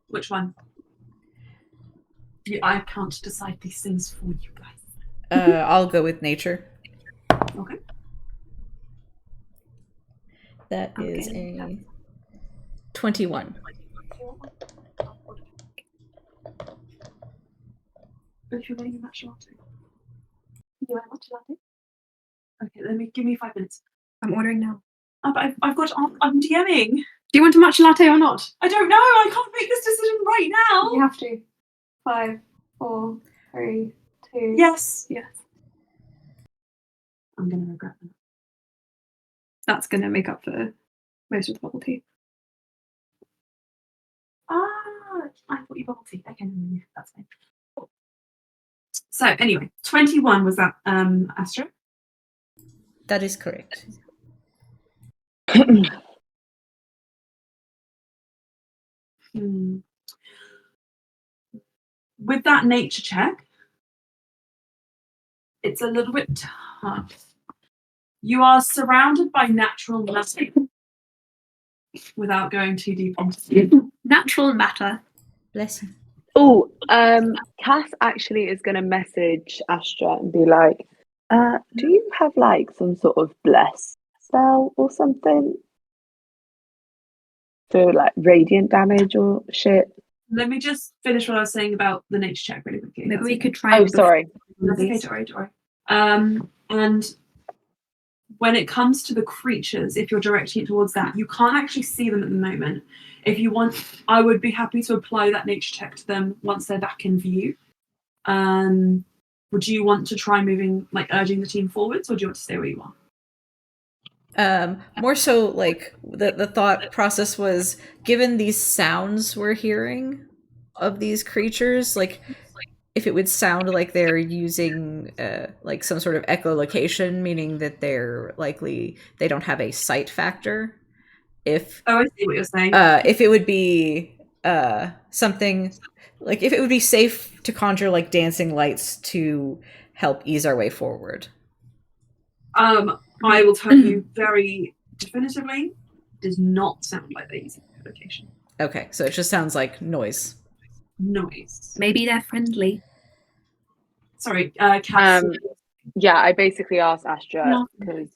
Which one? I can't decide these things for you guys. I'll go with nature. Okay. That is a 21. If you're getting a matcha latte. Do you want a matcha latte? Okay, give me 5 minutes. I'm ordering now. Oh, but I'm DMing. Do you want a matcha latte or not? I don't know. I can't make this decision right now. You have to. 5, 4, 3, 2. Yes. I'm gonna regret that. That's gonna make up for most of the bubble tea. I thought you bubble tea. Okay, that's fine. So anyway, 21 was that Astra? That is correct. With that nature check, it's a little bit tough. You are surrounded by natural matter. Without going too deep into it. Natural matter. Bless you. Oh, Cass actually is going to message Astra and be like, do you have like some sort of bless spell or something? For like radiant damage or shit? Let me just finish what I was saying about the nature check really quickly. Maybe we could try. Oh, sorry. That's okay, don't worry. And when it comes to the creatures, if you're directing it towards that, you can't actually see them at the moment. If you want, I would be happy to apply that nature check to them once they're back in view. Would you want to try moving, like urging the team forwards, or do you want to stay where you are? More so, like the thought process was, given these sounds we're hearing of these creatures, like if it would sound like they're using like some sort of echolocation, meaning that they don't have a sight factor. If I see what you're saying. If it would be something like, if it would be safe to conjure like dancing lights to help ease our way forward. I will tell you very definitively, does not sound like they're using echolocation. Okay, so it just sounds like noise. Noise. Maybe they're friendly. Sorry, Cass. Yeah, I basically asked Astra, because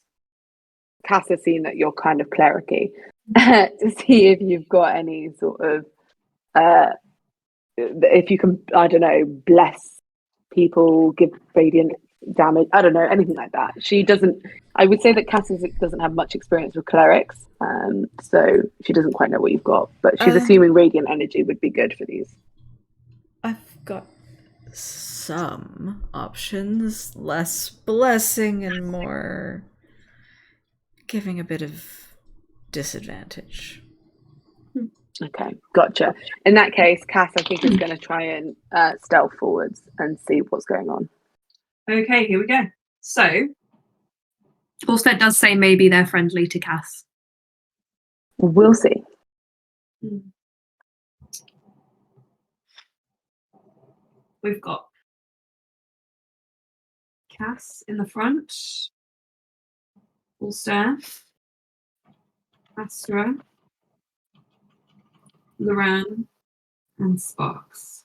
Cass has seen that you're kind of clericy, to see if you've got any sort of if you can, I don't know, bless people, give radiant damage, I don't know, anything like that. She doesn't, I would say that Cass doesn't have much experience with clerics, so she doesn't quite know what you've got, but she's assuming radiant energy would be good for these. I've got some options, less blessing and more giving a bit of disadvantage. Okay, gotcha. In that case, Cass, I think, is going to try and stealth forwards and see what's going on. Okay, here we go. So, Allstead does say maybe they're friendly to Cass. We'll see. We've got Cass in the front, Allstead, Astra, Loran, and Sparks.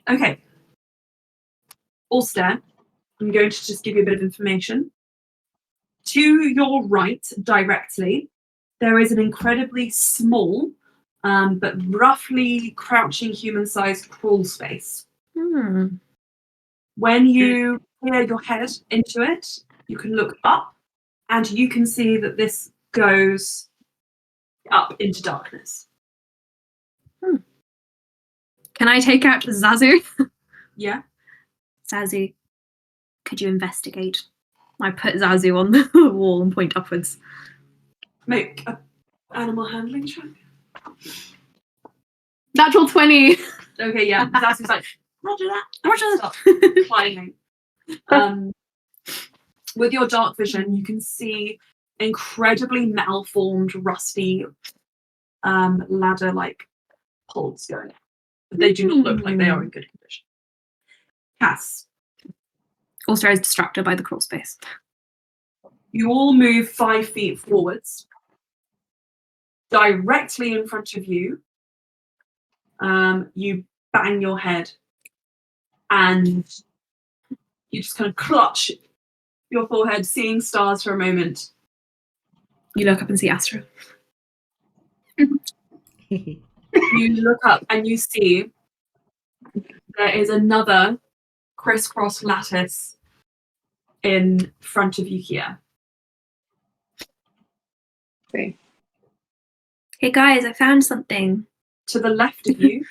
Okay. Allstead, I'm going to just give you a bit of information. To your right, directly, there is an incredibly small, but roughly crouching human-sized crawl space. When you peer your head into it, you can look up, and you can see that this goes up into darkness. Can I take out Zazu? Yeah. Zazu, could you investigate? I put Zazu on the wall and point upwards. Make an animal handling check. Natural 20. Okay, yeah. Zazu's like, Roger that. Roger that. Climbing. With your dark vision, you can see incredibly malformed, rusty ladder-like poles going. But they do not look like they are in good condition. Cass. Also is distracted by the crawl space. You all move 5 feet forwards. Directly in front of you, you bang your head and you just kind of clutch your forehead, seeing stars for a moment. You look up and see Astra. You look up and you see there is another crisscross lattice in front of you here. See. Hey guys, I found something. To the left of you,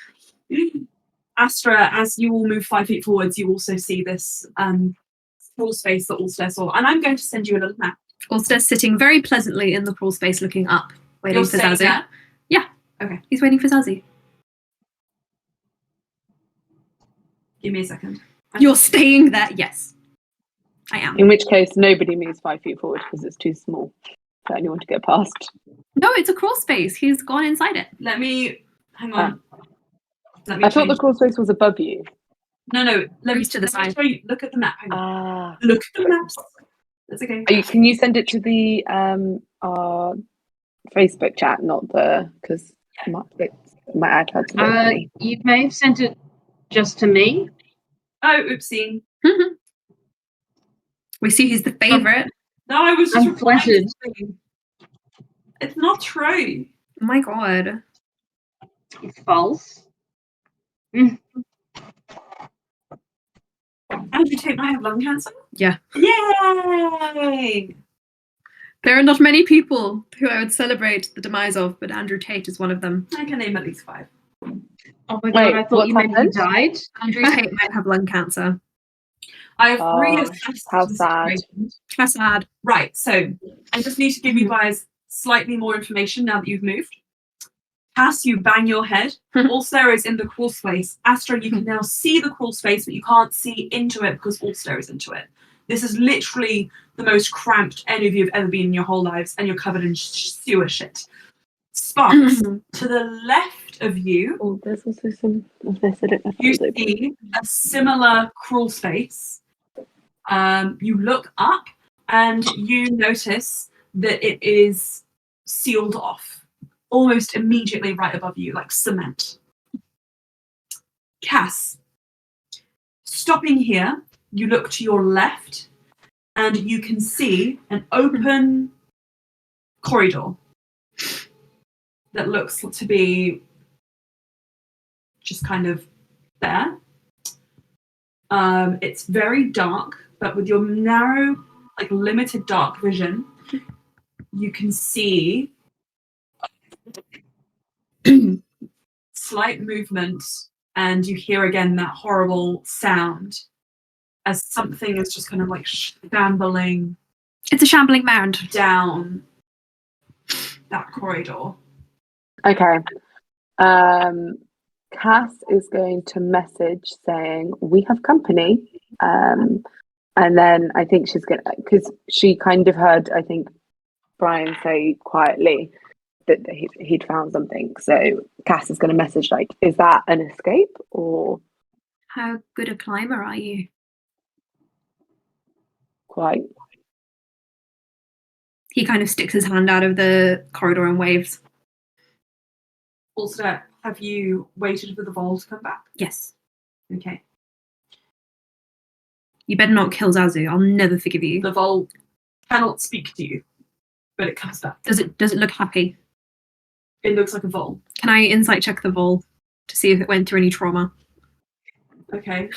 Astra, as you all move 5 feet forwards, you also see this crawl space that Allstead saw. And I'm going to send you a little map. Allstead's sitting very pleasantly in the crawl space looking up, waiting for Zazu. There? Yeah. Okay. He's waiting for Zazu. Give me a second. You're staying there? Yes. I am. In which case, nobody moves 5 feet forward because it's too small for anyone to get past. No, it's a crawl space. He's gone inside it. Let me... Hang on. I thought the crawl space was above you. No. Let me to the side. show you. Look at the map. Hang on. Look at the maps. That's okay. Can you send it to the our Facebook chat, not the, because my iPad's not You may have sent it just to me. Oh, oopsie. We see he's the favourite. No, I was just I'm flattered. It's not true. Oh my god. It's false. Andrew Tate might have lung cancer? Yeah. Yay! There are not many people who I would celebrate the demise of, but Andrew Tate is one of them. I can name at least 5. Oh my god, Wait, I thought what's you meant he happened? died. Andrew Tate might have lung cancer. I've Oh, reassessed how the sad. situation. How sad. Right, so I just need to give you guys slightly more information now that you've moved. Cass, you bang your head. Ulster is in the crawl space. Astra, you can now see the crawl space, but you can't see into it because Ulster is into it. This is literally the most cramped any of you have ever been in your whole lives, and you're covered in sewer shit. Sparks, to the left of you, Oh, there's also some of this. I don't know if you it was open. see a similar crawl space. You look up and you notice that it is sealed off almost immediately right above you, like cement. Cass, stopping here, you look to your left and you can see an open corridor that looks to be just kind of there. It's very dark, but with your narrow, like limited dark vision, you can see slight movement, and you hear again that horrible sound as something is just kind of like shambling. It's a shambling mound down that corridor. Okay. Cass is going to message saying, "We have company." And then I think she's going to, because she kind of heard, I think, Brian say quietly that he'd found something. So Cass is going to message like, "Is that an escape or?" How good a climber are you? Quite. He kind of sticks his hand out of the corridor and waves. Also, have you waited for the Vol to come back? Yes. Okay. You better not kill Zazu. I'll never forgive you. The Vol cannot speak to you, but it comes back. Does it look happy? It looks like a Vol. Can I insight check the Vol to see if it went through any trauma? Okay.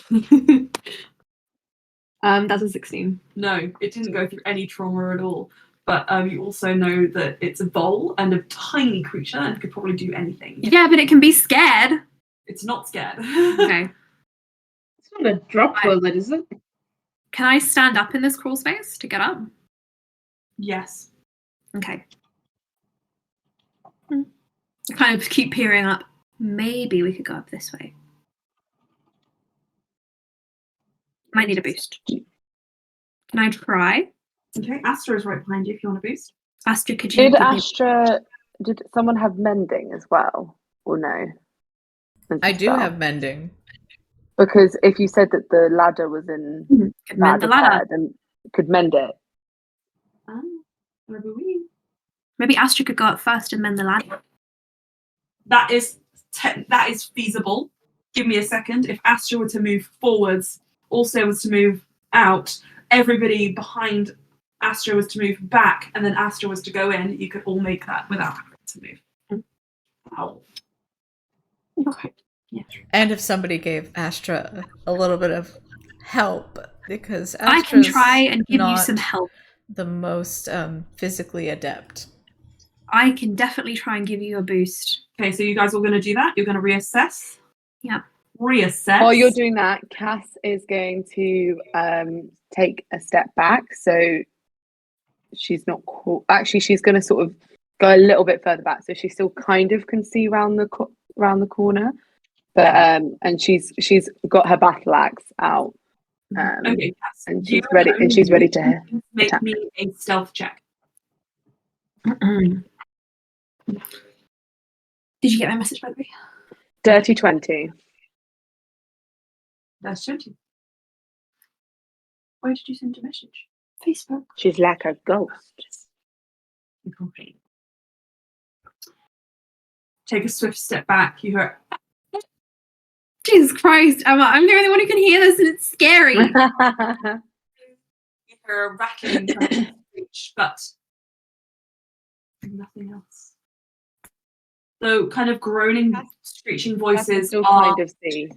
That's a 16. No, it didn't go through any trauma at all. But you also know that it's a Vol and a tiny creature and could probably do anything. Yeah, but it can be scared. It's not scared. Okay. It's not a drop bullet, is it? Can I stand up in this crawl space to get up? Yes. Okay. I kind of keep peering up. Maybe we could go up this way. Might need a boost. Can I try? Okay, Astra is right behind you if you want a boost. Astra, could you? Did someone have mending as well, or no? I do have mending. Because if you said that the ladder was in could mend the ladder, then could mend it. Maybe Astra could go up first and mend the ladder. That is feasible. Give me a second. If Astra were to move forwards, also was to move out, everybody behind Astra was to move back, and then Astra was to go in, you could all make that without having to move. Ow. Okay. Yeah. And if somebody gave Astra a little bit of help, because I can try and give you some help. The most physically adept. I can definitely try and give you a boost. Okay, so you guys are going to do that? You're going to reassess? Yeah. Reassess. While you're doing that, Cass is going to take a step back. So she's not actually, she's going to sort of go a little bit further back. So she still kind of can see round the corner. But and she's got her battle axe out. Okay, Cass. And she's ready to make attack. me a stealth check. Did you get my message, by the way? Dirty 20. That's 20. Why did you send a message? Facebook. She's like a ghost. Take a swift step back. You hear, Jesus Christ, Emma, I'm the only one who can hear this and it's scary. you hear a rattling screech, but nothing else. So kind of groaning, screeching voices Still are kind of see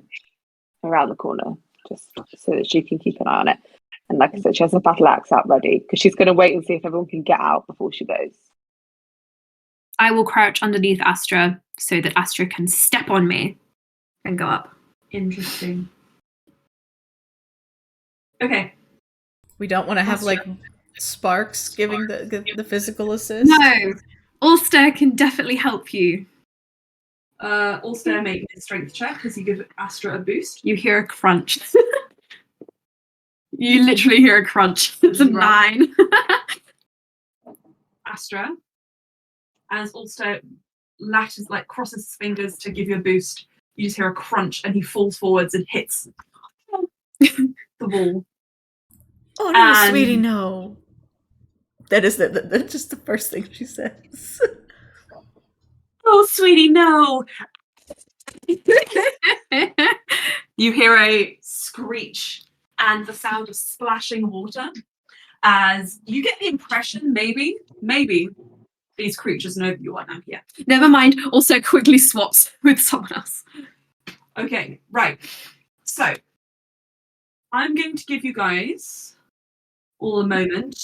around the corner, just so that she can keep an eye on it. And like I said, she has a battle axe out ready because she's going to wait and see if everyone can get out before she goes. I will crouch underneath Astra so that Astra can step on me and go up. interesting. Okay. We don't want to have like Sparks giving the physical assist. No, Ulster can definitely help you. Also make a strength check as you give Astra a boost. You hear a crunch. You literally hear a crunch. It's a 9. Astra, as Ulster lashes, like crosses his fingers to give you a boost, you just hear a crunch and he falls forwards and hits the wall. Oh no, sweetie, no. That is that's just the first thing she says. Oh, sweetie, no. You hear a screech and the sound of splashing water as you get the impression maybe these creatures know that you are now here. Never mind. Also quickly swaps with someone else. Okay, right. So I'm going to give you guys all a moment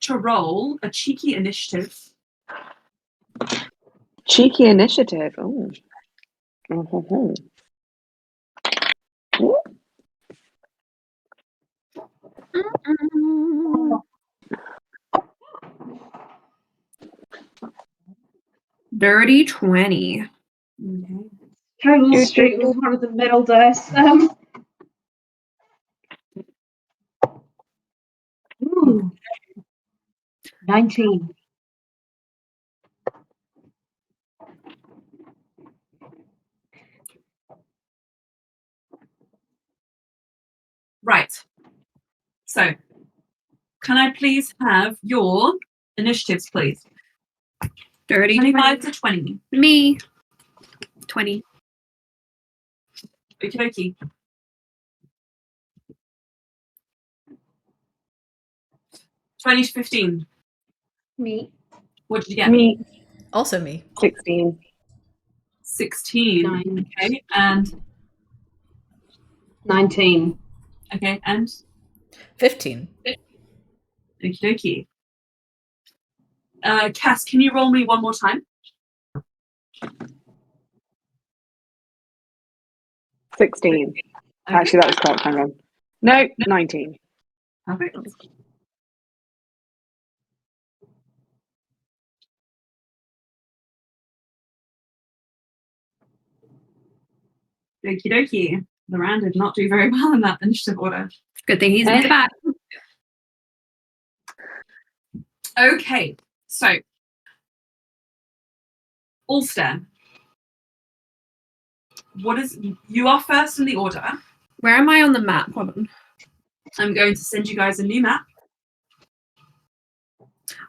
to roll a cheeky initiative. Cheeky initiative. Oh. Mm-hmm. 30-20. Okay. Struggle straight with one of the metal dice. Ooh. 19. Right. So, can I please have your initiatives, please? 30, 25 to 20. Me. 20. Okie dokie. 20 to 15. Me. What did you get? Me. Also me. 16. 16. 9. Okay, and 19. okay, and 15. okie dokie. Cass, can you roll me one more time? 16. Okay. Actually, that was correct. Hang on. No, 19. Perfect. Okie dokie. The round did not do very well in that initiative order. Good thing he's in the back. Okay, so Ulster, you are first in the order. Where am I on the map? Hold on. I'm going to send you guys a new map.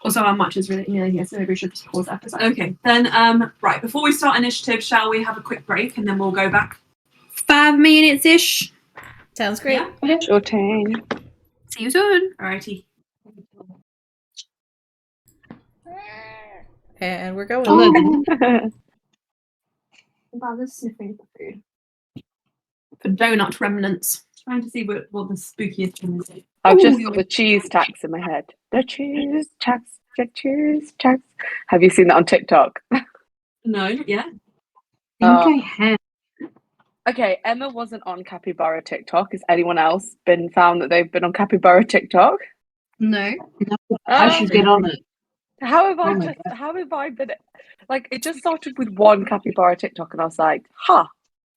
Also, our match is really nearly here, so maybe we should just pause after that. Okay, then right, before we start initiative, shall we have a quick break and then we'll go back? 5 minutes-ish. Sounds great. Yeah. Sure thing. See you soon. Alrighty. And we're going. Barbara's sniffing for food. For donut remnants. Trying to see what the spookiest thing is. I've just got the cheese tax in my head. The cheese tax. Have you seen that on TikTok? No, yeah. I think I have. Okay, Emma wasn't on Capybara TikTok. Has anyone else been found that they've been on Capybara TikTok? No. I should get on it. How have I been? Like, it just started with one Capybara TikTok, and I was like,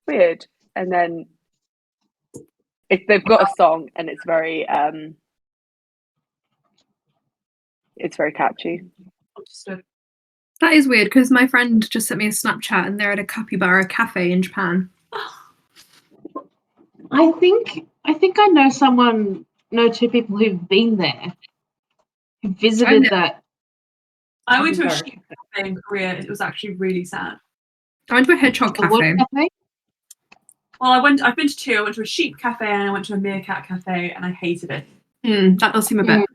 weird. And then they've got a song, and it's very catchy. Understood. That is weird because my friend just sent me a Snapchat and they're at a capybara cafe in Japan. I think I know two people who've been there, who visited that. I went to a sheep cafe in Korea. It was actually really sad. I went to a hedgehog A what cafe. cafe? Well, I've been to two. I went to a sheep cafe and I went to a meerkat cafe, and I hated it. That does seem a bit.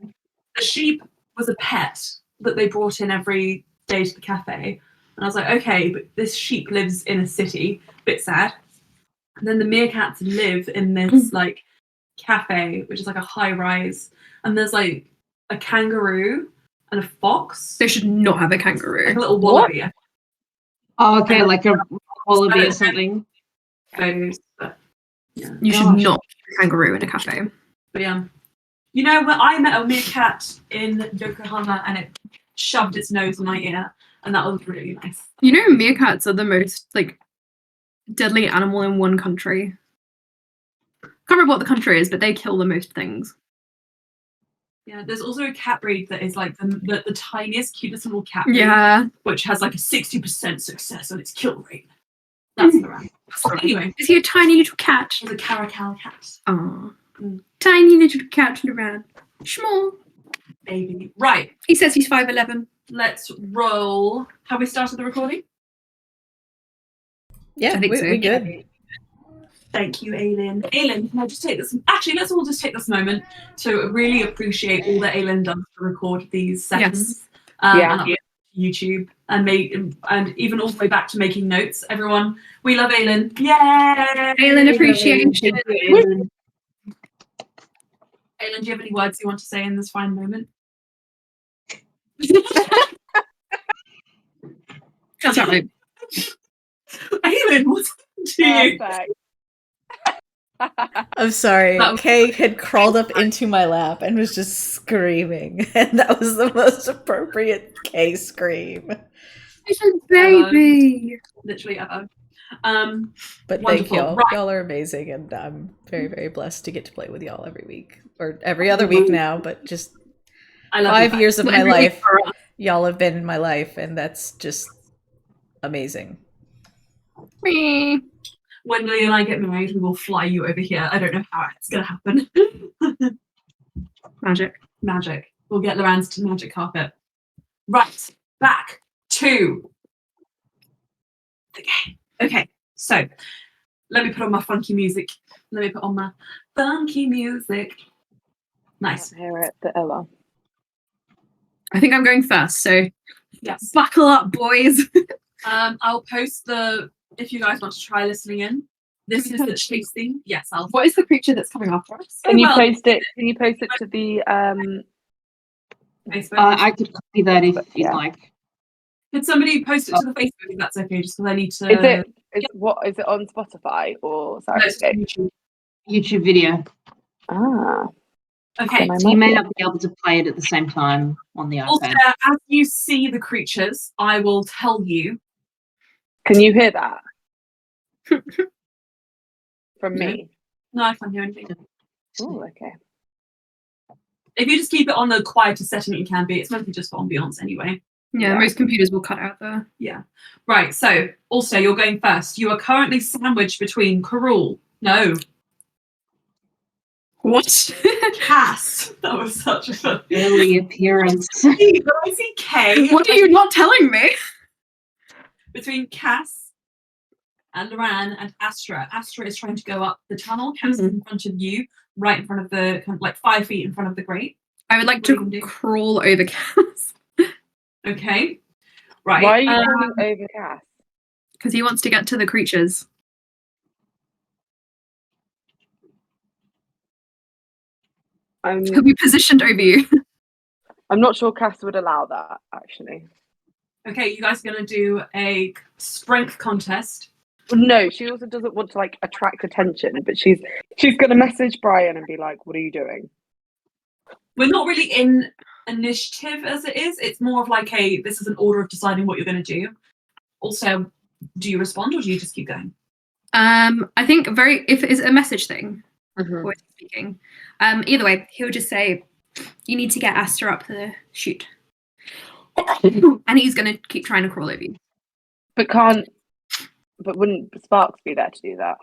The sheep was a pet that they brought in every day to the cafe, And I was like, okay, but this sheep lives in a city, bit sad. And then the meerkats live in this like cafe, which is like a high rise, and there's like a kangaroo and a fox. They should not have a kangaroo. Like a little wallaby. Oh, okay, like a wallaby or something. Photos, but, yeah. You should not have a kangaroo in a cafe. But yeah. You know, when I met a meerkat in Yokohama and it shoved its nose in my ear, and that was really nice. You know, meerkats are the most like deadly animal in one country. Can't remember what the country is, but they kill the most things. Yeah, there's also a cat breed that is like the tiniest, cutest little cat breed, which has like a 60% success on its kill rate. That's the round. Anyway, is he a tiny little cat? He's a caracal cat. Oh, tiny little cat around. Small baby. Right. He says he's 5'11". Let's roll. Have we started the recording? Yeah, I think so. we good. Thank you, Aylin. Aylin, can I just take this? Actually, let's all just take this moment to really appreciate all that Aylin does to record these sessions. And upload to YouTube and even all the way back to making notes. Everyone, we love Aylin. Yay! Aylin appreciation. Aylin, do you have any words you want to say in this fine moment? That's not right. Aylin, what's happened to you? I'm sorry. Kay had crawled up into my lap and was just screaming, and that was the most appropriate Kay scream. It's a baby. Literally ever. But wonderful. Thank y'all. Right. Y'all are amazing, and I'm very, very blessed to get to play with y'all every week. Or every other week now, but just I love 5 years of my life. Week. Y'all have been in my life, and that's just amazing. When Lily and I get married, we will fly you over here. I don't know how it's going to happen. Magic. We'll get Loran's to magic carpet. Right. Back to the game. Okay. So, let me put on my funky music. Nice. I hear it, the Ella. I think I'm going first, so yes. Buckle up, boys. I'll post if you guys want to try listening in. This is the chasing. Yes, I'll. What is the creature that's coming after us? Can you post it? Can you post it to the Facebook? I could copy that if you'd like. Could somebody post it to the Facebook if that's okay? Just because I need to. Is it on Spotify or No, it's YouTube video. Ah. Okay. So you may not be able to play it at the same time on the iPad. Also, as you see the creatures, I will tell you. Can you hear that? From me? No, I can't hear anything. Oh, okay. If you just keep it on the quietest setting it can be, it's mostly just for ambiance anyway. Yeah, most computers will cut out there. Yeah. Right, so, also, you're going first. You are currently sandwiched between Karul. No. What? Cass. That was such a early appearance. I see Kay. What are you not telling me? Between Cass and Loran and Astra. Astra is trying to go up the tunnel. Cass is in front of you, right in front of the, like 5 feet in front of the grate. I would like to crawl over Cass. Okay. Right. Why are you crawling over Cass? Because he wants to get to the creatures. He'll be positioned over you. I'm not sure Cass would allow that, actually. Okay, you guys are going to do a strength contest. No, she also doesn't want to like attract attention, but she's going to message Brian and be like, "What are you doing?" We're not really in initiative as it is. It's more of like, hey, this is an order of deciding what you're going to do. Also, do you respond or do you just keep going? I think if it's a message thing, voice speaking. Either way, he'll just say, "You need to get Astra up the chute," and he's going to keep trying to crawl over you. But wouldn't Sparks be there to do that?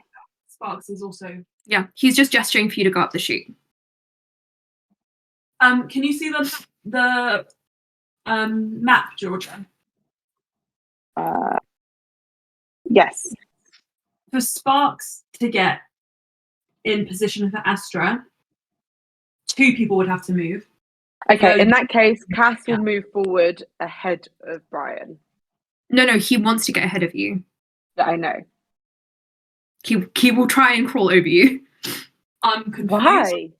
Sparks is also. Yeah, he's just gesturing for you to go up the chute. Can you see the map, Georgia? Yes. For Sparks to get in position for Astra, 2 people would have to move. Okay, in that case, Cass will move forward ahead of Brian. No, he wants to get ahead of you. I know. He will try and crawl over you. I'm confused. Why?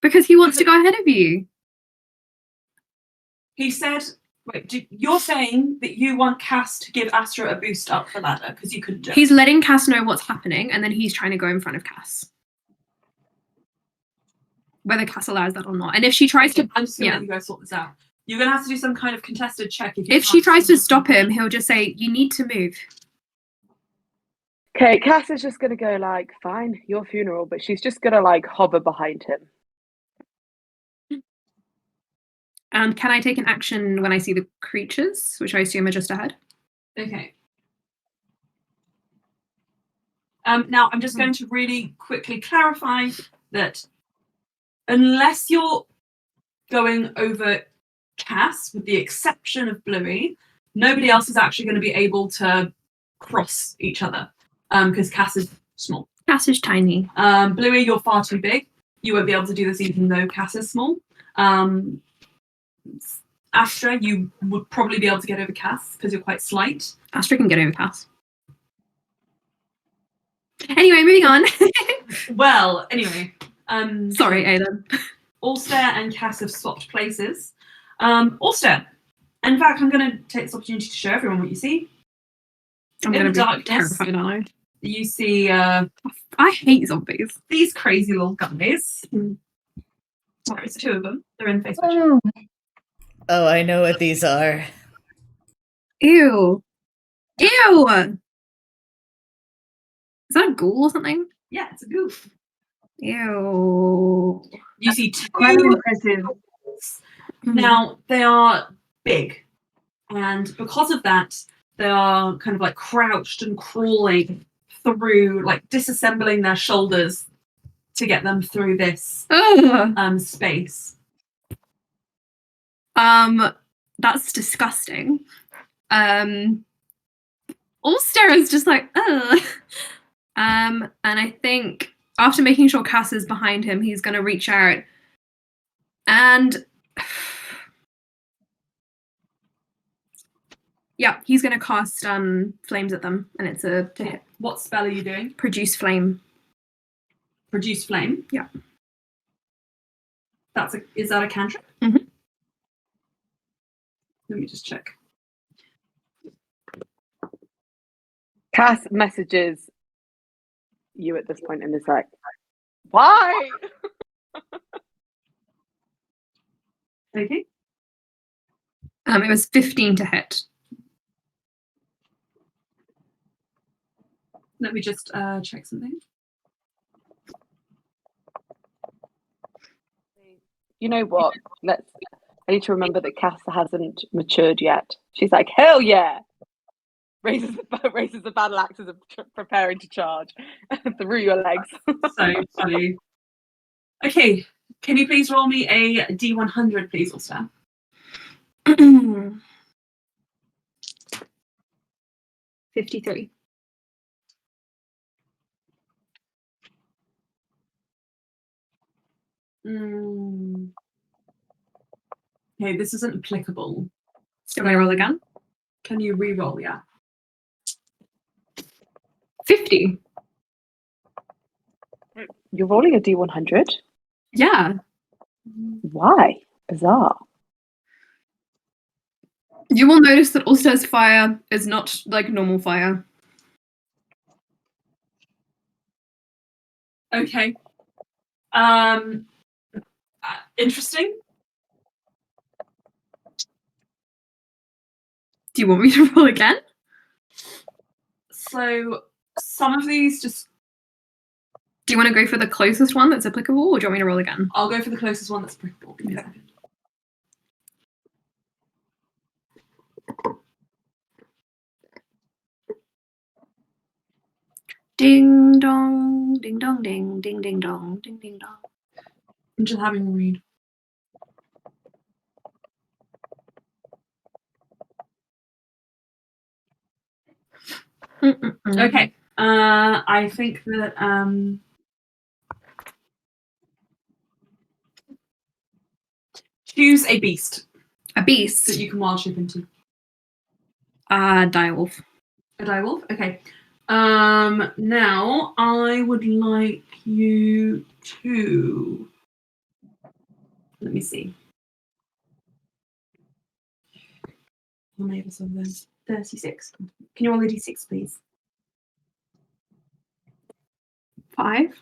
Because he wants to go ahead of you. He said, wait, you're saying that you want Cass to give Astra a boost up the ladder because you couldn't do it. He's letting Cass know what's happening, and then he's trying to go in front of Cass. Whether Cass allows that or not. And if she tries to... I'm just going to let you guys sort this out. You're going to have to do some kind of contested check. If she tries to stop him, he'll just say, you need to move. Okay, Cass is just gonna go like, fine, your funeral, but she's just gonna like hover behind him. And can I take an action when I see the creatures, which I assume are just ahead? Okay. Now, I'm just going to really quickly clarify that unless you're going over Cass, with the exception of Bluey, nobody else is actually going to be able to cross each other because Cass is small. Cass is tiny. Bluey, you're far too big. You won't be able to do this even though Cass is small. Astra, you would probably be able to get over Cass because you're quite slight. Astra can get over Cass. Anyway, moving on. Well, anyway. Sorry, Aidan. Ulster and Cass have swapped places. Ulster, in fact, I'm going to take this opportunity to show everyone what you see. I'm going to be darkness, terrified, aren't you see I hate zombies. these crazy little guys. There's two of them. They're in Facebook. Oh, Oh, I know what these are. Ew. Ew! Is that a ghoul or something? Yeah, it's a goof. Ew. You see two. quite impressive. Now, they are big. And because of that, they are kind of like crouched and crawling through, like disassembling their shoulders to get them through this space. That's disgusting. Ulster is just like, ugh. And I think after making sure Cass is behind him, he's going to reach out and yeah, he's going to cast flames at them, and it's a to hit. What spell are you doing? Produce flame. Produce flame? Yeah. Is that a cantrip? Mm-hmm. Let me just check. Cass messages you at this point and is like, why? Okay. It was 15 to hit. Let me just check something. You know what? I need to remember that Cass hasn't matured yet. She's like, hell yeah! Raises the battle axes and preparing to charge through your legs. So funny. Okay, can you please roll me a D100, please, Ulster? 53. Okay, this isn't applicable. Can I roll again? Can you re-roll? Yeah. 50. You're rolling a D100? Yeah. Why? Bizarre. You will notice that Ulster's fire is not like normal fire. Okay. Interesting. Do you want me to roll again? So some of these just... Do you want to go for the closest one that's applicable, or do you want me to roll again? I'll go for the closest one that's applicable. Give me a second. Ding dong, ding dong, ding, ding ding dong, ding ding dong. I'm just having a read. Okay. I think that choose a beast A beast. that you can wild shape into. Direwolf. A direwolf? Okay. Now I would like you to... Let me see. How many of us are there? 36. Can you roll a d6, please? 5.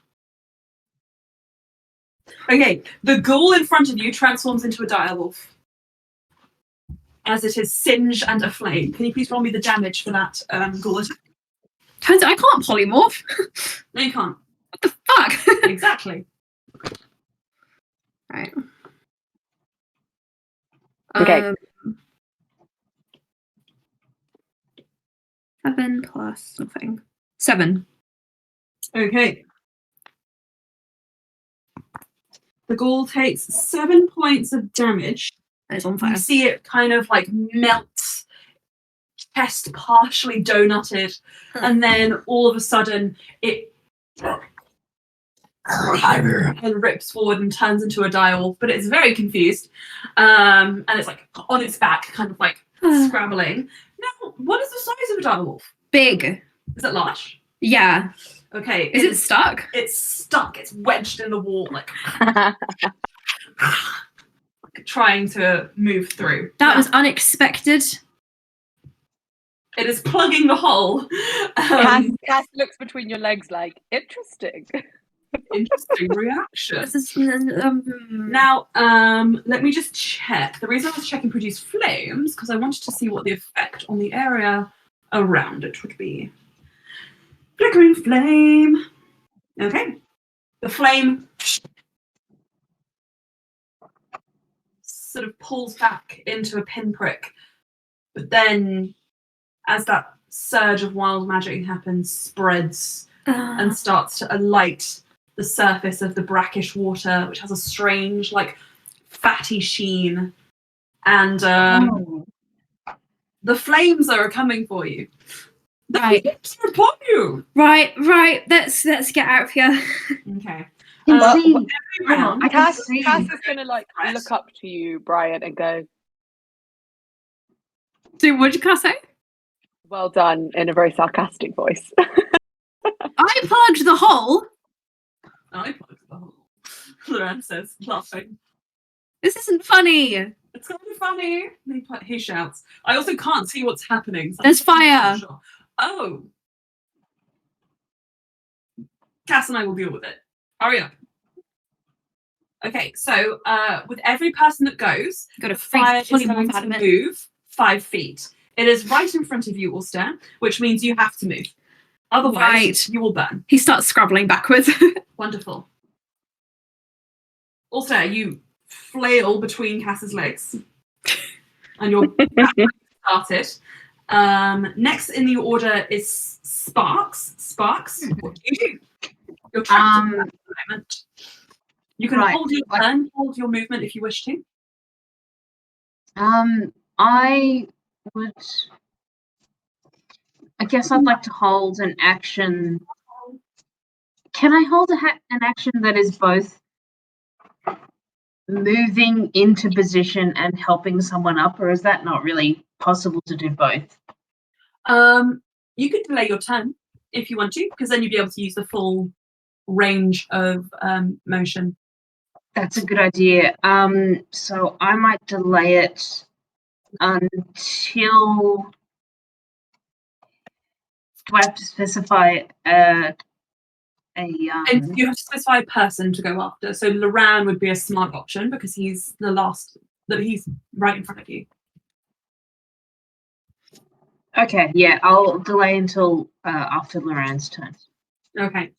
Okay, the ghoul in front of you transforms into a direwolf as it is singed and aflame. Can you please roll me the damage for that ghoul attack? Turns out I can't polymorph. No, you can't. What the fuck? Exactly. Right. Okay. 7 plus something. 7. Okay. The ghoul takes 7 points of damage. And it's on fire. You see it kind of like melt, chest partially donutted, and then all of a sudden it and rips forward and turns into a direwolf, but it's very confused. And it's like on its back, kind of like scrabbling. Now, what is the size of a direwolf? Big. Is it large? Yeah. Okay. Is it stuck? It's stuck. It's wedged in the wall, like trying to move through. That was unexpected. It is plugging the hole. Cass looks between your legs like, interesting. Interesting reaction. This is, Now, let me just check. The reason I was checking produce flames because I wanted to see what the effect on the area around it would be. Flickering flame. Okay. The flame sort of pulls back into a pinprick, but then as that surge of wild magic happens, spreads and starts to alight the surface of the brackish water, which has a strange, like, fatty sheen. And the flames are coming for you. The flames are upon you. Right. Let's get out of here. Okay. Cass is gonna like look up to you, Brian, and go, So what did Cass say? well done, in a very sarcastic voice. I plugged the hole. I plugged the hole. Loren says, laughing. This isn't funny. It's gonna be funny. He shouts. I also can't see what's happening. So There's fire. Sure. Oh. Cass and I will deal with it. Hurry up. Okay, so with every person that goes, Got a fire is fully going morph out to of it. move 5 feet. It is right in front of you, Ulster, which means you have to move. Otherwise, you will burn. He starts scrabbling backwards. Wonderful. Ulster, you flail between Cass's legs, and you're started. Next in the order is Sparks. Sparks, what do you do? You're trapped at the moment. You can hold your turn, hold your movement if you wish to. I guess I'd like to hold an action. Can I hold an action that is both moving into position and helping someone up, or is that not really possible to do both? You could delay your turn if you want to, because then you'd be able to use the full range of motion. That's a good idea. So I might delay it until. Do I have to specify And you have to specify a person to go after. So Loran would be a smart option because he's the last. He's right in front of you. Okay, yeah, I'll delay until after Loran's turn. Okay,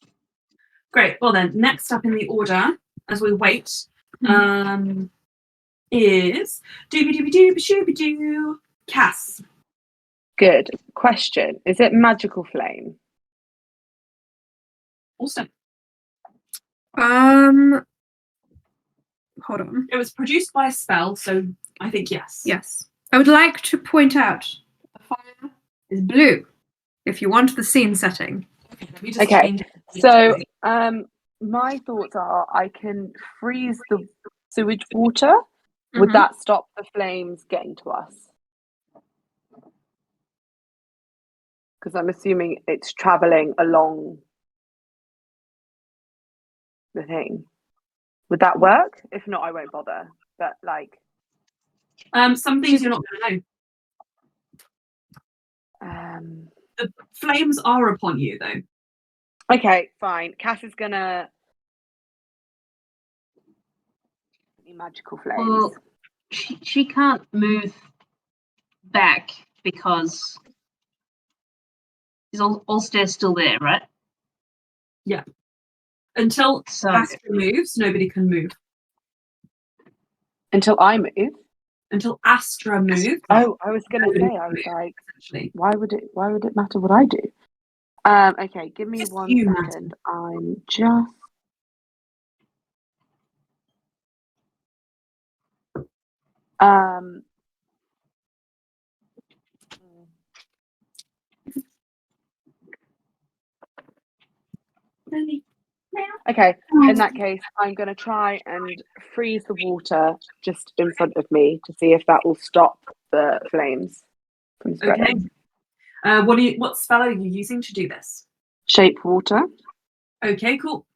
great. Well then, next up in the order, as we wait, is Dooby Cass. Good question. Is it magical flame? Also, Hold on. it was produced by a spell, so I think yes. Yes. I would like to point out the fire is blue if you want the scene setting. Okay. So my thoughts are I can freeze the sewage water. Would that stop the flames getting to us? Because I'm assuming it's traveling along the thing. Would that work? If not, I won't bother. But like, some things you're not going to know. The flames are upon you, though. Okay, fine. Cass is gonna magical flames. Well, she can't move back because is Ulster's still there, right? Yeah. Until So Astra moves, nobody can move. Until I move. Until Astra moves. Oh, I was gonna say, I was like, essentially, why would it matter what I do? Okay, give me Just 1 you, second. I'm just okay, in that case, I'm going to try and freeze the water just in front of me to see if that will stop the flames from spreading. Okay. What spell are you using to do this? Shape water. Okay, cool.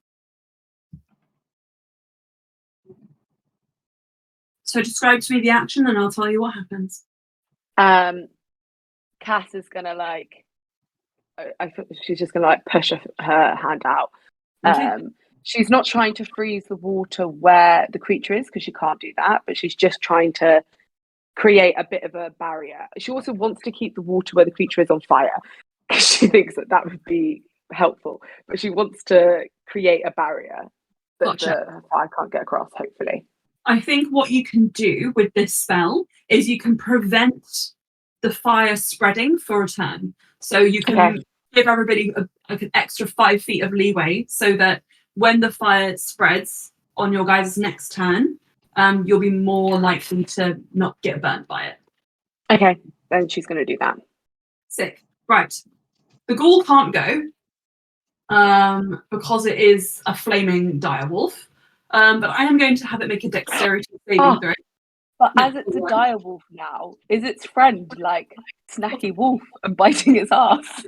So describe to me the action and I'll tell you what happens. Cass is going to like, she's just going to like push her hand out. Okay. She's not trying to freeze the water where the creature is because she can't do that, but she's just trying to create a bit of a barrier. She also wants to keep the water where the creature is on fire because she thinks that would be helpful, but she wants to create a barrier that the fire can't get across, hopefully. I think what you can do with this spell is you can prevent the fire spreading for a turn. So you can give everybody an extra 5 feet of leeway so that when the fire spreads on your guys' next turn, you'll be more likely to not get burnt by it. Okay, then she's going to do that. Sick. Right. The ghoul can't go because it is a flaming direwolf. But I am going to have it make a dexterity saving throw. But as it's a direwolf now, is its friend like Snacky Wolf and biting its ass?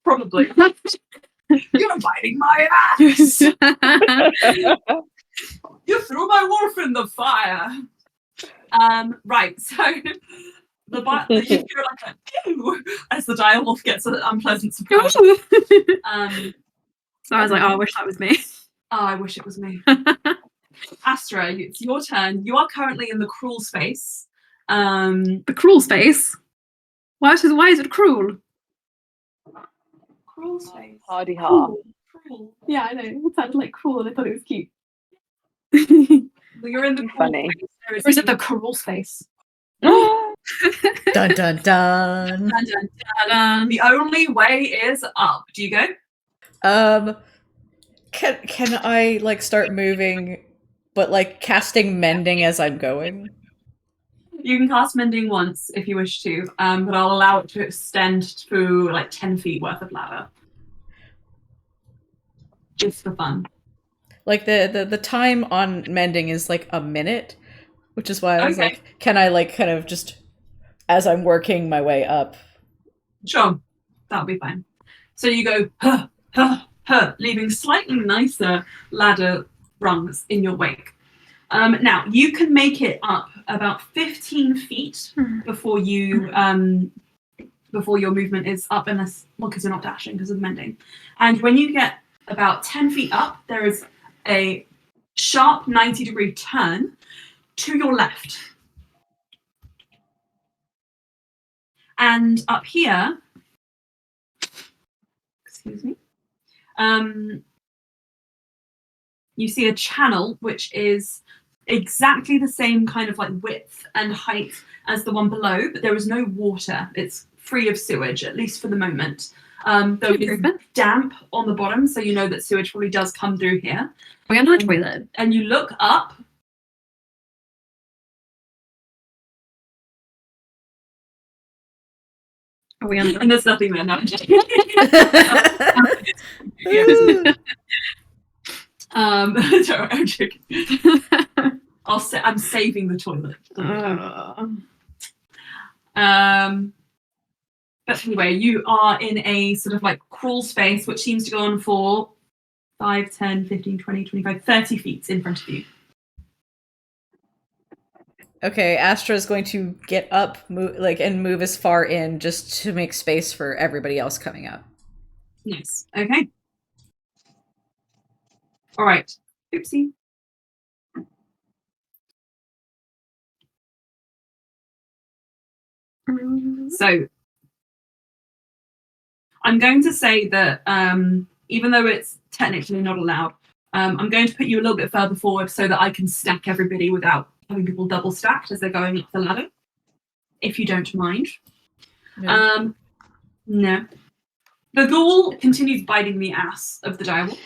Probably. You're biting my ass! You threw my wolf in the fire! Right, so you feel like a ew as the direwolf gets an unpleasant surprise. So I was like, oh, I wish that was me. Oh, I wish it was me. Astra, it's your turn. You are currently in the cruel space. The cruel space? Why is it cruel? Cruel space. Hardy ha. Cruel. Yeah, I know. It sounded like cruel and I thought it was cute. You're in the cruel funny. space. Or is it the cruel space? Dun dun dun. Dun, dun, dun. The only way is up. Do you go? Can I like start moving, but like casting mending as I'm going? You can cast mending once if you wish to, but I'll allow it to extend to like 10 feet worth of ladder. Just for fun. Like the time on mending is like a minute, which is why I was like, can I like kind of just as I'm working my way up? Sure, that'll be fine. So you go, huh, huh, huh, leaving slightly nicer ladder rungs in your wake. Now you can make it up about 15 feet before your movement is up, unless because you're not dashing because of mending. And when you get about 10 feet up, there is a sharp 90-degree turn to your left. And up here, excuse me, you see a channel which is exactly the same kind of like width and height as the one below, but there is no water. It's free of sewage, at least for the moment. Though it is damp on the bottom, so you know that sewage probably does come through here. We're under the toilet. And you look up. Are we under? And there's nothing there now. Sorry, I'm joking. I'm saving the toilet. But anyway, you are in a sort of like crawl space, which seems to go on for 5, 10, 15, 20, 25, 30 feet in front of you. Okay, Astra is going to get up, and move as far in just to make space for everybody else coming up. Nice. Okay. All right. Oopsie. So I'm going to say that even though it's technically not allowed, I'm going to put you a little bit further forward so that I can stack everybody without having people double stacked as they're going up the ladder, if you don't mind. No. No. The ghoul continues biting the ass of the direwolf.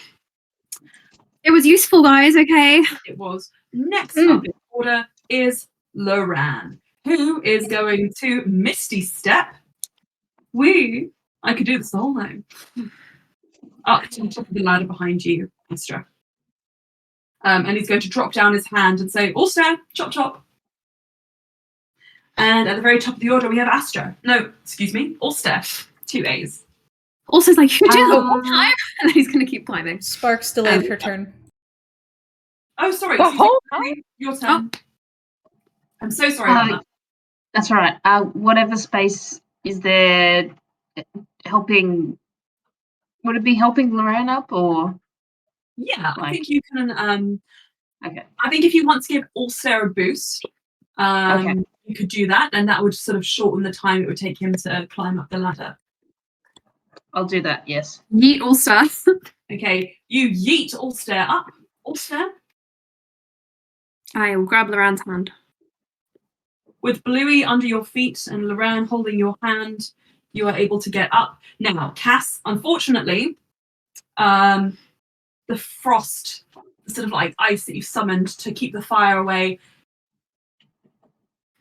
It was useful, guys, okay? It was. Next up in order is Loran, who is going to Misty Step. I could do this the whole time. Up to the top of the ladder behind you, Astra. And he's going to drop down his hand and say, Ulster, chop chop. And at the very top of the order, we have Astra. No, excuse me, Ulster. 2 A's. Ulster's like, you do the whole time? And then he's going to keep climbing. Sparks delayed her turn. Oh, sorry. The whole time? Your turn. Oh. I'm so sorry about that. That's all right. Whatever space is there helping... Would it be helping Loran up, or...? Yeah, I think you can... okay. I think if you want to give Ulster a boost, you could do that, and that would sort of shorten the time it would take him to climb up the ladder. I'll do that, yes. Yeet Ulster. Okay, you yeet Ulster up. Ulster? I will grab Loran's hand. With Bluey under your feet and Loran holding your hand, you are able to get up. Now, Cass, unfortunately, the frost, the sort of like ice that you summoned to keep the fire away,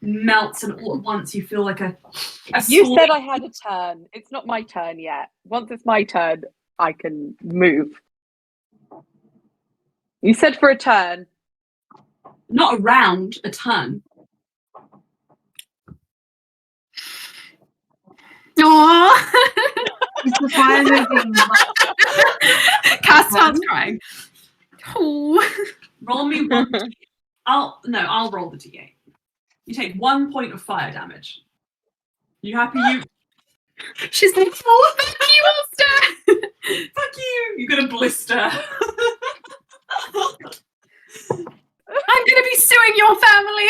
melts, and all at once you feel like a You said I had a turn. It's not my turn yet. Once it's my turn, I can move. You said for a turn. Not a round, a turn. Aww. Is the fire moving? Cass starts crying. Oh. Roll me one. I'll roll the d8. You take 1 point of fire damage. You happy? She's like, oh, fuck you, Ulster. Fuck you. You got a blister. I'm gonna be suing your family.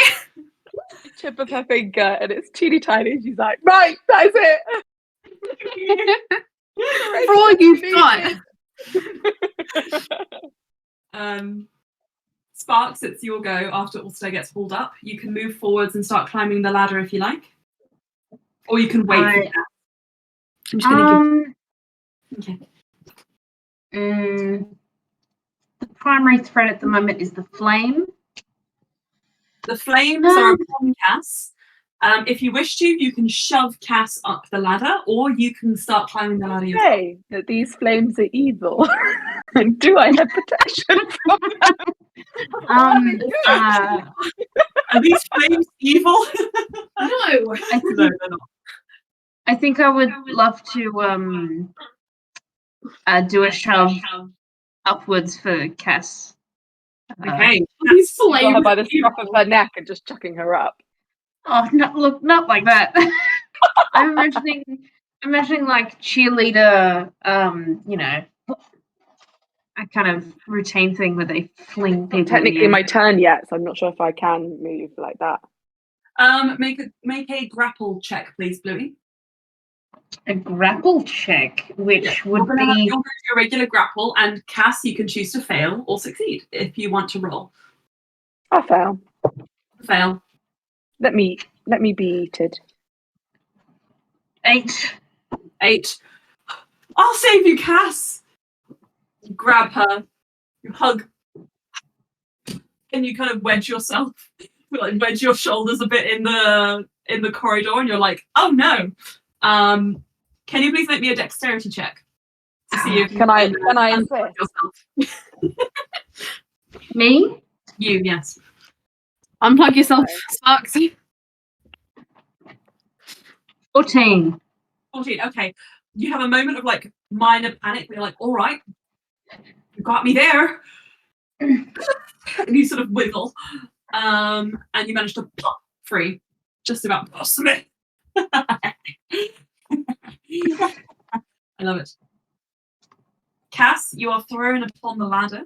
Tip of her finger, and it's teeny tiny. She's like, right, that's it. For all you've got. Sparks, it's your go after Ulster gets pulled up. You can move forwards and start climbing the ladder if you like. Or you can wait for that. I'm just gonna give... Okay. The primary threat at the moment is the flame. The flames are upon Cass. If you wish to, you can shove Cass up the ladder, or you can start climbing the ladder yourself. Say that these flames are evil. And do I have protection from them? Are these flames evil? No. They're not. I think I would love to do a shove upwards for Cass. Okay. These Got her flames. by the scruff of her neck and just chucking her up. Oh, no, look, not like that. I'm imagining like cheerleader, a kind of routine thing where they fling people. Technically my turn yet, so I'm not sure if I can move like that. Make a grapple check, please, Bluey. A grapple check, which would You're be... going to do a regular grapple, and Cass, you can choose to fail or succeed if you want to roll. I'll fail. Fail. Let me be eated. 8. 8. I'll save you, Cass. You grab her, you hug, and you kind of wedge yourself, like wedge your shoulders a bit in the corridor, and you're like, oh no. Can you please make me a dexterity check to see if can I unplug yourself? Me? You, yes. Unplug yourself, Sparks. 14. 14. Okay. You have a moment of like minor panic, but you're like, all right, you got me there. And you sort of wiggle. And you manage to pop free. Just about possibly. I love it. Cass, you are thrown upon the ladder.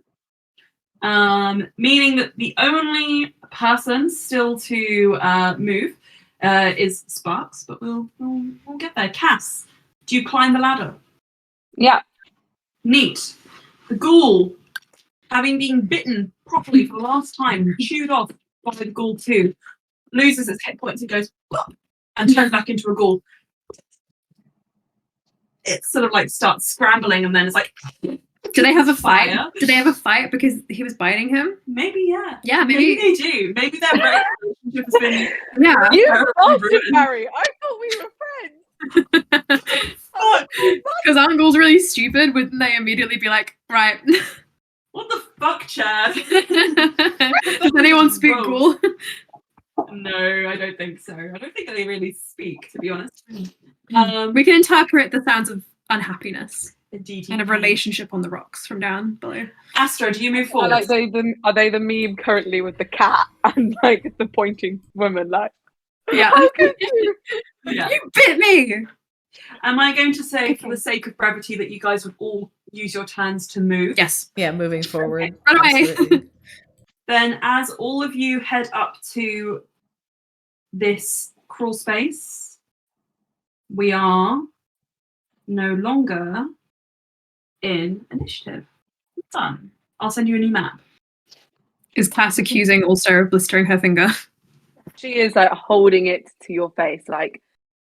Meaning that the only person still to move is Sparks, but we'll get there. Cass, do you climb the ladder? Yeah. Neat. The ghoul, having been bitten properly for the last time, chewed off by the ghoul too, loses its hit points and goes and turns back into a ghoul. It sort of like starts scrambling and then it's like. Do they have a fight? Do they have a fight because he was biting him? Maybe, yeah. Yeah, maybe they do. Maybe their relationship has been. Yeah. You lost it, Barry. I thought we were friends. Because aren't ghouls really stupid? Wouldn't they immediately be like, right? What the fuck, Chad? Does anyone speak ghoul? No, I don't think so. I don't think they really speak, to be honest. We can interpret the sounds of unhappiness. Indeed. And a relationship on the rocks from down below. Astra, do you move forward? Are they the meme currently with the cat and like the pointing woman? Like, yeah. How could you? Yeah. You bit me. Am I going to say, for the sake of brevity, that you guys would all use your turns to move? Yes. Yeah, moving forward. Run away. Then, as all of you head up to this crawl space, we are no longer in initiative. Done. I'll send you a new map. Is Cass accusing also of blistering her finger? She is like holding it to your face, like,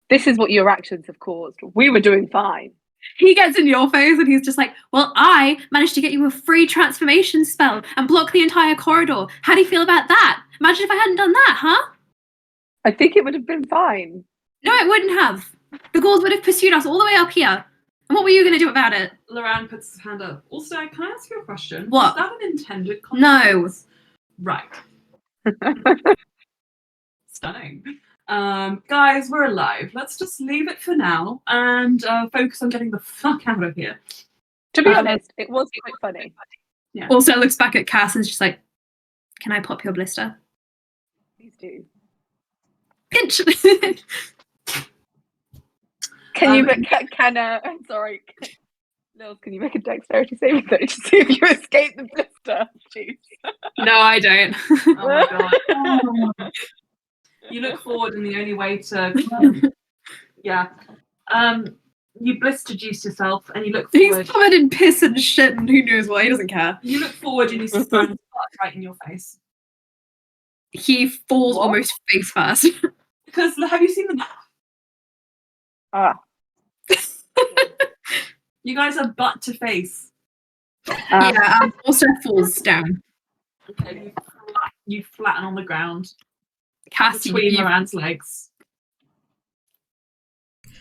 this is what your actions have caused. We were doing fine. He gets in your face and he's just like, well, I managed to get you a free transformation spell and block the entire corridor. How do you feel about that? Imagine if I hadn't done that, huh? I think it would have been fine. No, it wouldn't have. The ghouls would have pursued us all the way up here. And what were you going to do about it? Loran puts his hand up. Also, can I ask you a question? What? Is that an intended consequence? No. Right. Stunning. Guys, we're alive. Let's just leave it for now and focus on getting the fuck out of here. To be honest, it was quite funny. Yeah. Also looks back at Cass and is just like, can I pop your blister? Please do. Pinch. Can you make sorry. Lils, can you make a dexterity saving throw to see if you escape the blister? Jeez. No, I don't. Oh my god. You look forward and the only way to yeah. You blister juice yourself and you look forward. He's covered in piss and shit and who knows what, he doesn't care. You look forward and you see Simon's butt right in your face. He falls almost face first. Because have you seen the map? You guys are butt to face. Yeah, also falls down. Okay, you flatten on the ground. Cassie, Between Loran's legs.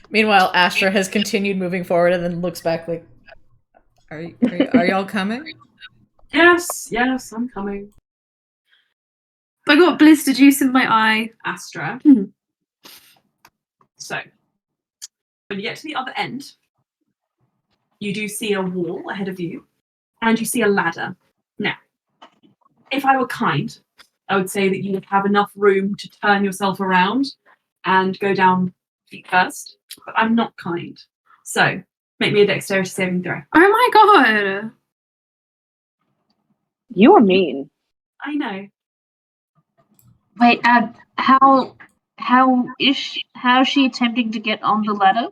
Meanwhile, Astra has continued moving forward and then looks back like, are y'all coming? Yes, I'm coming. I got blister juice in my eye. Astra. Mhm. So, when you get to the other end, you do see a wall ahead of you, and you see a ladder. Now, if I were kind, I would say that you would have enough room to turn yourself around and go down feet first, but I'm not kind. So, make me a dexterity saving throw. Oh my god. You are mean. I know. Wait, how is she attempting to get on the ladder?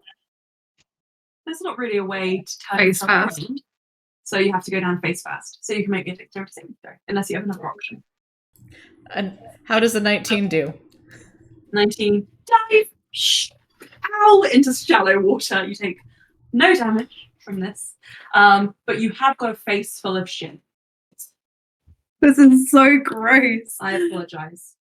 There's not really a way to turn Face yourself first. around. So you have to go down face first. So you can make me a dexterity saving throw, unless you have another option. And how does the 19 do? 19. Dive! Shh! Ow! Into shallow water. You take no damage from this. But you have got a face full of shit. This is so gross. I apologize.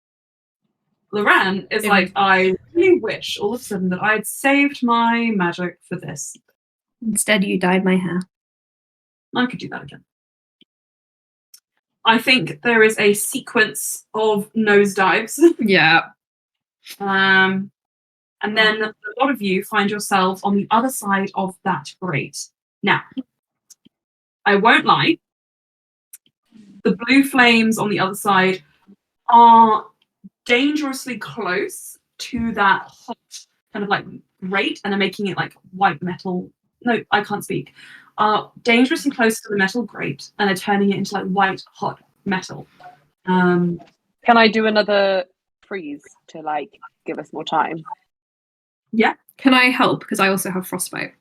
Loran is like, I really wish all of a sudden that I had saved my magic for this. Instead, you dyed my hair. I could do that again. I think there is a sequence of nosedives. Yeah. And then a lot of you find yourselves on the other side of that grate. Now, I won't lie, the blue flames on the other side are dangerously close to that hot kind of like grate, and are making it like white metal. No, I can't speak. Dangerously close to the metal grate, and are turning it into like white hot metal. Can I do another freeze to like give us more time? Yeah. Can I help? Because I also have frostbite.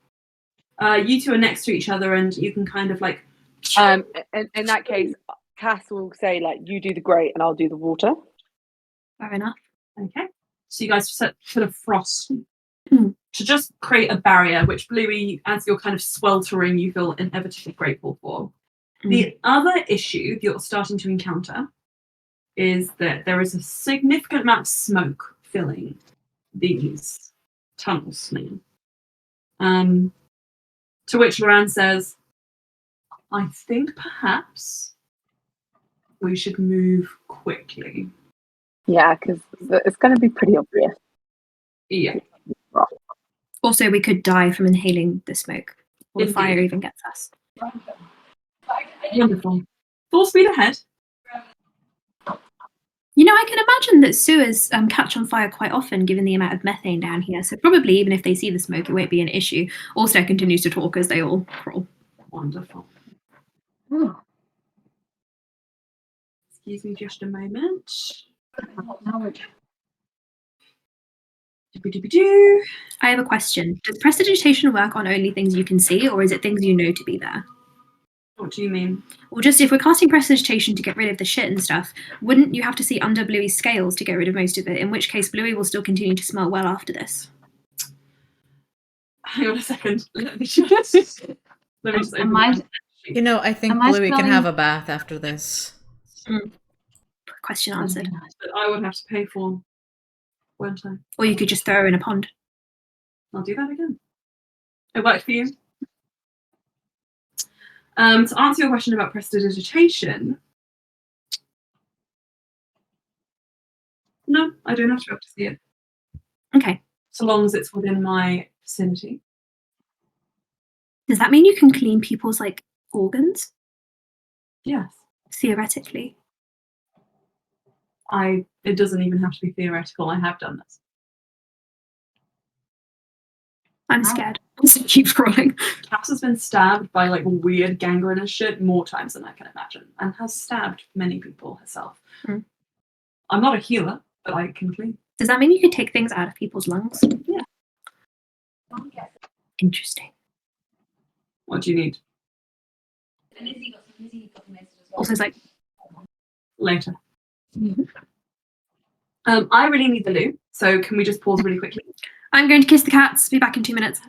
You two are next to each other, and you can kind of like. In that case, Cass will say like, "You do the grate, and I'll do the water." Fair enough. Okay. So you guys put a frost to just create a barrier, which Bluey, as you're kind of sweltering, you feel inevitably grateful for. The other issue that you're starting to encounter is that there is a significant amount of smoke filling these tunnels now. To which Loran says, I think perhaps we should move quickly. Yeah, because it's going to be pretty obvious. Yeah. Also, we could die from inhaling the smoke, or the Indeed. fire even gets us. Wonderful. Full speed ahead. You know, I can imagine that sewers catch on fire quite often, given the amount of methane down here. So probably, even if they see the smoke, it won't be an issue. Also, continues to talk as they all crawl. Wonderful. Ooh. Excuse me just a moment. Do-ba-do-ba-do. I have a question. Does prestidigitation work on only things you can see, or is it things you know to be there? What do you mean? Well, just if we're casting prestidigitation to get rid of the shit and stuff, wouldn't you have to see under Bluey's scales to get rid of most of it? In which case, Bluey will still continue to smell well after this. Hang on a second. Let me just open my sheet. You know, I think Am I Bluey can smelling- have a bath after this. Question answered. But I would have to pay for, won't I? Or you could just throw her in a pond. I'll do that again. It worked for you. To answer your question about prestidigitation, no, I don't have to be able to see it, Okay. so long as it's within my vicinity. Does that mean you can clean people's, like, organs? Yes. Theoretically. It doesn't even have to be theoretical. I have done this. I'm scared. So keep crawling. Cass has been stabbed by like weird gangrenous shit more times than I can imagine, and has stabbed many people herself. I'm not a healer, but I can clean. Does that mean you could take things out of people's lungs? Yeah. Interesting. What do you need? Also, it's like, Later. I really need the loo, so can we just pause really quickly? I'm going to kiss the cats. Be back in 2 minutes.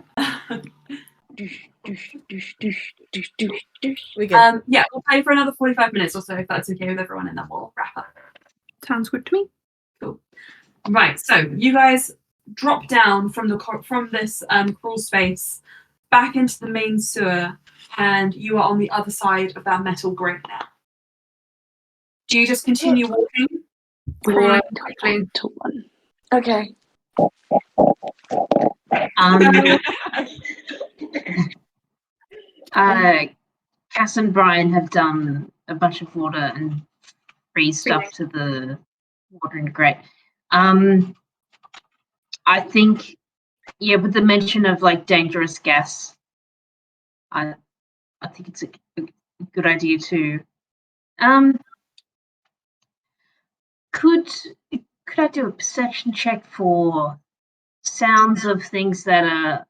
We good. Yeah, we'll play for another 45 minutes or so if that's okay with everyone, and then we'll wrap up. Sounds good to me. Cool. Right, so you guys drop down from this crawl space back into the main sewer, and you are on the other side of that metal grate now. Do you just continue walking? Crawling quickly. Okay. Cass and Brian have done a bunch of water and free stuff to the watering grate. I think, yeah, with the mention of like dangerous gas, I think it's a good idea to. Could I do a perception check for sounds of things that are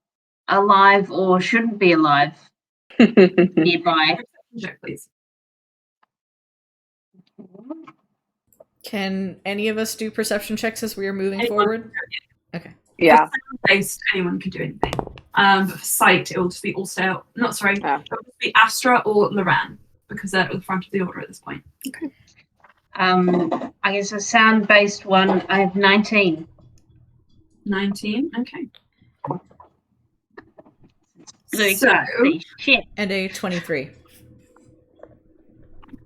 alive or shouldn't be alive nearby? Check, please. Can any of us do perception checks as we are moving Anyone forward? Okay. Yeah. Based, anyone can do anything. But for sight, it will just be also not sorry. Oh. It will just be Astra or Loran because they're at the front of the order at this point. Okay. I guess a sound-based one. I have 19. 19. Okay. Blue So, can't see shit. And a 23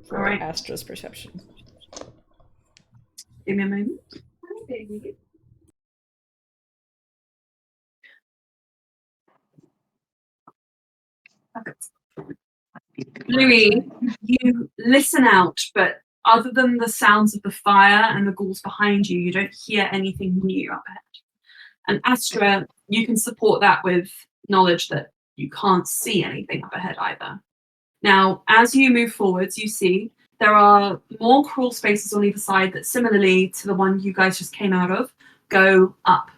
for All right. Astra's perception. Give me a moment. Perfect. Louis, you listen out, but other than the sounds of the fire and the ghouls behind you, you don't hear anything new up ahead. And Astra, you can support that with knowledge that you can't see anything up ahead either. Now, as you move forwards, you see there are more crawl spaces on either side that, similarly to the one you guys just came out of, go up.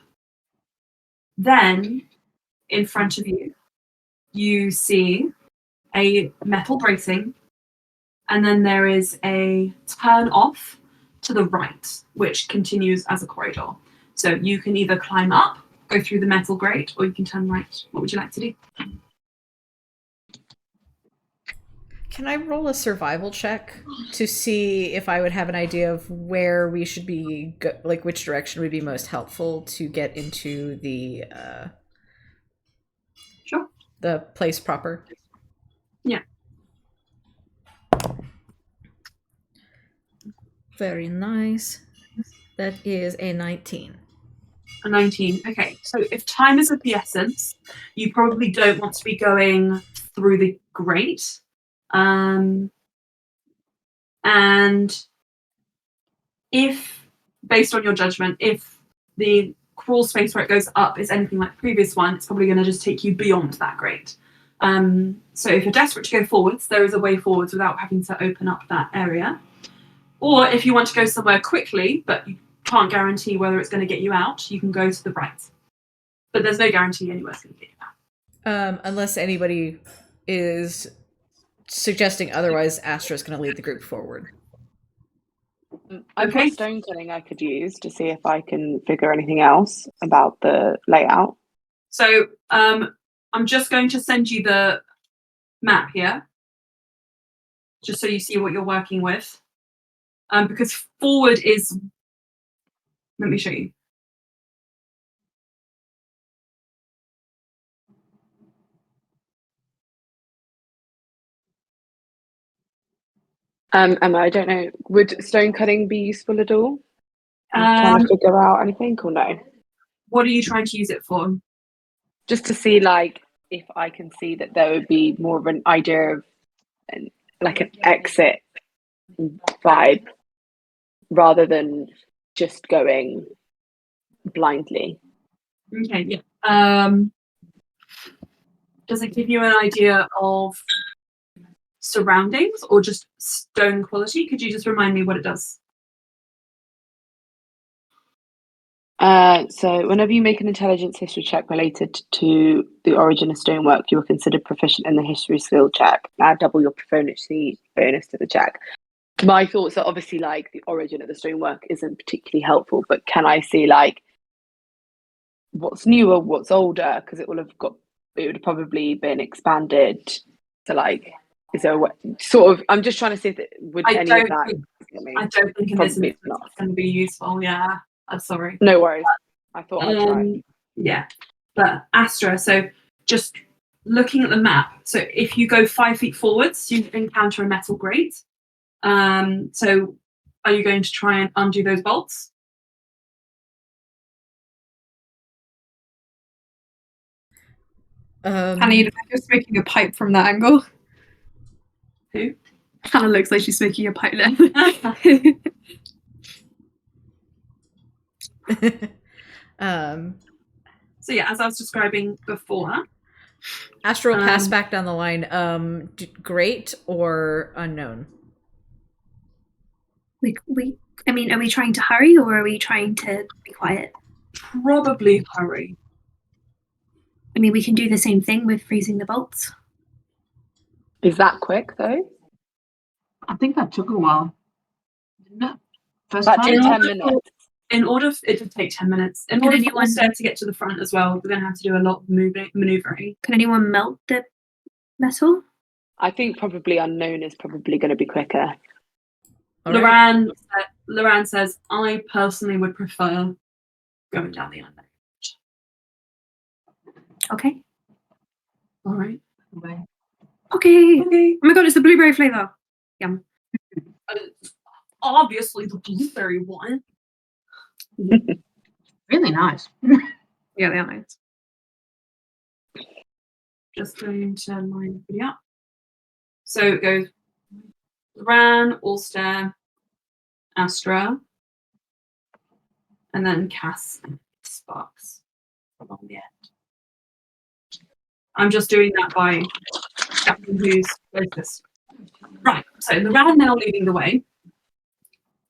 Then, in front of you, you see a metal grating, and then there is a turn off to the right, which continues as a corridor. So you can either climb up, go through the metal grate, or you can turn right. What would you like to do? Can I roll a survival check to see if I would have an idea of where we should be, like which direction would be most helpful to get into the Sure. The place proper? Yeah. Very nice. That is a 19. A 19. Okay, so if time is of the essence, you probably don't want to be going through the grate. And if, based on your judgment, if the crawl space where it goes up is anything like the previous one, it's probably going to just take you beyond that grate. So if you're desperate to go forwards, there is a way forwards without having to open up that area. Or if you want to go somewhere quickly, but you can't guarantee whether it's going to get you out, you can go to the right. But there's no guarantee anywhere it's going to get you out. Unless anybody is suggesting otherwise, Astra's going to lead the group forward. I've got stone cutting I could use to see if I can figure anything else about the layout. So I'm just going to send you the map here, just so you see what you're working with. Because forward is, let me show you. Emma, I don't know, would stone cutting be useful at all? Trying to figure out anything or no? What are you trying to use it for? Just to see, like, if I can see that there would be more of an idea of, like, an exit vibe rather than just going blindly. Okay, yeah. Does it give you an idea of surroundings or just stone quality? Could you just remind me what it does? So whenever you make an intelligence history check related to the origin of stonework, you are considered proficient in the history skill check. Add double your proficiency bonus to the check. My thoughts are obviously like the origin of the stonework isn't particularly helpful, but can I see like what's newer, what's older? Because it would have probably been expanded to like, is there a way, sort of, I'm just trying to see if it would any of that. I don't think in this instance it's going to be useful. Yeah, I'm sorry. No worries. I thought I'd try. Yeah, but Astra, so just looking at the map, so if you go 5 feet forwards, you encounter a metal grate. So are you going to try and undo those bolts? Hannah, you look like you're smoking a pipe from that angle. Who? Hannah looks like she's smoking a pipe there. So yeah, as I was describing before, Astra will pass back down the line. Great or unknown? I mean, are we trying to hurry or are we trying to be quiet? Probably hurry. I mean, we can do the same thing with freezing the bolts. Is that quick though? I think that took a while. No, that took 10 minutes. In order, it would take 10 minutes. In order for us to get to the front as well, we're going to have to do a lot of maneuvering. Can anyone melt the metal? I think probably unknown is probably going to be quicker. Loran says, I personally would prefer going down the unknown. Okay. All right. Okay. Oh my god, it's the blueberry flavor. Yum. Obviously the blueberry one. Really nice. Yeah, they are nice. Just going to line everybody up. So it goes Ran, Ulster, Astra, and then Cass and Sparks along the end. I'm just doing that by checking who's closest. Right, so the Ran now leading the way.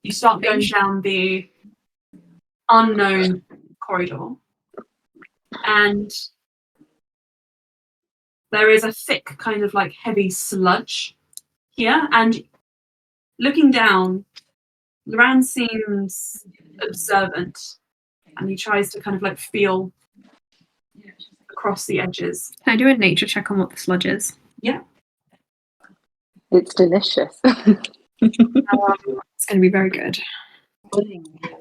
You start going down the unknown corridor, and there is a thick kind of like heavy sludge here, and looking down, Loran seems observant, and he tries to kind of like feel across the edges. Can I do a nature check on what the sludge is? Yeah. It's delicious. It's going to be very good.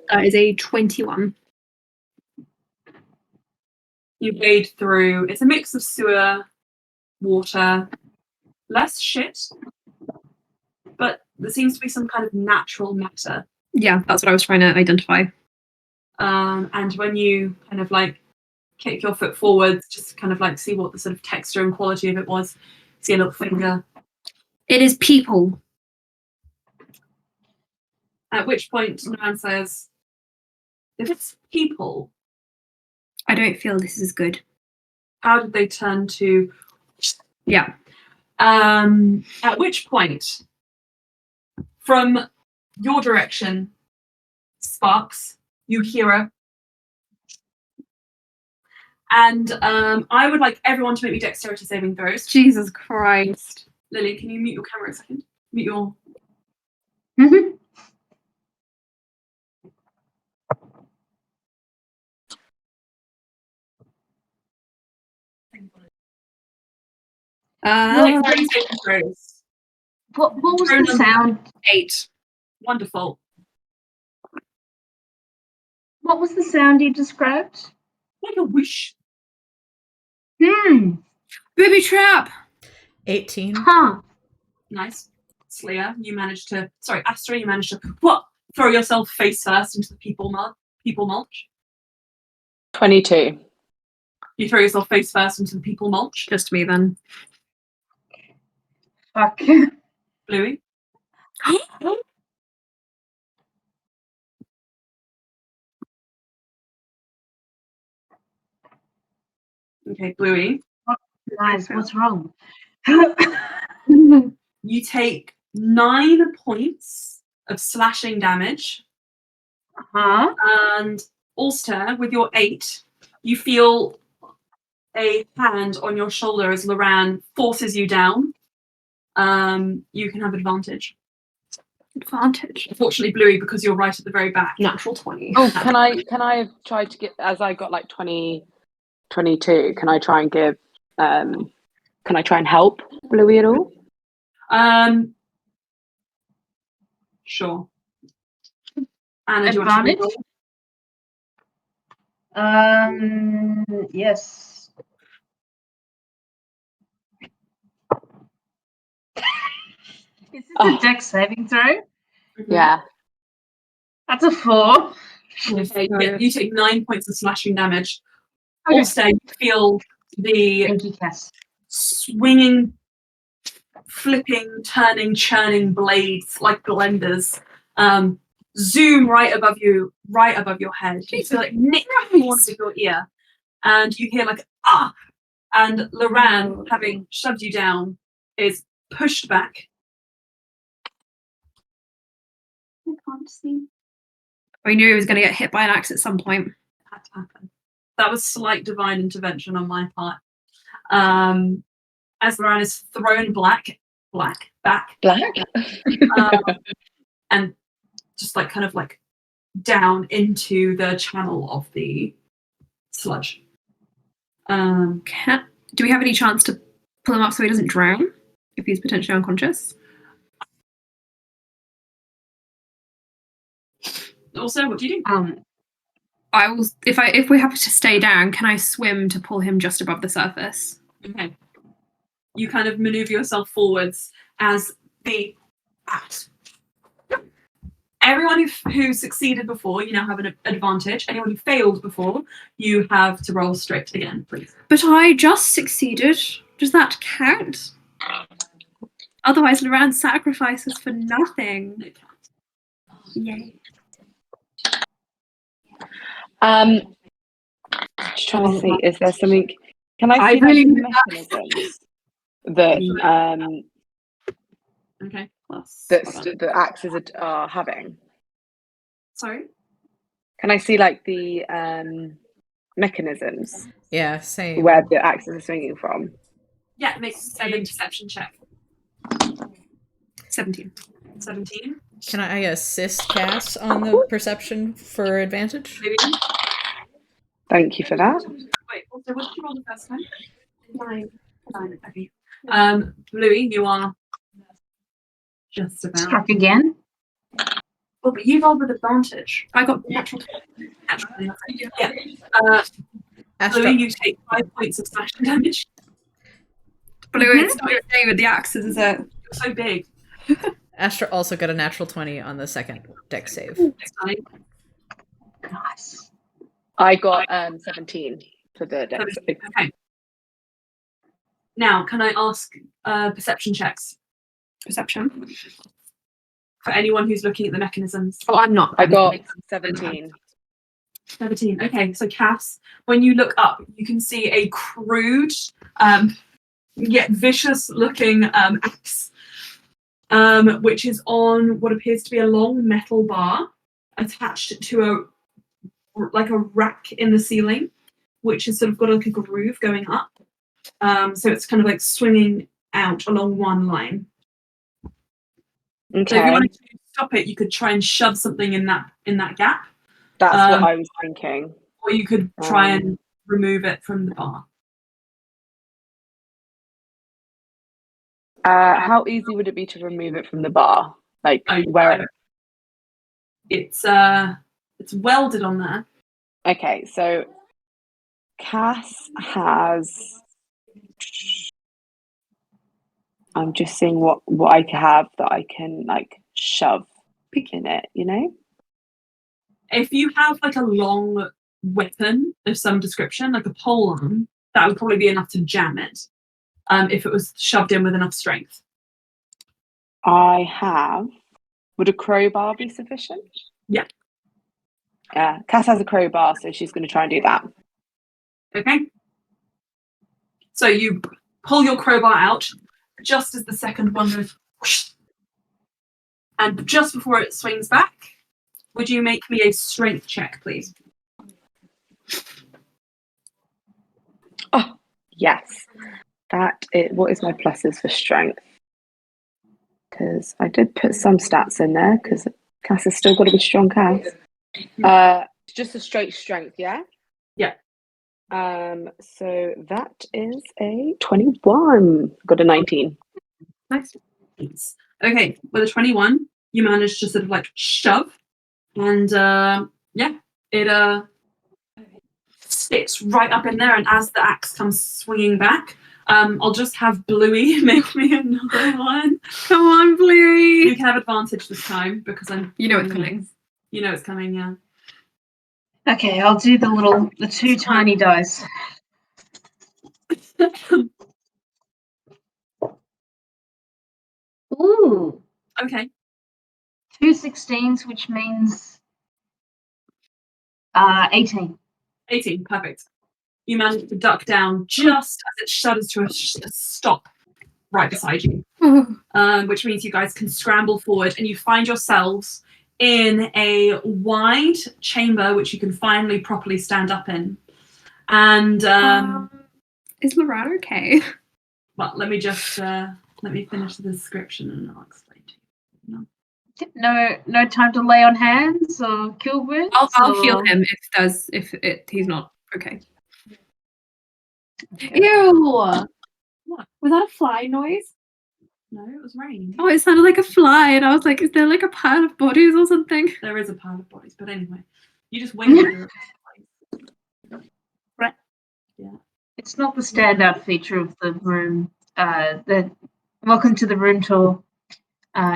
That is a 21. You wade through. It's a mix of sewer, water, less shit, but there seems to be some kind of natural matter. Yeah, that's what I was trying to identify. And when you kind of like kick your foot forwards, just to kind of like see what the sort of texture and quality of it was, see a little finger. It is people. At which point, Noran says, if it's people, I don't feel this is good. how did they turn to... Yeah. At which point, from your direction, Sparks, you hear a... And I would like everyone to make me dexterity saving throws. Jesus Christ. Lily, can you mute your camera a second? Mute your... Mm-hmm. Dexterity saving throws. What was Throw the number sound? 8. Wonderful. What was the sound you described? Like a whoosh. Booby trap! 18. Huh. Nice. Slayer, you managed to... Sorry, Astra, you managed to... What? Throw yourself face first into the people mulch. 22. You throw yourself face first into the people mulch. Just me then. Fuck. Bluey. Okay, Bluey. Guys, what's wrong? You take 9 points of slashing damage. Huh? And Ulster, with your 8, you feel a hand on your shoulder as Loran forces you down. You can have advantage. Advantage. Unfortunately, Bluey, because you're right at the very back. Natural 20. Oh, can I have tried to get, as I got like 20, 22, can I try and give, can I try and help Bluey at all? Sure. Anna, do you want to Advantage? Yes. Is this a dex saving throw? Yeah. That's a 4. Okay, you take 9 points of slashing damage. Okay. Also, you feel the Thank you, Cass. swinging, flipping, turning, churning blades like blenders zoom right above your head. You feel like nick the corner of your ear, and you hear like ah, and Loran, having shoved you down, is pushed back. I can't see. I knew he was going to get hit by an axe at some point. It had to happen. That was slight divine intervention on my part. As Loran is thrown back, and just like kind of like down into the channel of the sludge. Do we have any chance to pull him up so he doesn't drown if he's potentially unconscious? Also, what do you do? I will. If we have to stay down, can I swim to pull him just above the surface? Okay. You kind of maneuver yourself forwards as the everyone who succeeded before, you now have an advantage. Anyone who failed before, you have to roll straight again, please. But I just succeeded. Does that count? Otherwise, Loran sacrifices for nothing. Yay. Just trying to see, is there something? Can I see really the mechanisms that Okay. Plus. that the axes are having? Sorry. Can I see like the mechanisms? Yeah, same. Where the axes are swinging from? Yeah, make a perception check. 17. 17. Can I assist Cass on the perception for advantage? Maybe. Thank you for that. Wait, also, what did you roll the first time? 9. 9, okay. Bluey, you are just about. Struck again. Oh, but you rolled with advantage. I got natural 20. Yeah. Astra, Bluey, you take 5 points of slashing damage. Blue, it's not your thing with the axes, is it? You're so big. Astra also got a natural 20 on the second deck save. It's fine. Nice. I got 17 for the deck save. Okay. Now, can I ask perception checks? Perception. For anyone who's looking at the mechanisms. Oh, I'm not. I got 17. 17. Okay, so Cass, when you look up, you can see a crude, yet vicious-looking axe, which is on what appears to be a long metal bar attached to a rack in the ceiling, which has sort of got like a groove going up. So it's kind of like swinging out along one line. Okay. So if you wanted to stop it, you could try and shove something in that gap. That's what I was thinking. Or you could try and remove it from the bar. How easy would it be to remove it from the bar? Like where? It's welded on there. Okay, so Cass has. I'm just seeing what I have that I can like shove in it, you know? If you have like a long weapon of some description, like a pole arm, that would probably be enough to jam it. If it was shoved in with enough strength. I have. Would a crowbar be sufficient? Yeah. Yeah. Cass has a crowbar, so she's going to try and do that. Okay. So you pull your crowbar out just as the second one goes whoosh, and just before it swings back, would you make me a strength check, please? Oh, yes. What is my pluses for strength? Because I did put some stats in there, because Cass has still got to be strong, Cass. Just a straight strength, yeah? Yeah. So that is a 21. Got a 19. Nice. Okay, with a 21, you manage to sort of like shove, and it sticks right up in there. And as the axe comes swinging back, I'll just have Bluey make me another one. Come on, Bluey. You can have advantage this time because You know it's coming. You know it's coming, yeah. Okay, I'll do the two tiny dice. Ooh. Okay. 2 16s, which means 18. 18, perfect. You manage to duck down just as it shudders to a stop right beside you, which means you guys can scramble forward and you find yourselves in a wide chamber which you can finally properly stand up in. And is Lorana okay? Well, let me just let me finish the description and I'll explain to you. No time to lay on hands or kill wounds? I'll heal him if he's not okay. Okay. Ew! What? Was that a fly noise? No, it was rain. Oh, it sounded like a fly, and I was like, is there like a pile of bodies or something? There is a pile of bodies, but anyway, you just wing it. Right. Yeah. It's not the standout feature of the room. Welcome to the room tour.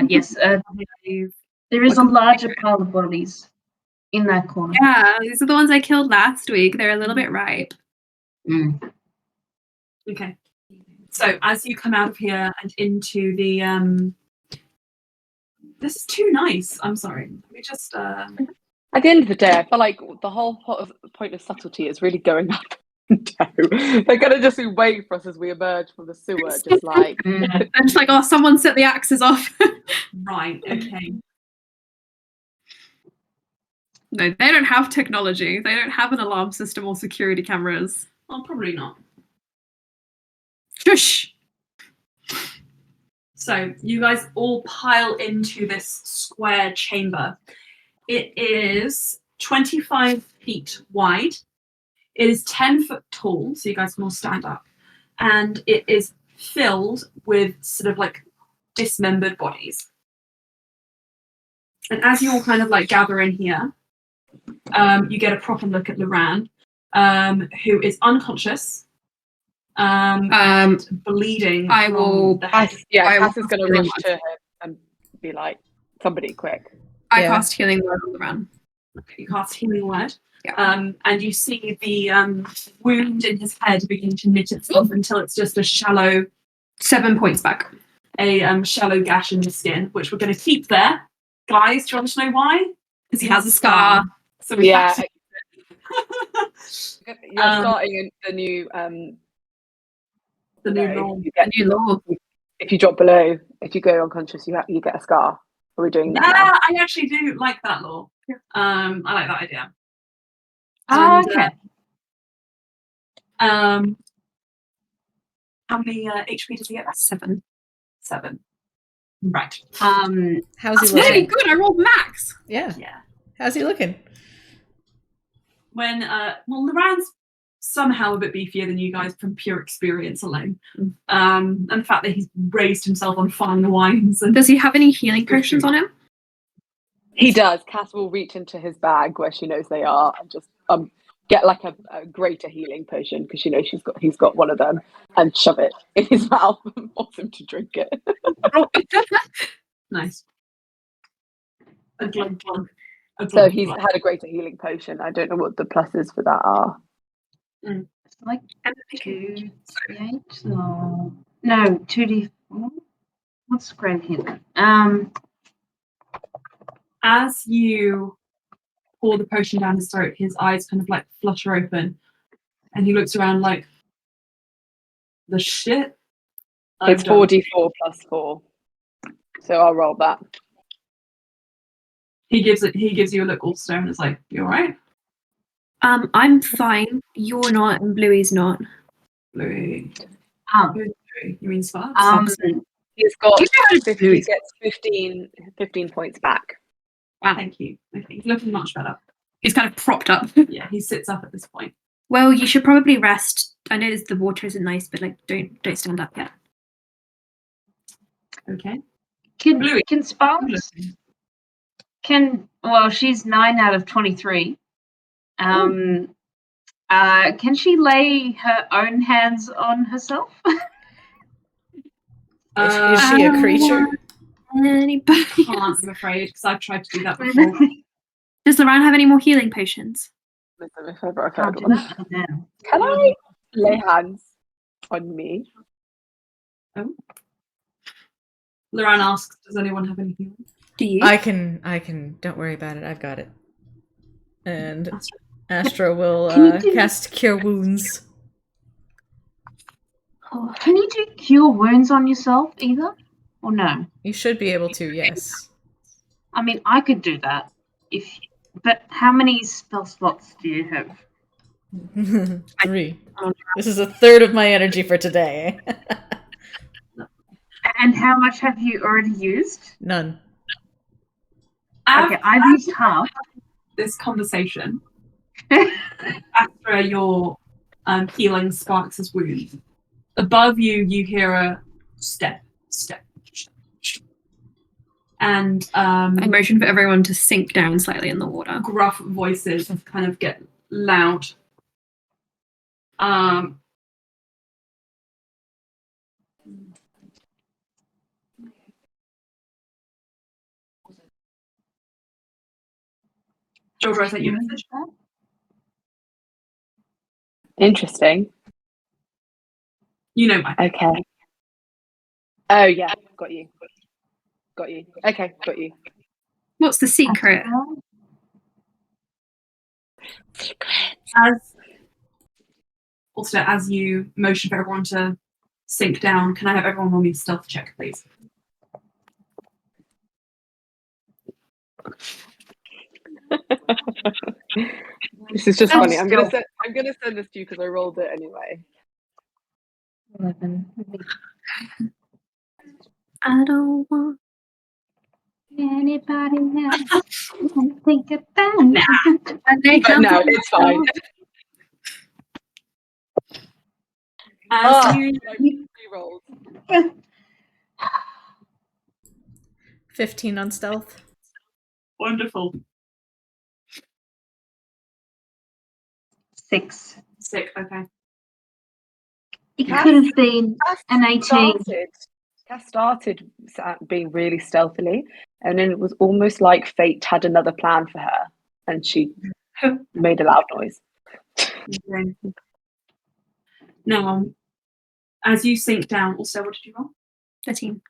Yes, there is a larger pile of bodies in that corner. Yeah, these are the ones I killed last week. They're a little bit ripe. Mm. Okay. So as you come out of here and into the this is too nice. I'm sorry. Let me just At the end of the day, I feel like the whole point of subtlety is really going up and down. They're gonna just be waiting for us as we emerge from the sewer, just like I'm just like, oh, someone set the axes off. right, okay. No, they don't have technology. They don't have an alarm system or security cameras. Well, probably not. Shush! So you guys all pile into this square chamber. It is 25 feet wide. It is 10 foot tall, so you guys can all stand up. And it is filled with sort of like dismembered bodies. And as you all kind of like gather in here, you get a proper look at Loran, who is unconscious. And bleeding. I will. Cass is going to rush to him and be like, "Somebody, quick!" I cast healing word on the run. Okay, you cast healing word. Yeah. And you see the wound in his head begin to knit itself until it's just a shallow 7 points back. A shallow gash in the skin, which we're going to keep there. Guys, do you want to know why? Because he has a scar. So we Yeah. have to... You're starting the new the new law. The new law. If you drop below, if you go unconscious, you get a scar. Are we doing that? Yeah, now? I actually do like that law. I like that idea. Oh, And, okay. how many HP does he get? 7. 7. Right. How's he That's looking? really good. I rolled max. Yeah. Yeah. How's he looking? When Loran's somehow a bit beefier than you guys from pure experience alone. And the fact that he's raised himself on fine wines. And Does he have any healing potions on him? He does. Cass will reach into his bag where she knows they are and just get like a greater healing potion because she knows he's got one of them and shove it in his mouth and force him to drink it. Nice. A glug glug. So he's had a greater healing potion. I don't know what the pluses for that are. It's like 2d8. No, 2d. What's great healing? As you pour the potion down his throat, his eyes kind of like flutter open, and he looks around like, the shit. It's 4d4 plus 4, so I'll roll that. He gives you a look all stone and is like, you all right? I'm fine. You're not, and Bluey's not. Bluey. Who's Bluey? You mean Sparks? He's got You know he gets 15 points back. Wow. Thank you. Okay. He's looking much better. He's kind of propped up. Yeah, he sits up at this point. Well, you should probably rest. I know the water isn't nice, but like, don't stand up yet. Okay. Can Sparks? Well, she's 9 out of 23. Can she lay her own hands on herself? Is she a creature? Anybody? Can't, I'm afraid, because I've tried to do that before. Does Loran have any more healing potions? If ever I've Can't heard do one. that now. Can I lay hands on me? Oh. Loran asks, does anyone have any healing? Do you? I can. Don't worry about it. I've got it. And Astra will cast Cure Wounds. Can you do cure wounds on yourself either? Or no? You should be able to, yes. I mean, I could do that. But how many spell slots do you have? 3. This is a third of my energy for today. And how much have you already used? None. Okay, I've used half. This conversation, after your healing Sparks' wound, above you, you hear a step. And I motion for everyone to sink down slightly in the water. Gruff voices kind of get loud. Georgia, I sent you a message. Interesting. You know my. Okay. Oh yeah, got you. Okay, got you. What's the secret? As you motion for everyone to sink down, can I have everyone roll me a stealth check, please? This is just funny. I'm gonna send this to you because I rolled it anyway. 11. I don't want Anybody else think about Nah. But no, it's fine. As you rolls. 15 on stealth. wonderful. 6. Sick. Okay. It could have been an 18. Cass started being really stealthily, and then it was almost like fate had another plan for her, and she made a loud noise. Okay. Now, as you sink down, also, what did you roll? 13.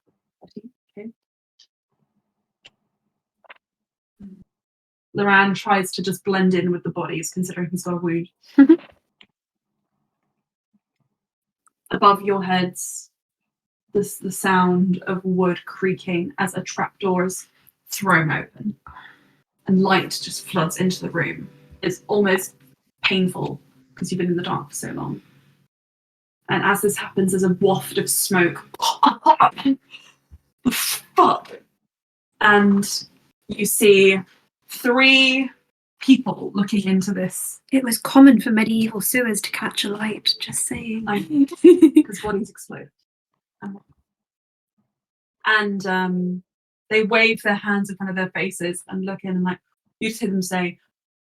Okay. Loran tries to just blend in with the bodies, considering he's got a wound. Above your heads, the sound of wood creaking as a trapdoor is thrown open, and light just floods into the room. It's almost painful because you've been in the dark for so long. And as this happens, there's a waft of smoke. Fuck! And you see 3 people looking into this. It was common for medieval sewers to catch a light, just saying. Because bodies explode. And they wave their hands in front of their faces and look in, and like you just hear them say,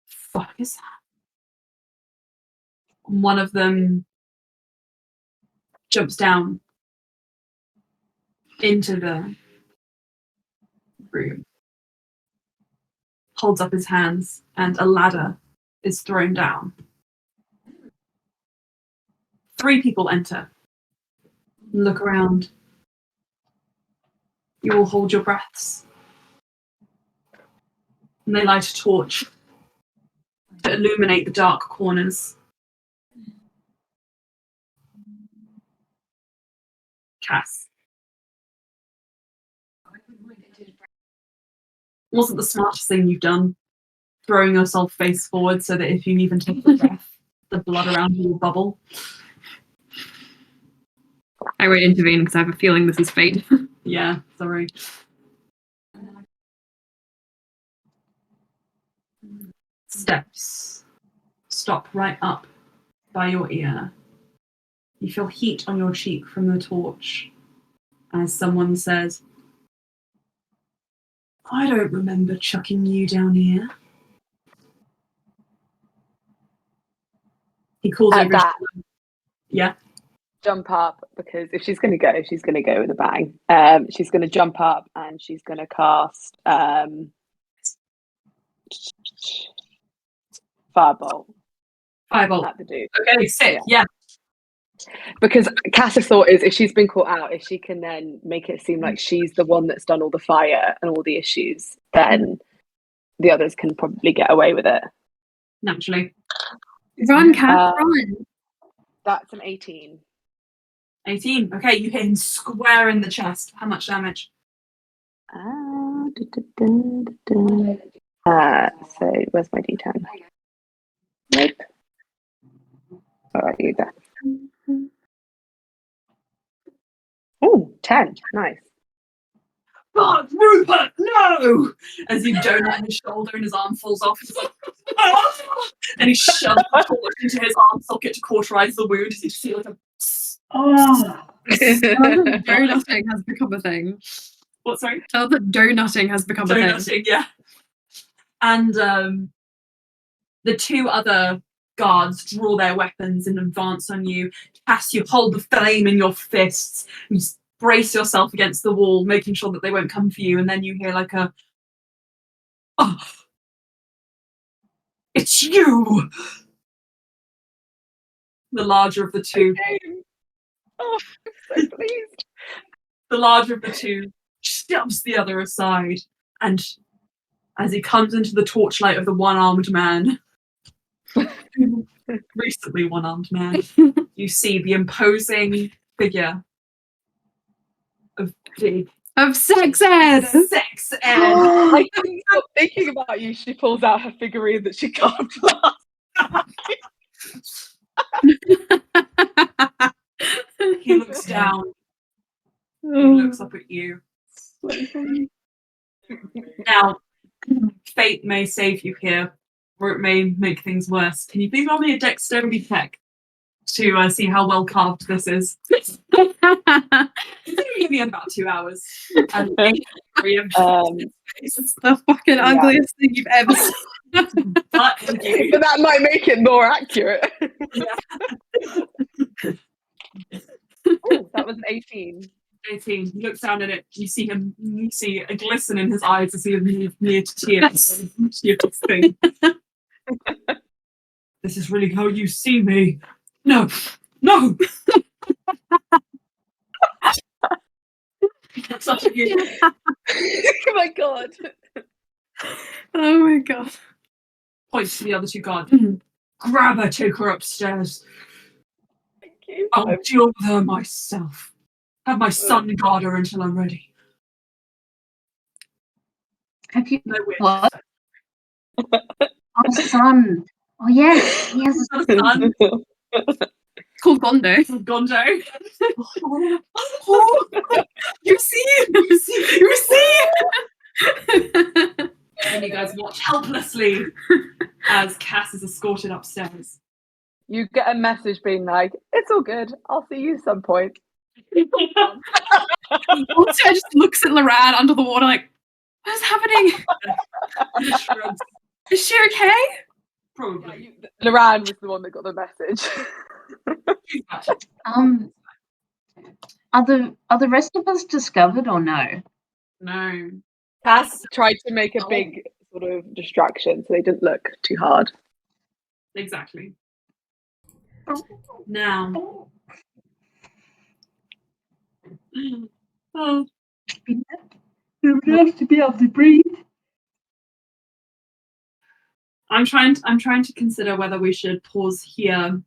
"Fuck is that?" And one of them jumps down into the room, holds up his hands, and a ladder is thrown down. 3 people enter. Look around. You all hold your breaths. And they light a torch to illuminate the dark corners. Cass. Wasn't the smartest thing you've done, throwing yourself face forward so that if you even take a breath, the blood around you will bubble. I won't intervene because I have a feeling this is fate. Yeah, sorry. Steps stop right up by your ear. You feel heat on your cheek from the torch as someone says, "I don't remember chucking you down here." He calls At over. that, Yeah. jump up, because if she's going to go, she's going to go with a bang. She's going to jump up and she's going to cast Firebolt at the dude. Okay, sick. Yeah. Because Cass's thought is, if she's been caught out, if she can then make it seem like she's the one that's done all the fire and all the issues, then the others can probably get away with it. Naturally. Run, Cass, run. That's an 18. 18. Okay, you hit him square in the chest. How much damage? So where's my D10? Nope. All right, you there. Oh, 10. Nice. God, Rupert, no! As you donut his shoulder and his arm falls off. He's like, "Ah!" And he shoves the torch into his arm socket to cauterize the wound. As you see like a... Donutting has become a thing. What, sorry? Tell that donutting has become a thing. Donutting, yeah. And the 2 other guards draw their weapons and advance on you. Cass, you hold the flame in your fists. You just brace yourself against the wall, making sure that they won't come for you. And then you hear like a, "Oh, it's you!" The larger of the 2 Oh, I'm so pleased. The larger of the two shoves the other aside, and as he comes into the torchlight of the one-armed man, recently one-armed man, you see the imposing figure of big sex ed. Sex ed. I couldn't stop thinking about you. She pulls out her figurine that she carved last. He looks down. He looks up at you. Now, fate may save you here, or it may make things worse. Can you please roll me a dexterity check to see how well carved this is? It's going to be about 2 hours. And It's the fucking ugliest thing you've ever seen. but you. But that might make it more accurate. Oh, that was an 18. 18. He looks down at it. You see a glisten in his eyes as he is near to tears. This thing. This is really how you see me. No. No. Such a good. Oh my god. Oh my god. Points to the other two guards. Grab her, take her upstairs. Thank you. I'll deal with her myself. Have my son guard her until I'm ready. Have you No witch. what? Oh, son. Oh yes, he has a Son. It's called Gondo. Gondo. You see him. You see. You see. And you guys watch helplessly as Cass is escorted upstairs. You get a message being like, "It's all good. I'll see you some point." Also, just looks at Loran under the water like, what's happening? Is she okay? Probably. Loran was the one that got the message. Are the rest of us discovered or no? No. Cass tried to make a big sort of distraction so they didn't look too hard. Exactly. Now. Oh. It would nice to be able to breathe. I'm trying to consider whether we should pause here,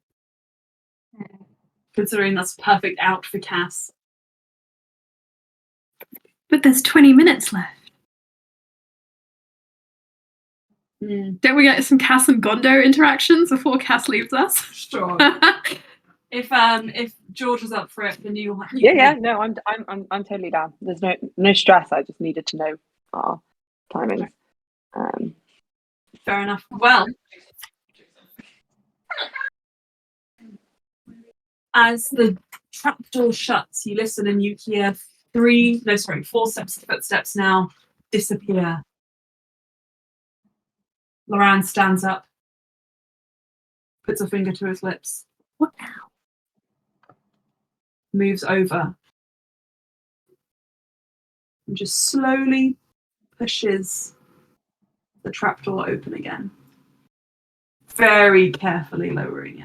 considering that's perfect out for Cass. But there's 20 minutes left. Don't we get some Cass and Gondo interactions before Cass leaves us? Sure. If George was up for it, then you. Yeah. No, I'm totally down. There's no stress. I just needed to know our timings. Fair enough. Well, as the trapdoor shuts, you listen and you hear 4 footsteps now disappear. Loran stands up, puts a finger to his lips. What now? Moves over and just slowly pushes the trapdoor open again. Very carefully lowering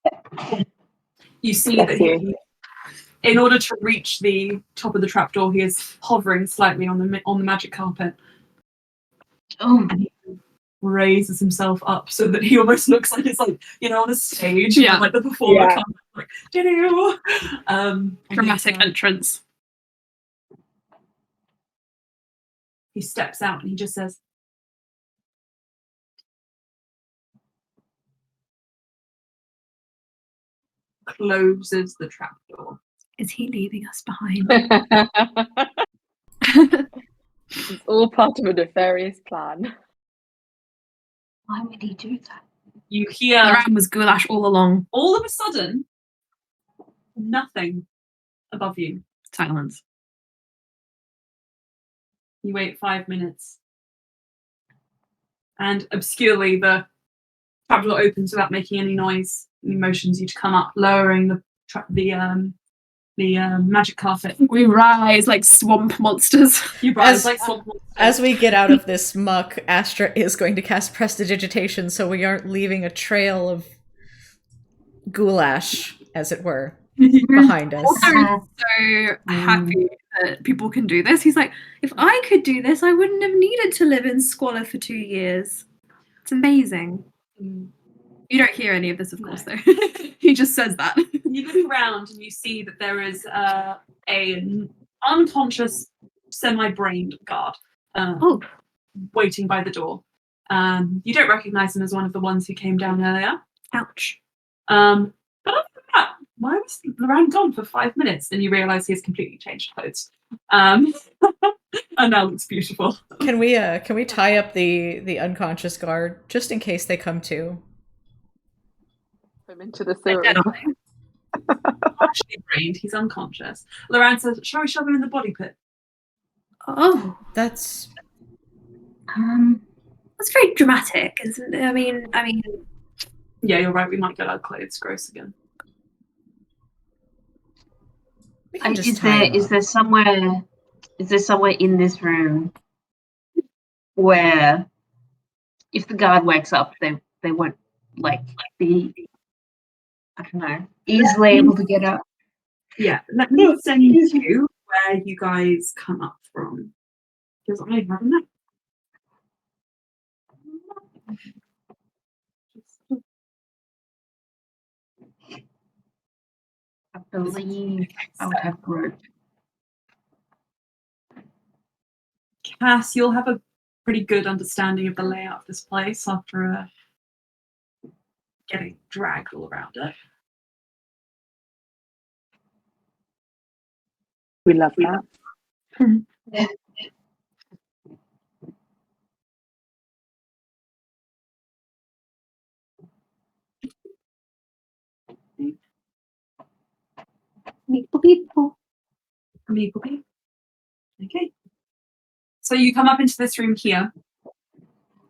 it. You see that in order to reach the top of the trapdoor, he is hovering slightly on the magic carpet. Oh. And he raises himself up so that he almost looks like it's like, on a stage, like the performer comes like, dramatic entrance. He steps out and he just says, closes the trapdoor. Is he leaving us behind? It's all part of a nefarious plan. Why would he do that? You hear Loran was goulash all along. all of a sudden nothing above you. Silence. You wait 5 minutes. And obscurely the trapdoor opens without making any noise. He motions you to come up, lowering the magic carpet. We rise like swamp monsters. You rise like swamp monsters. As we get out of this muck, Astra is going to cast Prestidigitation so we aren't leaving a trail of goulash, as it were. behind us. Also so happy that people can do this. He's like, if I could do this, I wouldn't have needed to live in squalor for 2 years. It's amazing. You don't hear any of this, of course, though. He just says that. You look around and you see that there is an unconscious, semi-brained guard waiting by the door. You don't recognize him as one of the ones who came down earlier. Ouch. But other than that, why was Loran gone for 5 minutes? And you realise he has completely changed clothes. And now looks beautiful. Can we tie up the unconscious guard just in case they come to? Him into the sewer. Partially brained, he's unconscious. Loran says, shall we shove him in the body pit? Oh, That's very dramatic, isn't it? I mean. Yeah, you're right. We might get our clothes gross again. we can just Is tie him there up. somewhere in this room where if the guard wakes up, they won't be, I don't know, easily able to get up? Yeah, let me send you where you guys come up from. Because I haven't know. I believe I would have rope. Cass, you'll have a pretty good understanding of the layout of this place after getting dragged all around it. We love that. People. Okay. So you come up into this room here.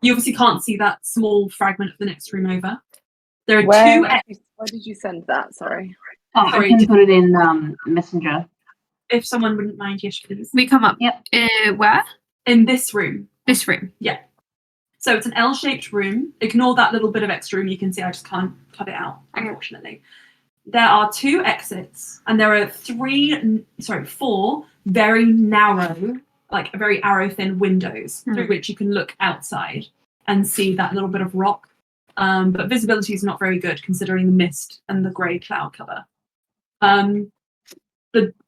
You obviously can't see that small fragment of the next room over. There are Where did you send that? Sorry. Oh, Sorry, I can put it in Messenger. If someone wouldn't mind, yes, please. We come up. Yep. Where? In this room. This room. Yeah. So it's an L-shaped room. Ignore that little bit of extra room. You can see I just can't cut it out, unfortunately. There are 2 exits, and there are 4 very narrow, very arrow-thin windows through which you can look outside and see that little bit of rock. But visibility is not very good considering the mist and the grey cloud cover.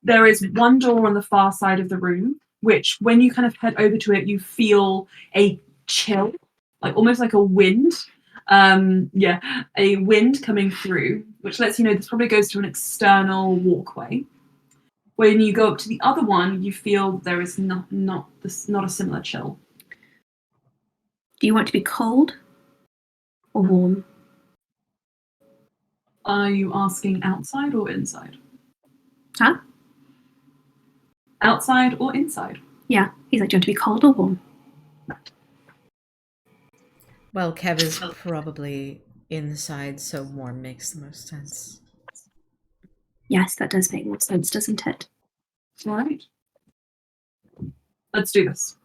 There is one door on the far side of the room, which when you kind of head over to it, you feel a chill, almost like a wind. A wind coming through, which lets you know this probably goes to an external walkway. When you go up to the other one, you feel there is not a similar chill. Do you want to be cold or warm? Are you asking outside or inside? Huh? Outside or inside? Yeah. He's like, do you want to be cold or warm? Well, Kev is probably inside, so warm makes the most sense. Yes, that does make more sense, doesn't it? All right. Let's do this.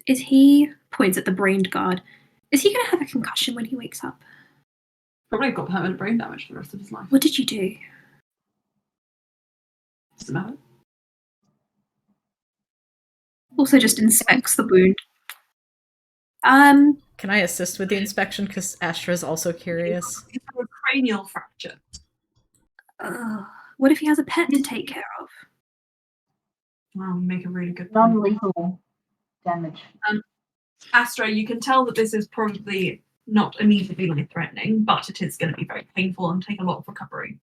Is he points at the brained guard? Is he going to have a concussion when he wakes up? Probably got permanent brain damage for the rest of his life. What did you do? Doesn't matter. Also, just inspects the wound. Can I assist with the inspection? Because Astra's also curious. You have a cranial fracture. What if he has a pet to take care of? Wow, you make a really good point. Non-lethal damage. Astra, you can tell that this is probably not immediately life-threatening, but it is going to be very painful and take a lot of recovery.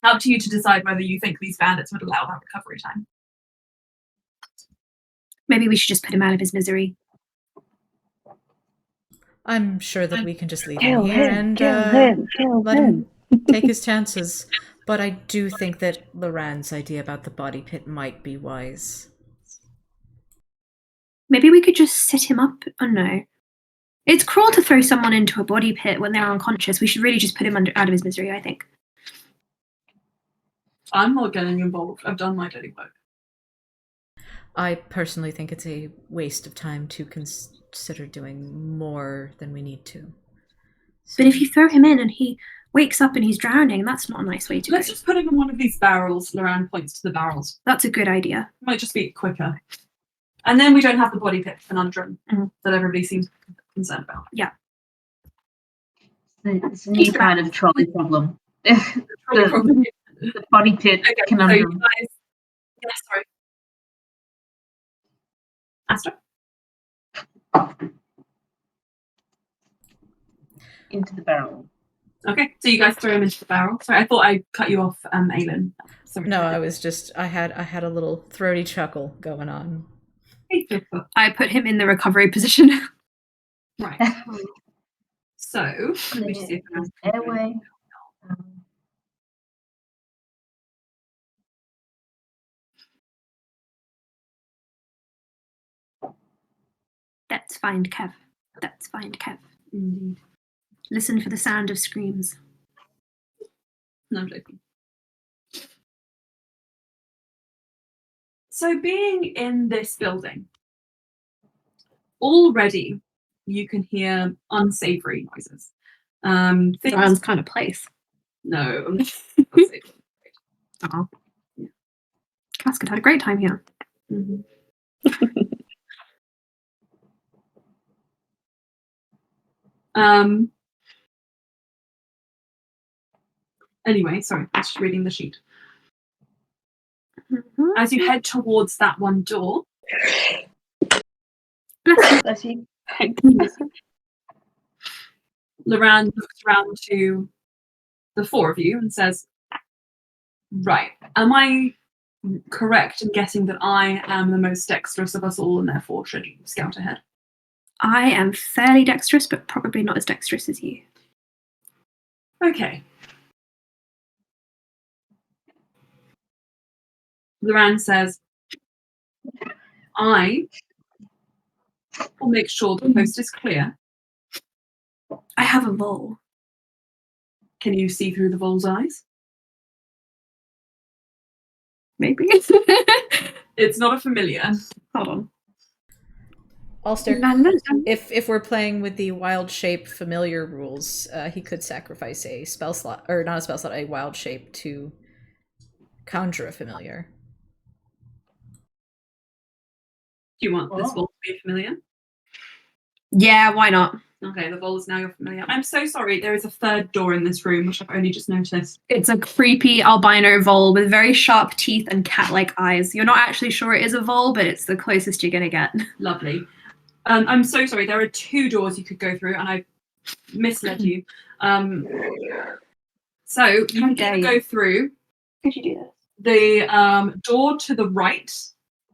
Up to you to decide whether you think these bandits would allow that recovery time. Maybe we should just put him out of his misery. I'm sure that we can just leave him here and let him take his chances. But I do think that Loran's idea about the body pit might be wise. Maybe we could just sit him up. Oh no. It's cruel to throw someone into a body pit when they're unconscious. We should really just put him out of his misery, I think. I'm not getting involved. I've done my dirty work. I personally think it's a waste of time to consider doing more than we need to. But if you throw him in and he wakes up and he's drowning, that's not a nice way to Let's go. just put him in one of these barrels. Loran points to the barrels. That's a good idea. Might just be quicker. And then we don't have the body pit conundrum that everybody seems concerned about. Yeah. It's a new kind of trolley problem. Problem. The body pit Okay, conundrum. so you guys... Yeah, sorry. Astra? Into the barrel. Okay, so you guys throw him into the barrel. Sorry, I thought I cut you off, Aylin. Sorry. No, I was just I had a little throaty chuckle going on. I put him in the recovery position. Right. So, let me just see if I can airway. Let's find Kev. Let's find Kev. Indeed. Listen for the sound of screams. No, I'm joking. So being in this building, already you can hear unsavory noises. Sounds kind of place. No, Oh. Yeah. Casket had a great time here. Mm-hmm. Anyway, sorry, I was just reading the sheet. As you head towards that one door, Bless you. Loran looks around to the four of you and says, right, am I correct in guessing that I am the most dexterous of us all and therefore should scout ahead? I am fairly dexterous, but probably not as dexterous as you. Okay. Loran says, I will make sure the coast is clear. I have a vole. Can you see through the vole's eyes? Maybe. It's not a familiar. Hold on. Also, if we're playing with the wild shape familiar rules, he could sacrifice a spell slot, or not a spell slot, a wild shape to conjure a familiar. Do you want this vole to be a familiar? Yeah, why not? Okay, the vole is now your familiar. I'm so sorry, there is a third door in this room, which I've only just noticed. It's a creepy albino vole with very sharp teeth and cat-like eyes. You're not actually sure it is a vole, but it's the closest you're going to get. Lovely. I'm so sorry, there are 2 doors you could go through, and I misled you. So you can go through Could you do this? the door to the right,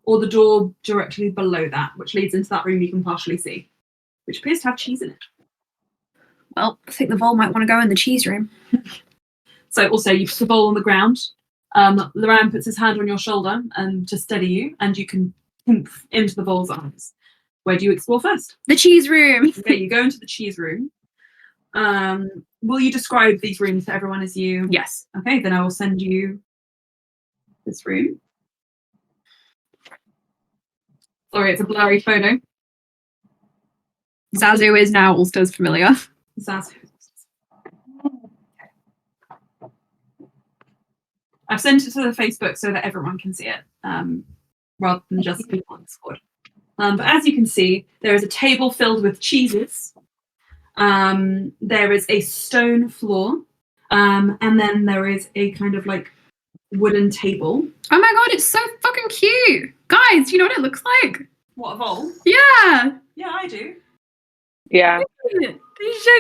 or the door directly below that, which leads into that room you can partially see, which appears to have cheese in it. Well, I think the vole might want to go in the cheese room. So also you put the vole on the ground. Loran puts his hand on your shoulder and to steady you, and you can poof into the vole's eyes. Where do you explore first? The cheese room! Okay, you go into the cheese room. Will you describe these rooms to everyone as you? Yes. Okay, then I will send you this room. Sorry, it's a blurry photo. Zazu is now Ulster's familiar. Zazu. I've sent it to the Facebook so that everyone can see it, rather than just people on Discord. But as you can see, there is a table filled with cheeses. There is a stone floor, and then there is a kind of like wooden table. Oh my god, it's so fucking cute! Guys, you know what it looks like? What, a vole? Yeah! Yeah, I do. Yeah. It's so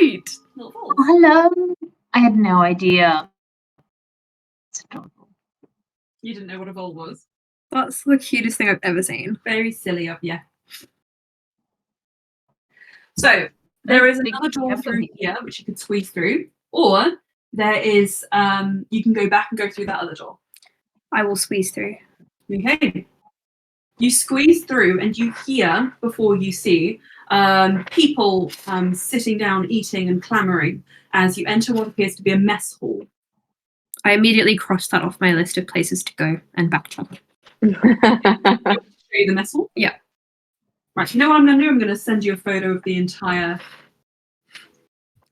cute! Little vole. Oh, hello. I had no idea. It's adorable. You didn't know what a vole was? That's the cutest thing I've ever seen. Very silly of you. So there is another door through here which you could squeeze through, or there is you can go back and go through that other door. I will squeeze through. Okay. You squeeze through and you hear before you see people sitting down, eating and clamoring as you enter what appears to be a mess hall. I immediately crossed that off my list of places to go and backtrack. Show you the mess hall? Yeah. Right, you know what I'm going to do? I'm going to send you a photo of the entire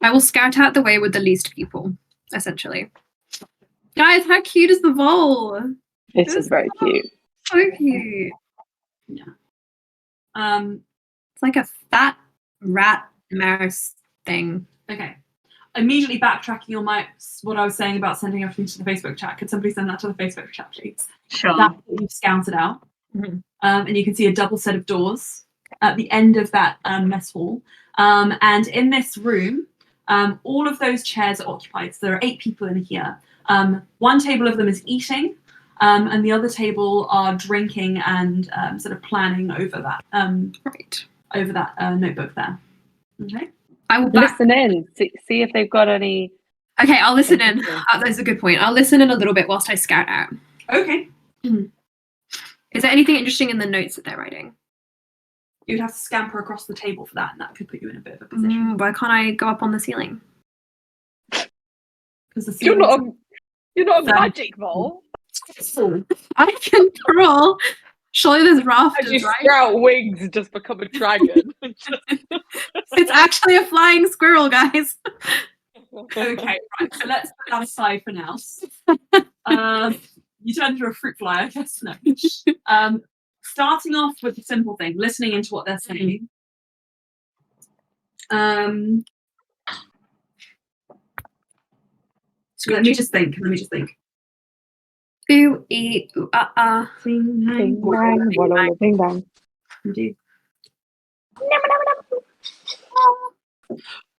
I will scout out the way with the least people, essentially. Guys, how cute is the vole? This is very cute. So cute. Yeah. It's like a fat rat mouse thing. Okay. Immediately backtracking on what I was saying about sending everything to the Facebook chat. Could somebody send that to the Facebook chat, please? Sure. That's what you've scouted out. Mm-hmm. And you can see a double set of doors at the end of that mess hall. And in this room, all of those chairs are occupied. So there are 8 people in here. One table of them is eating, and the other table are drinking and sort of planning over that over that notebook there. Okay. I will listen in. See if they've got any. Okay, I'll listen in. That's a good point. I'll listen in a little bit whilst I scout out. Okay. Mm-hmm. Is there anything interesting in the notes that they're writing? You'd have to scamper across the table for that, and that could put you in a bit of a position. Why can't I go up on the ceiling? Because the You're ceiling. not a magic vole. I can crawl. Surely there's rafters, As you right? sprout wings, just become a dragon. It's actually a flying squirrel, guys. Okay, right. So let's put that aside for now. You turn into a fruit fly, I guess. No. Starting off with the simple thing, listening into what they're saying. So let me just think. Ooh, ee, ooh, ah, ah. Bing, Bing, bang, walla, bing, bang. Indeed.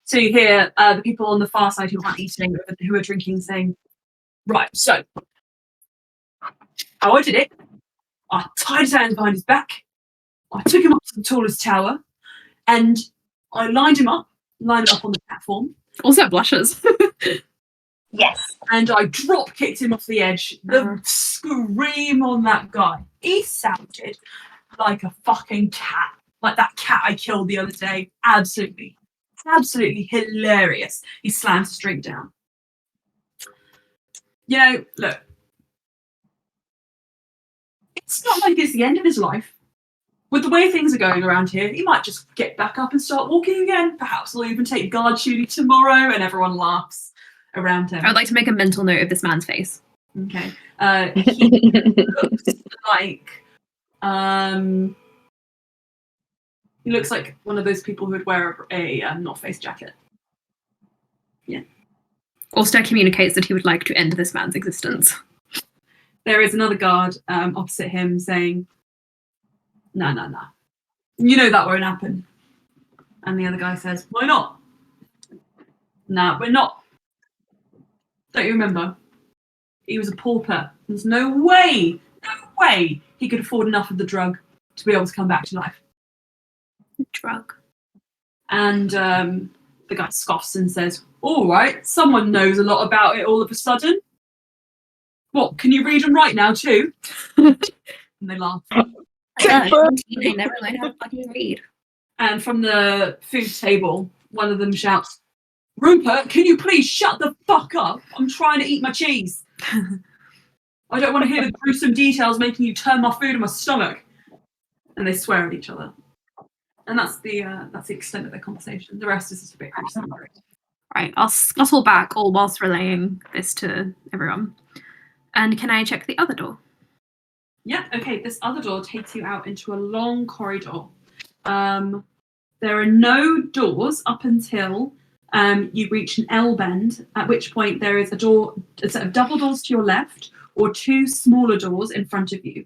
So you hear the people on the far side who aren't eating, who are drinking, saying, right, so how I did it, I tied his hands behind his back, I took him up to the tallest tower, and I lined him up on the platform. Also blushes. Yes. And I drop kicked him off the edge. The scream on that guy. He sounded like a fucking cat. Like that cat I killed the other day. Absolutely hilarious. He slams his drink down. You know, look. It's not like it's the end of his life. With the way things are going around here, he might just get back up and start walking again. Perhaps he'll even take guard duty tomorrow, and everyone laughs around him. I would like to make a mental note of this man's face. Okay. He looks like one of those people who would wear a North Face jacket. Yeah. Also communicates that he would like to end this man's existence. There is another guard opposite him saying, nah. You know that won't happen. And the other guy says, why not? Nah, we're not. Don't you remember? He was a pauper. There's no way he could afford enough of the drug to be able to come back to life. Drug. And the guy scoffs and says, all right, someone knows a lot about it all of a sudden. What, can you read and write now too? And they laugh. I never learned how to fucking read. And from the food table, one of them shouts, Rupert, can you please shut the fuck up? I'm trying to eat my cheese. I don't want to hear the gruesome details making you turn my food in my stomach. And they swear at each other. And that's the extent of their conversation. The rest is just a bit gruesome. Right, I'll scuttle back all whilst relaying this to everyone. And can I check the other door? Yeah, okay. This other door takes you out into a long corridor. There are no doors up until you reach an L bend, at which point there is a set of double doors to your left, or 2 smaller doors in front of you.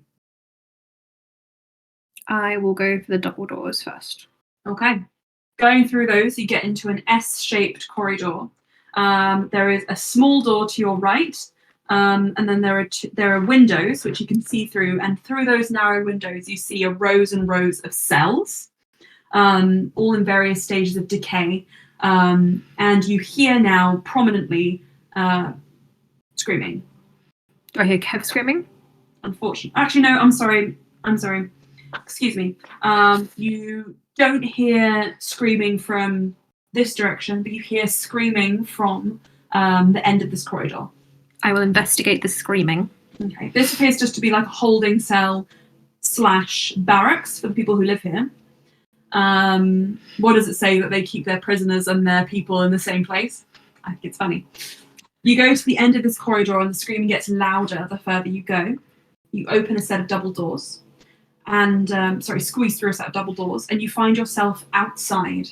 I will go for the double doors first. Okay. Going through those, you get into an S-shaped corridor. There is a small door to your right, and then there are windows which you can see through, and through those narrow windows you see rows and rows of cells, all in various stages of decay. And you hear now prominently screaming. Do I hear Kev screaming? Unfortunately. Actually, no, I'm sorry. Excuse me. You don't hear screaming from this direction, but you hear screaming from the end of this corridor. I will investigate the screaming. Okay. This appears just to be like a holding cell / barracks for the people who live here. What does it say that they keep their prisoners and their people in the same place? I think it's funny. You go to the end of this corridor and the screaming gets louder the further you go. You open a set of double doors and, squeeze through a set of double doors and you find yourself outside.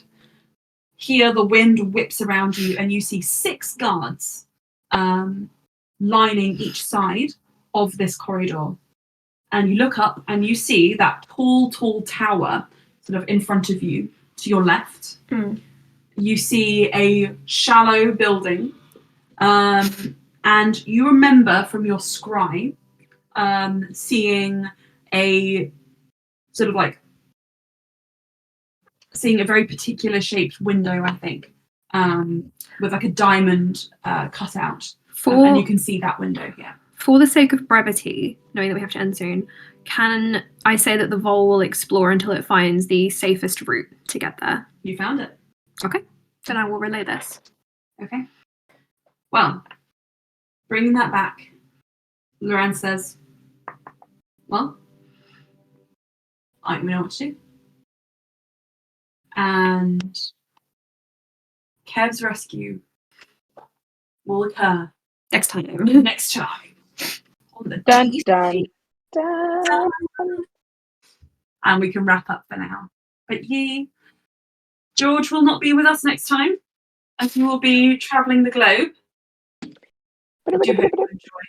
Here the wind whips around you and you see 6 guards lining each side of this corridor. And you look up and you see that tall tower sort of in front of you to your left. You see a shallow building. And you remember from your scry seeing a sort of like seeing a very particular shaped window, I think, with like a diamond cut out. And you can see that window here. For the sake of brevity, knowing that we have to end soon, can I say that the Vol will explore until it finds the safest route to get there? You found it. Okay. Then I will relay this. Okay. Well, bringing that back, Loran says, well, I don't know what to do. And Kev's rescue will occur Next time. Next time. On the Dun, DC. dun, dun. And we can wrap up for now. But George will not be with us next time, as he will be travelling the globe. I do hope you enjoy.